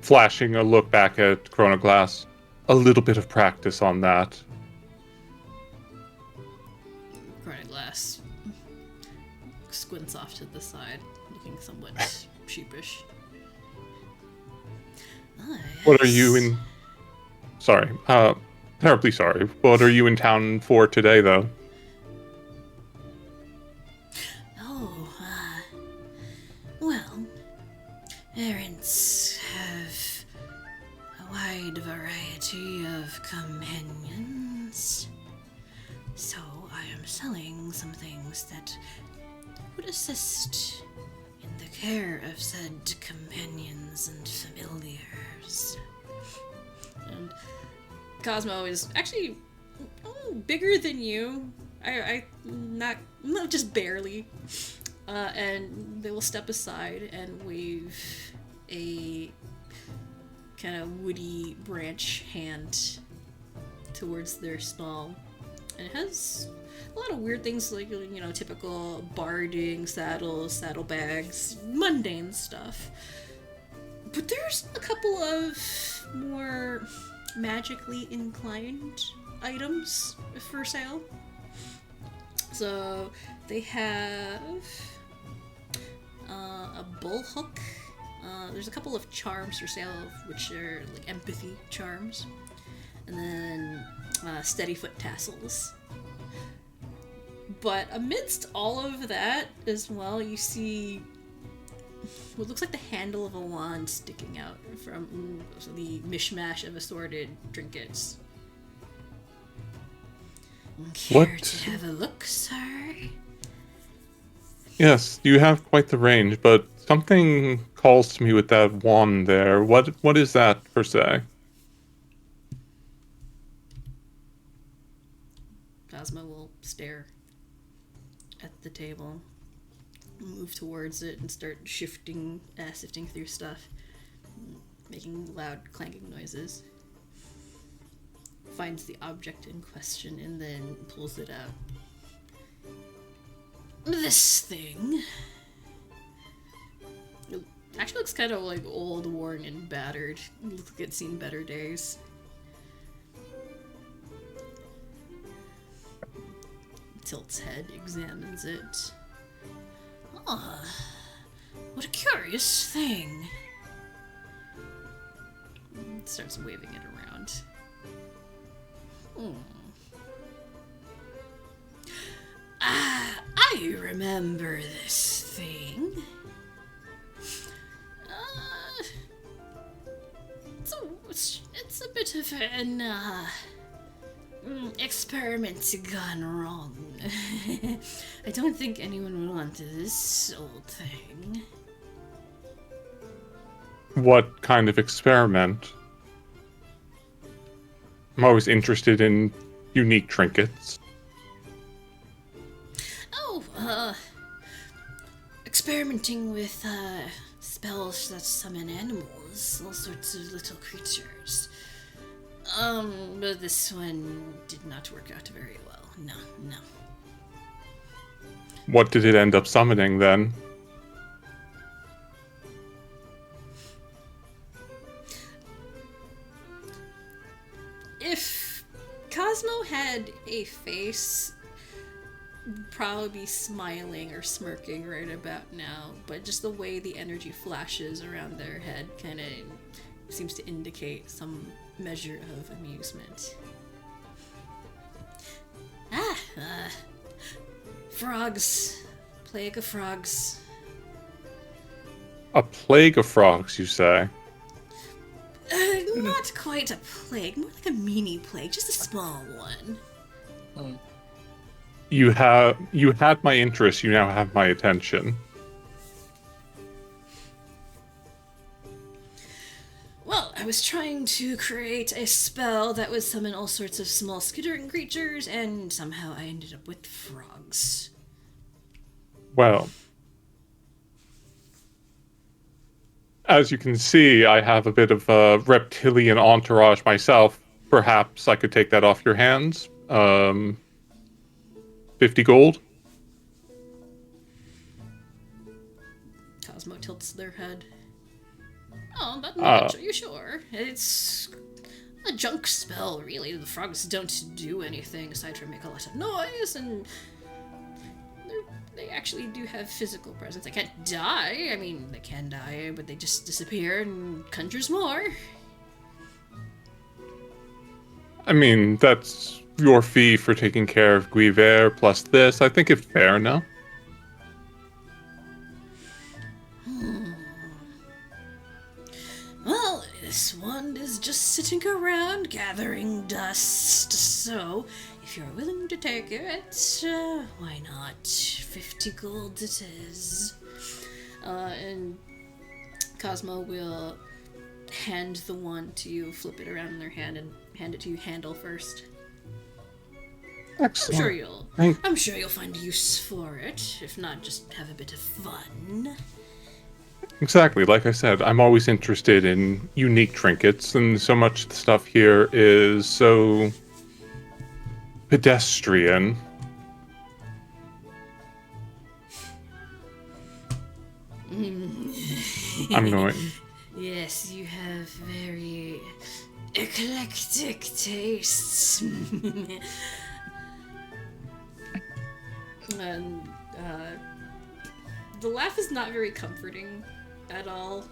flashing a look back at Chronoglass, a little bit of practice on that. Glass squints off to the side, looking somewhat sheepish. Ah, What are you yes. in? Sorry, terribly sorry. What are you in town for today, though? Oh, well, errands have a wide variety of companions. So I am selling some things that would assist in the care of said companions and familiars. And Cosmo is actually bigger than you. I not just barely. and they will step aside and wave a kind of woody branch hand towards their stall. And it has a lot of weird things like, typical barding, saddles, saddlebags, mundane stuff. But there's a couple of more magically inclined items for sale. So they have a bull hook. There's a couple of charms for sale, which are like empathy charms. And then steady foot tassels. But amidst all of that as well, you see what looks like the handle of a wand sticking out from the mishmash of assorted trinkets. Care What? to have a look, sir? Yes, you have quite the range, but something calls to me with that wand there. What is that per se? Cosmo will stare at the table, move towards it, and start sifting through stuff, making loud clanking noises. Finds the object in question and then pulls it out. This thing it actually looks kind of like old, worn, and battered. It looks like it's seen better days. Tilts head, examines it. Ah, what a curious thing. Starts waving it around. I remember this thing. It's a bit of an experiment gone wrong. I don't think anyone would want this old thing. What kind of experiment? I'm always interested in unique trinkets. Oh, experimenting with spells that summon animals, all sorts of little creatures. But this one did not work out very well. No. What did it end up summoning then? If Cosmo had a face, would probably be smiling or smirking right about now, but just the way the energy flashes around their head kind of seems to indicate some measure of amusement. Frogs. Plague of frogs. A plague of frogs, you say? Not quite a plague, more like a mini plague, just a small one. You had my interest, you now have my attention. Well, I was trying to create a spell that would summon all sorts of small skittering creatures, and somehow I ended up with frogs. Well, as you can see, I have a bit of a reptilian entourage myself. Perhaps I could take that off your hands. 50 gold? Cosmo tilts their head. Oh, but not, are you sure? It's a junk spell, really. The frogs don't do anything aside from make a lot of noise, and they actually do have physical presence. They can't die. I mean, they can die, but they just disappear and conjures more. I mean, that's your fee for taking care of Guiver plus this. I think it's fair enough. Well, this one is just sitting around gathering dust, so if you're willing to take it, why not? 50 gold it is. And Cosmo will hand the wand to you, flip it around in their hand, and hand it to you handle first. Excellent. I'm sure you'll find use for it. If not, just have a bit of fun. Exactly. Like I said, I'm always interested in unique trinkets, and so much of the stuff here is so pedestrian. I'm going. Yes, you have very eclectic tastes. And the laugh is not very comforting at all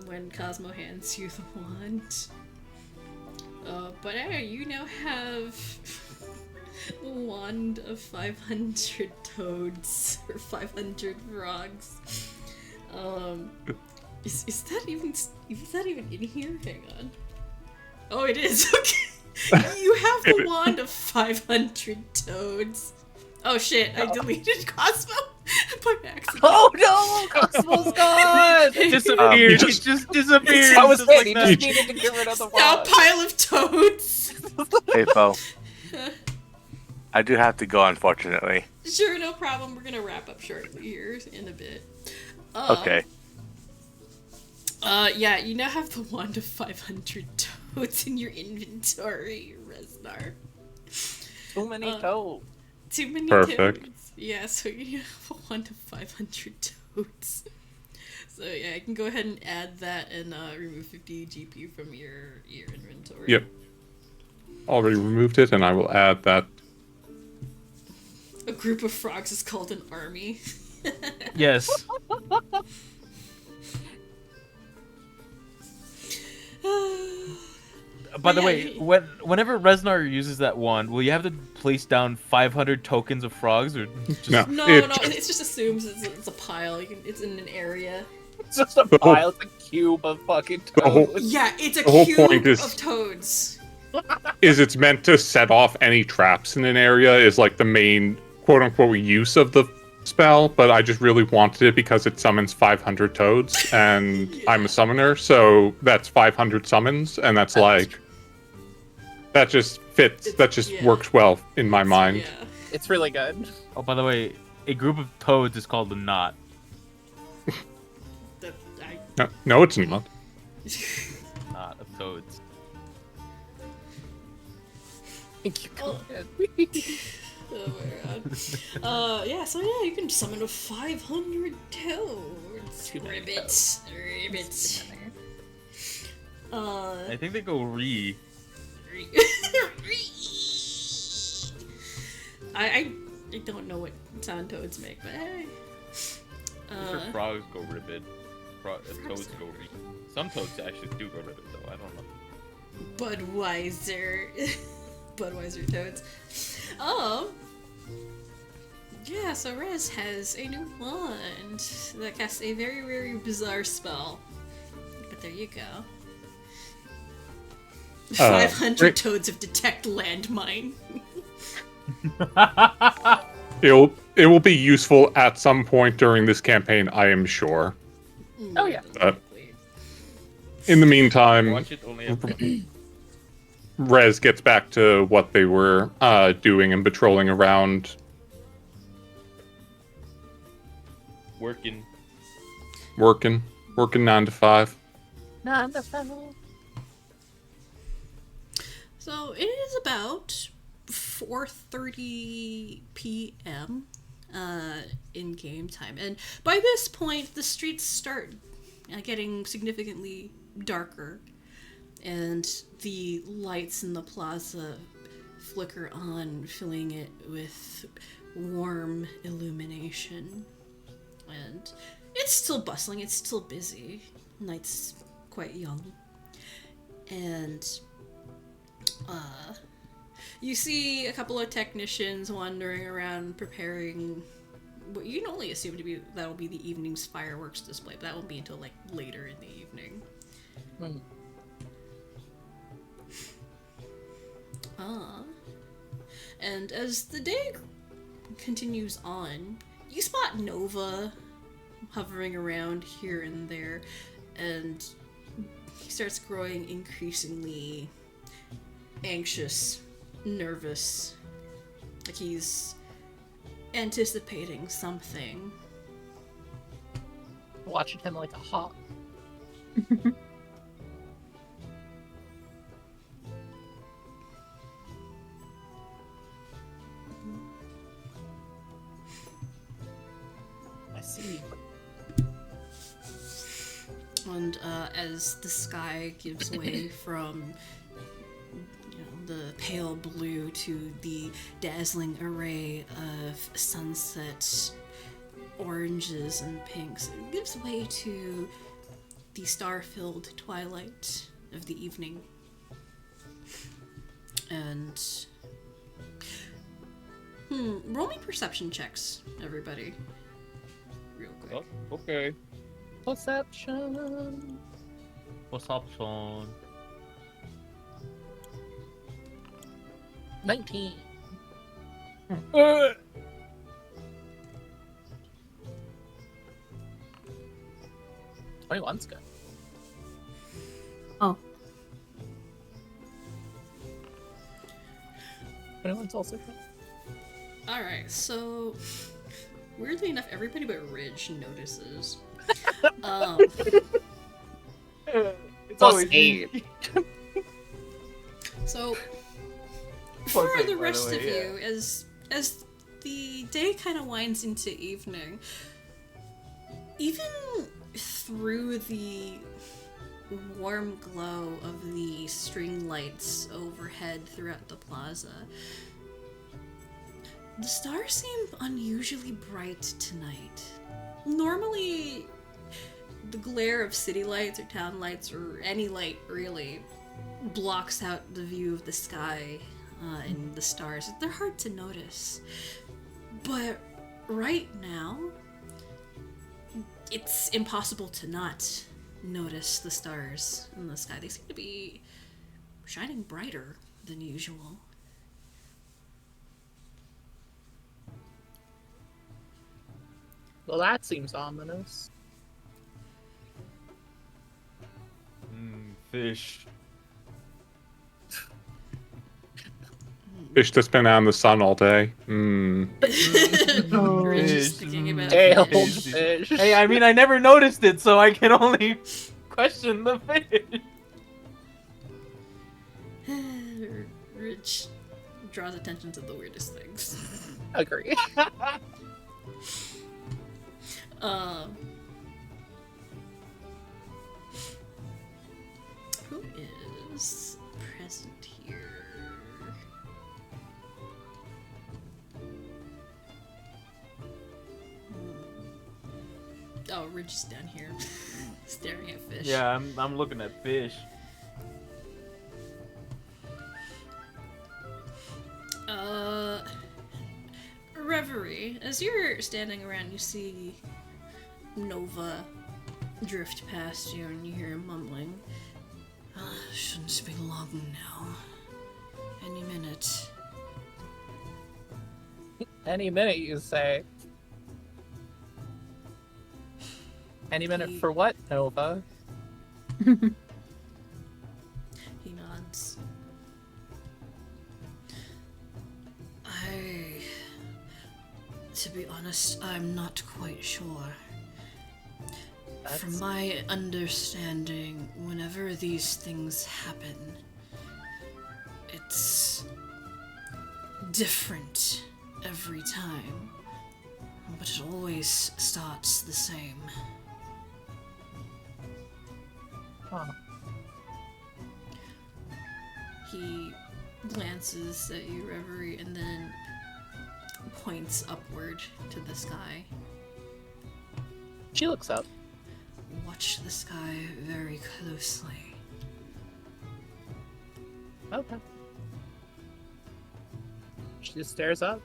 when Cosmo hands you the wand. But you now have a wand of 500 toads or 500 frogs. Is that even in here? Hang on. Oh, it is. Okay. You have the wand of 500 toads. Oh shit! I deleted Cosmo by accident. Oh no! Cosmo's gone! Disappeared. He just disappeared. I was just like saying, he that. just needed to get rid of the Now wand. pile of toads. Hey, Bo. I do have to go, unfortunately. Sure, no problem. We're gonna wrap up shortly here in a bit. Okay. Yeah, you now have the wand of 500 toads in your inventory, Resnar. Too many toads. Too many Perfect. toads. Yeah, so you have a wand of 500 toads. So yeah, I can go ahead and add that and remove 50 GP from your inventory. Yep. Already removed it, and I will add that. A group of frogs is called an army. Yes. By the way, whenever Resnar uses that wand, will you have to place down 500 tokens of frogs, or just No. No, It- no, it just assumes it's a pile. It's in an area. It's just a pile, it's a cube of fucking The whole- toads. Yeah, it's a The whole cube point is- of toads. It's meant to set off any traps in an area is like the main quote unquote use of the spell, but I just really wanted it because it summons 500 toads and I'm a summoner, so that's 500 summons, and that's like that just fits, that just Yeah. works well in my mind. Yeah. It's really good. Oh, by the way, a group of toads is called a knot. That, I, No, it's not. Knot of toads. Thank you. Oh. Oh my god. Yeah, so yeah, you can summon a 500 toads. Ribbits. Ribbits. I think they go re. I don't know what sound toads make, but hey. I'm sure frogs go ribbit. Toads go re. Some toads actually do go ribbit, though. I don't know. Budweiser. Budweiser toads. Yeah, so Rez has a new wand that casts a very, very bizarre spell. But there you go. 500 Rick- toads of detect landmine. It will be useful at some point during this campaign, I am sure. Oh, yeah. In the meantime, Watch it only after. Rez gets back to what they were doing and patrolling around. Working. Working 9 to 5. Not the fun. So it is about 4:30 p.m. In game time, and by this point, the streets start getting significantly darker, and the lights in the plaza flicker on, filling it with warm illumination. And it's still bustling, it's still busy. Night's quite young. And you see a couple of technicians wandering around preparing what you can only assume to be that'll be the evening's fireworks display, but that won't be until like later in the evening. And as the day continues on, you spot Nova hovering around here and there, and he starts growing increasingly anxious, nervous, like he's anticipating something. Watching him like a hawk. I see. And as the sky gives way from the pale blue to the dazzling array of sunset oranges and pinks, it gives way to the star-filled twilight of the evening. And roll me perception checks, everybody, real quick. Oh, okay. Perception. Perception. 19. 21's good. Oh. 21's also good. Alright, so weirdly enough, everybody but Ridge notices. It's Plus always 8. So Plus for eight, the by rest way, of you, as the day kind of winds into evening, even through the warm glow of the string lights overhead throughout the plaza, the stars seem unusually bright tonight. Normally, the glare of city lights or town lights or any light really blocks out the view of the sky and the stars. They're hard to notice. But right now, it's impossible to not notice the stars in the sky. They seem to be shining brighter than usual. Well, that seems ominous. Fish. Fish that's been out in the sun all day. Ridge is Fish. thinking about Tailed fish. fish. Hey, I mean, I never noticed it, so I can only question the fish. Ridge draws attention to the weirdest things. Agree. Who is present here? Oh, Ridge is down here, staring at fish. Yeah, I'm looking at fish. Reverie. As you're standing around, you see Nova drift past you, and you hear him mumbling. Shouldn't be long now. Any minute. Any minute, you say. Any minute for what, Nova? He nods. To be honest, I'm not quite sure. From my understanding, whenever these things happen, it's different every time, but it always starts the same. Huh. He glances at you, Reverie, and then points upward to the sky. She looks up. Watch the sky very closely. Okay. She just stares up.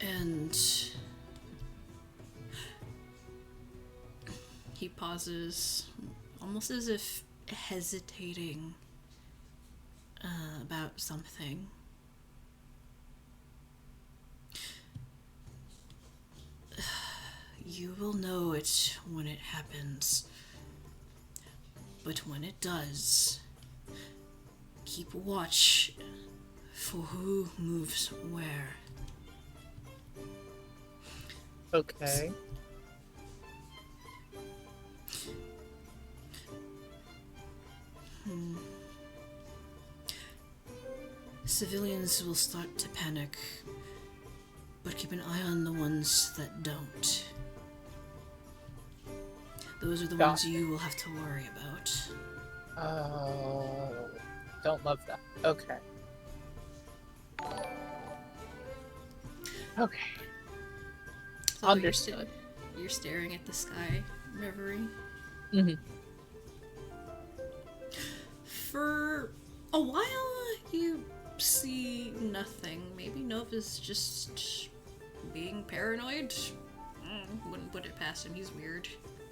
And he pauses, almost as if hesitating about something. You will know it when it happens. But when it does, keep watch for who moves where. Okay. Civilians will start to panic, but keep an eye on the ones that don't. Those are the Got ones you will have to worry about. Don't love that. Okay. Okay. So Understood. You're staring at the sky, Reverie. Mm-hmm. For a while, you see nothing. Maybe Nova's just being paranoid. Wouldn't put it past him. He's weird.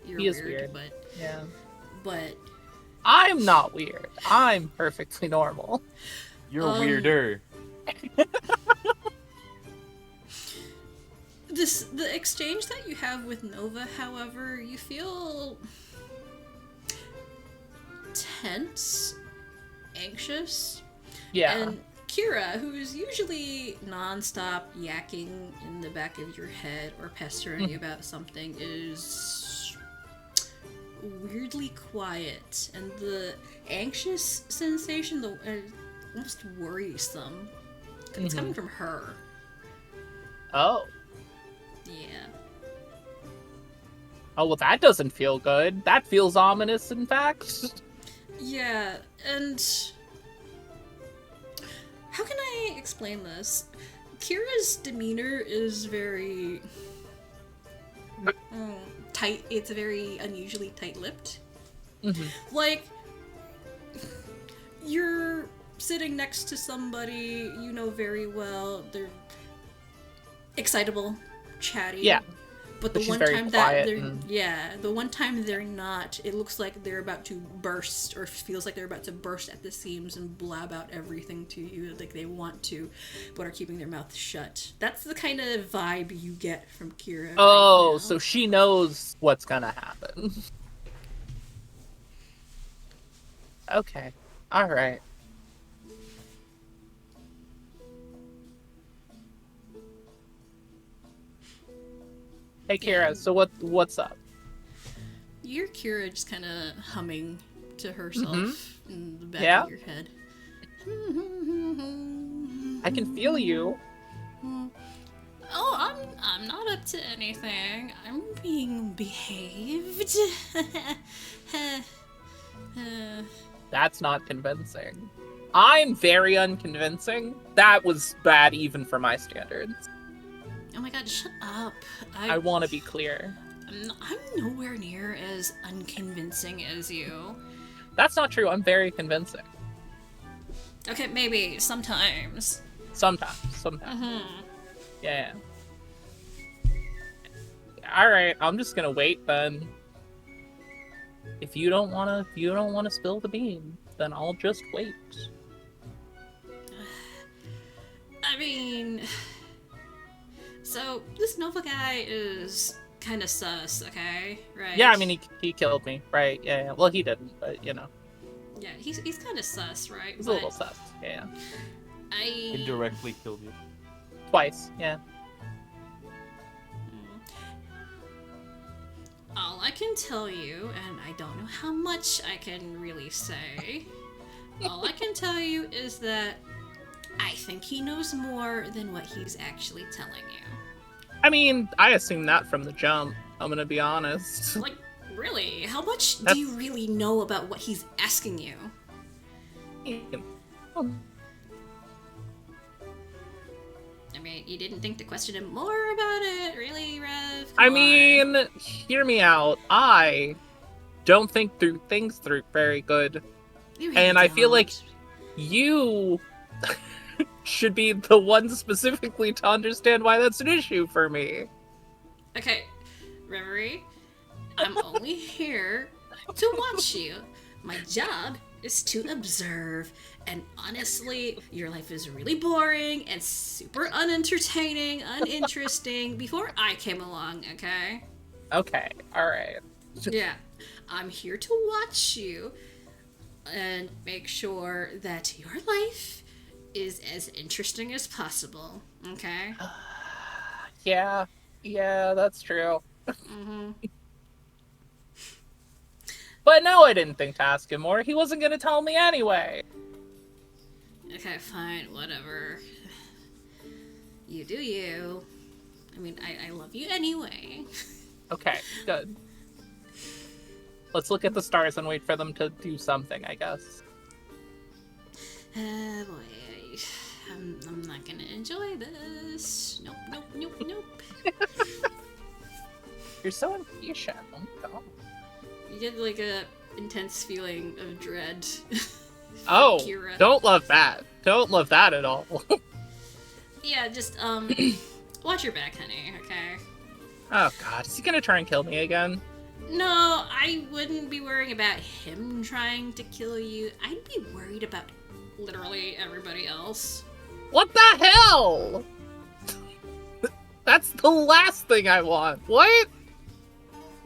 You're He is weird, weird. Yeah. but I'm not weird. I'm perfectly normal. You're weirder. the exchange that you have with Nova, however, you feel tense, anxious. Yeah. And Kira, who is usually non-stop yakking in the back of your head or pestering you about something, is weirdly quiet. And the anxious sensation, almost worrisome, it's coming from her. Oh. Yeah. Oh, well, that doesn't feel good. That feels ominous, in fact. Yeah, and how can I explain this? Kira's demeanor is very tight. It's very unusually tight-lipped. Mm-hmm. Like, you're sitting next to somebody you know very well. They're excitable, chatty. Yeah. But But the she's one very time that quiet they're and- the one time they're not, it looks like they're about to burst, or feels like they're about to burst at the seams and blab out everything to you, like they want to, but are keeping their mouth shut. That's the kind of vibe you get from Kira. Oh, right now. so she knows what's gonna happen. Okay. Alright. Hey Kira, so what's up? You're Kira just kind of humming to herself in the back Yeah? of your head. I can feel you. Oh, I'm not up to anything. I'm being behaved. That's not convincing. I'm very unconvincing. That was bad even for my standards. Oh my god, shut up. I want to be clear. I'm nowhere near as unconvincing as you. That's not true. I'm very convincing. Okay, maybe, sometimes. Sometimes. Yeah. Alright, I'm just gonna wait then. If you don't wanna spill the beans, then I'll just wait. I mean... So, this Nova guy is kind of sus, okay? Right? Yeah, I mean he killed me, right? Yeah. Well, he didn't, but you know, Yeah, he's kind of sus, right? he's a little sus. Yeah. Indirectly killed you. Twice. Yeah. All I can tell you, and I don't know how much I can really say, all I can tell you is that I think he knows more than what he's actually telling you. I mean, I assumed that from the jump. I'm gonna be honest. Like, really? How much That's- do you really know about what he's asking you? I mean, you didn't think to question him more about it? Really, Rev? Come I on. mean, hear me out. I don't think through things through very good. You really and I feel like don't. you should be the one specifically to understand why that's an issue for me. Okay, Reverie, I'm only here to watch you. My job is to observe, and honestly, your life is really boring and super unentertaining, uninteresting before I came along, okay? Okay, alright. Yeah, I'm here to watch you and make sure that your life is as interesting as possible. Okay. Yeah, that's true. Mm-hmm. But no, I didn't think to ask him more. He wasn't gonna tell me anyway. Okay, fine, whatever. You do you. I mean, I love you anyway. Okay, good. Let's look at the stars and wait for them to do something, I guess. Boy, I'm not gonna enjoy this. Nope. You're so impatient. Oh my god. You get like a intense feeling of dread. Oh, Kira. don't love that. Don't love that at all. Yeah, just watch your back, honey. Okay. Oh god, is he gonna try and kill me again? No, I wouldn't be worrying about him trying to kill you. I'd be worried about literally everybody else. What the hell? That's the last thing I want. What?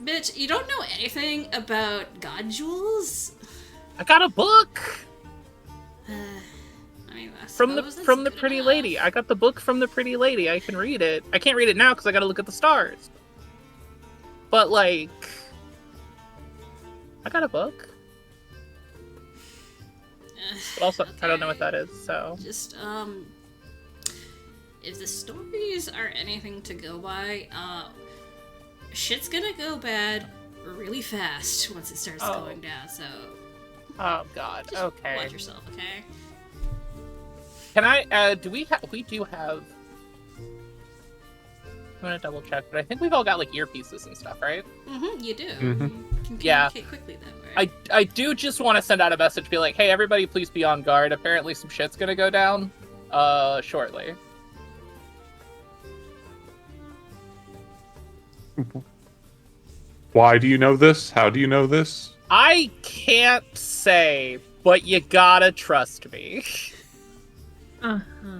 Bitch, you don't know anything about god jewels? I got a book I mean, I from the suppose that's good pretty enough. lady. I got the book from the pretty lady. I can read it. I can't read it now because I gotta look at the stars. But like, I got a book. But also, I don't know what that is. So Just, if the stories are anything to go by, shit's gonna go bad really fast once it starts Oh. going down, so oh god. just Okay. watch yourself, okay? Can I? We do have. I'm gonna double check, but I think we've all got like earpieces and stuff, right? Mm-hmm, you do. Mhm. You can Yeah. communicate quickly that way. I do just want to send out a message, be like, hey, everybody, please be on guard. Apparently, some shit's gonna go down, shortly. Why do you know this? How do you know this? I can't say, but you gotta trust me. Uh-huh.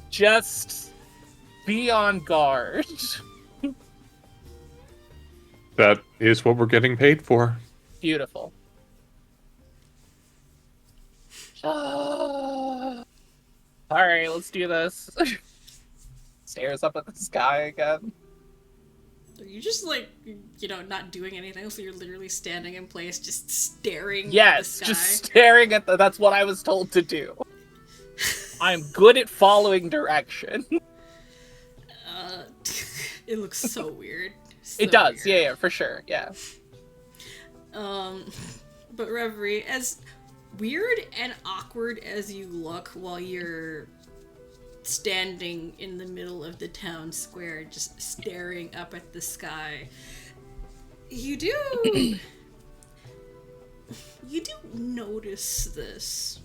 Just be on guard. That is what we're getting paid for. Beautiful. Alright, let's do this. Stares up at the sky again. Are you just like, not doing anything, so you're literally standing in place just staring at the Yes, sky? just staring at that's what I was told to do. I'm good at following direction. It looks so weird. It So does, weird. yeah, for sure, yeah. But Reverie, as weird and awkward as you look while you're standing in the middle of the town square, just staring up at the sky, you do notice this.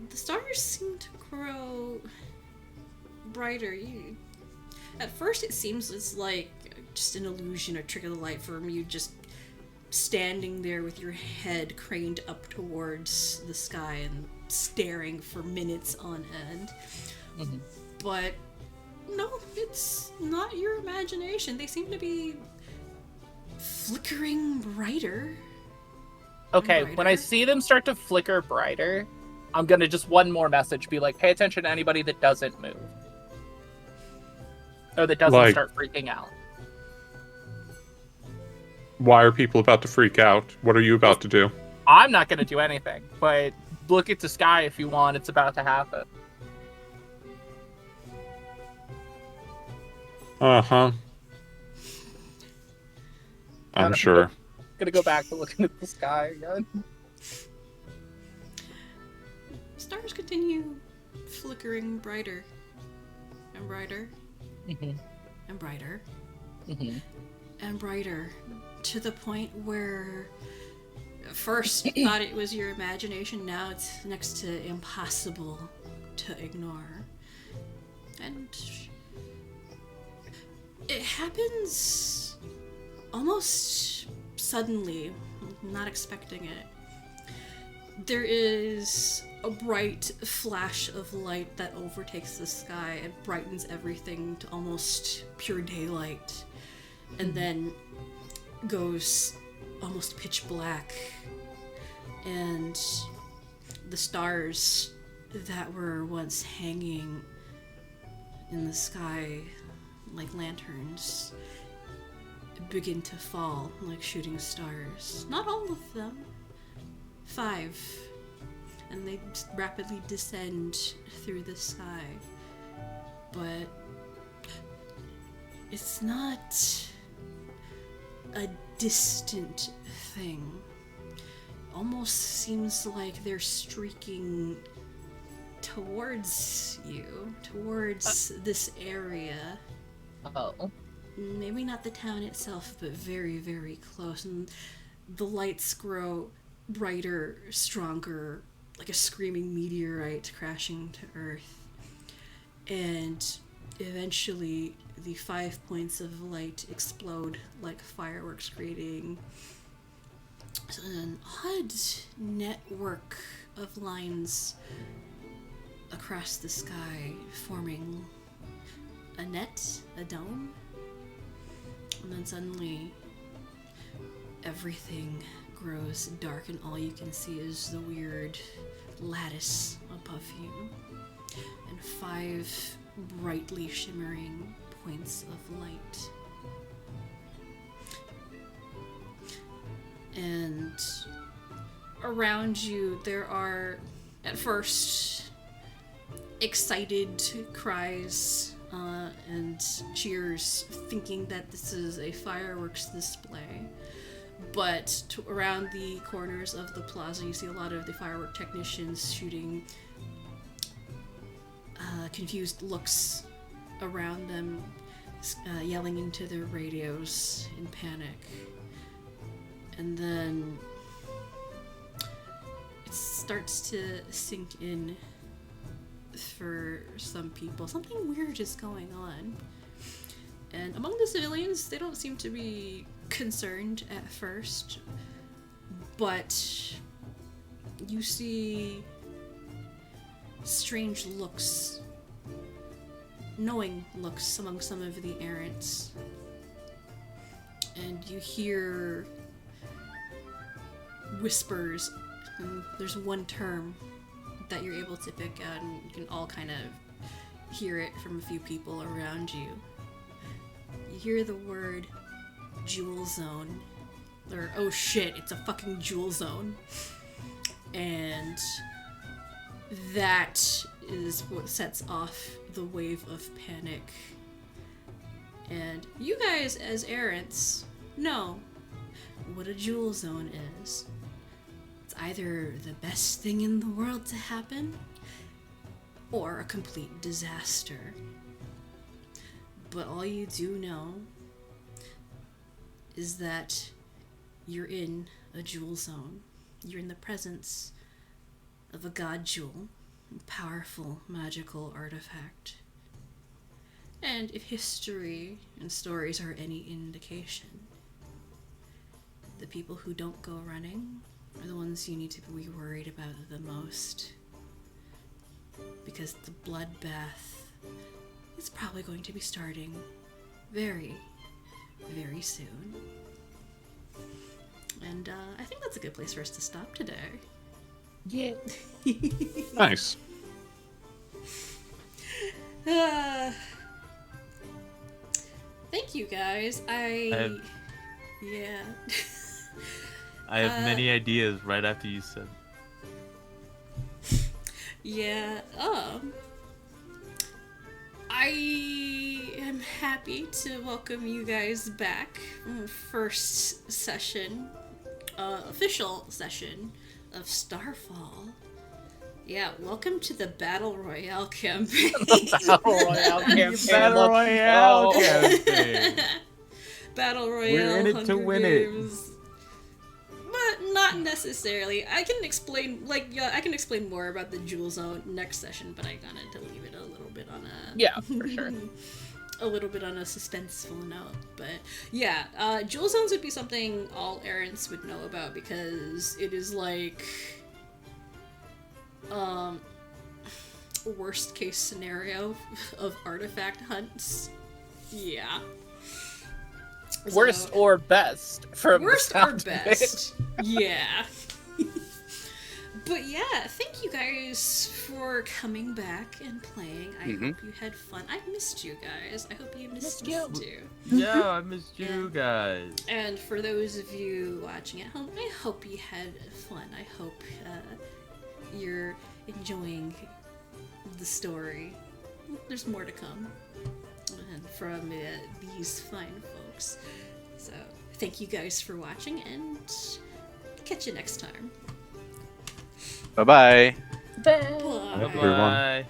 The stars seem to grow brighter. At first it seems it's like just an illusion, a trick of the light from you just standing there with your head craned up towards the sky and staring for minutes on end. Mhm. But no, it's not your imagination. They seem to be flickering brighter. Okay, when I Brighter. see them start to flicker brighter, I'm gonna just one more message be like, pay attention to anybody that doesn't move. Or that doesn't Like- start freaking out. Why are people about to freak out? What are you about to do? I'm not gonna do anything, but look at the sky if you want, it's about to happen. Uh-huh. I'm sure. Gonna go back to looking at the sky again. Stars continue flickering brighter and brighter Mm-hmm. and brighter Mm-hmm. and brighter, to the point where at first you thought it was your imagination, now it's next to impossible to ignore. And it happens almost suddenly, not expecting it. There is a bright flash of light that overtakes the sky and brightens everything to almost pure daylight, and then goes almost pitch black and the stars that were once hanging in the sky like lanterns begin to fall like shooting stars. Not all of them. 5. And they rapidly descend through the sky. But it's not a distant thing. Almost seems like they're streaking towards you, towards this area. Oh. Maybe not the town itself, but very, very close. And the lights grow brighter, stronger, like a screaming meteorite crashing to Earth. And eventually, the 5 points of light explode like fireworks, creating an odd network of lines across the sky, forming a net, a dome. And then suddenly, everything grows dark, and all you can see is the weird lattice above you, and 5 brightly shimmering points of light. And around you, there are, at first, excited cries and cheers, thinking that this is a fireworks display. But around the corners of the plaza, you see a lot of the firework technicians shooting confused looks around them, yelling into their radios in panic. And then it starts to sink in for some people. Something weird is going on. And among the civilians, they don't seem to be concerned at first, but you see strange looks, knowing looks among some of the errants. And you hear whispers, and there's one term that you're able to pick out, and you can all kind of hear it from a few people around you. You hear the word jewel zone, or oh shit, it's a fucking jewel zone. And that is what sets off the wave of panic. And you guys, as errants, know what a jewel zone is. It's either the best thing in the world to happen, or a complete disaster. But all you do know is that you're in a jewel zone. You're in the presence of a god jewel, a powerful magical artifact. And if history and stories are any indication, the people who don't go running are the ones you need to be worried about the most. Because the bloodbath is probably going to be starting very, very soon. And I think that's a good place for us to stop today. Yeah. Nice. Thank you guys. I Yeah. have many ideas right after you said. Yeah, I am happy to welcome you guys back. First session, official session of Starfall. Yeah, welcome to the Battle Royale campaign. Battle Royale campaign. Battle Royale Let's go. campaign. Battle Royale, We're in it to Hunger win it. Games. But not necessarily. I can explain, I can explain more about the Jewel Zone next session, but I wanted to leave it a little bit on a... Yeah, for sure. a little bit on a suspenseful note. But yeah, Jewel Zones would be something all errants would know about, because it is like... worst case scenario of artifact hunts. Yeah. Worst or best from worst the or sound of it. best. Yeah. But yeah, thank you guys for coming back and playing. I hope you had fun. I missed you guys. I hope you missed me too. Yeah, I missed you guys. And for those of you watching at home, I hope you had fun. I hope you're enjoying the story. There's more to come from these fine folks. So thank you guys for watching, and catch you next time. Bye-bye. Bye. everyone. Bye.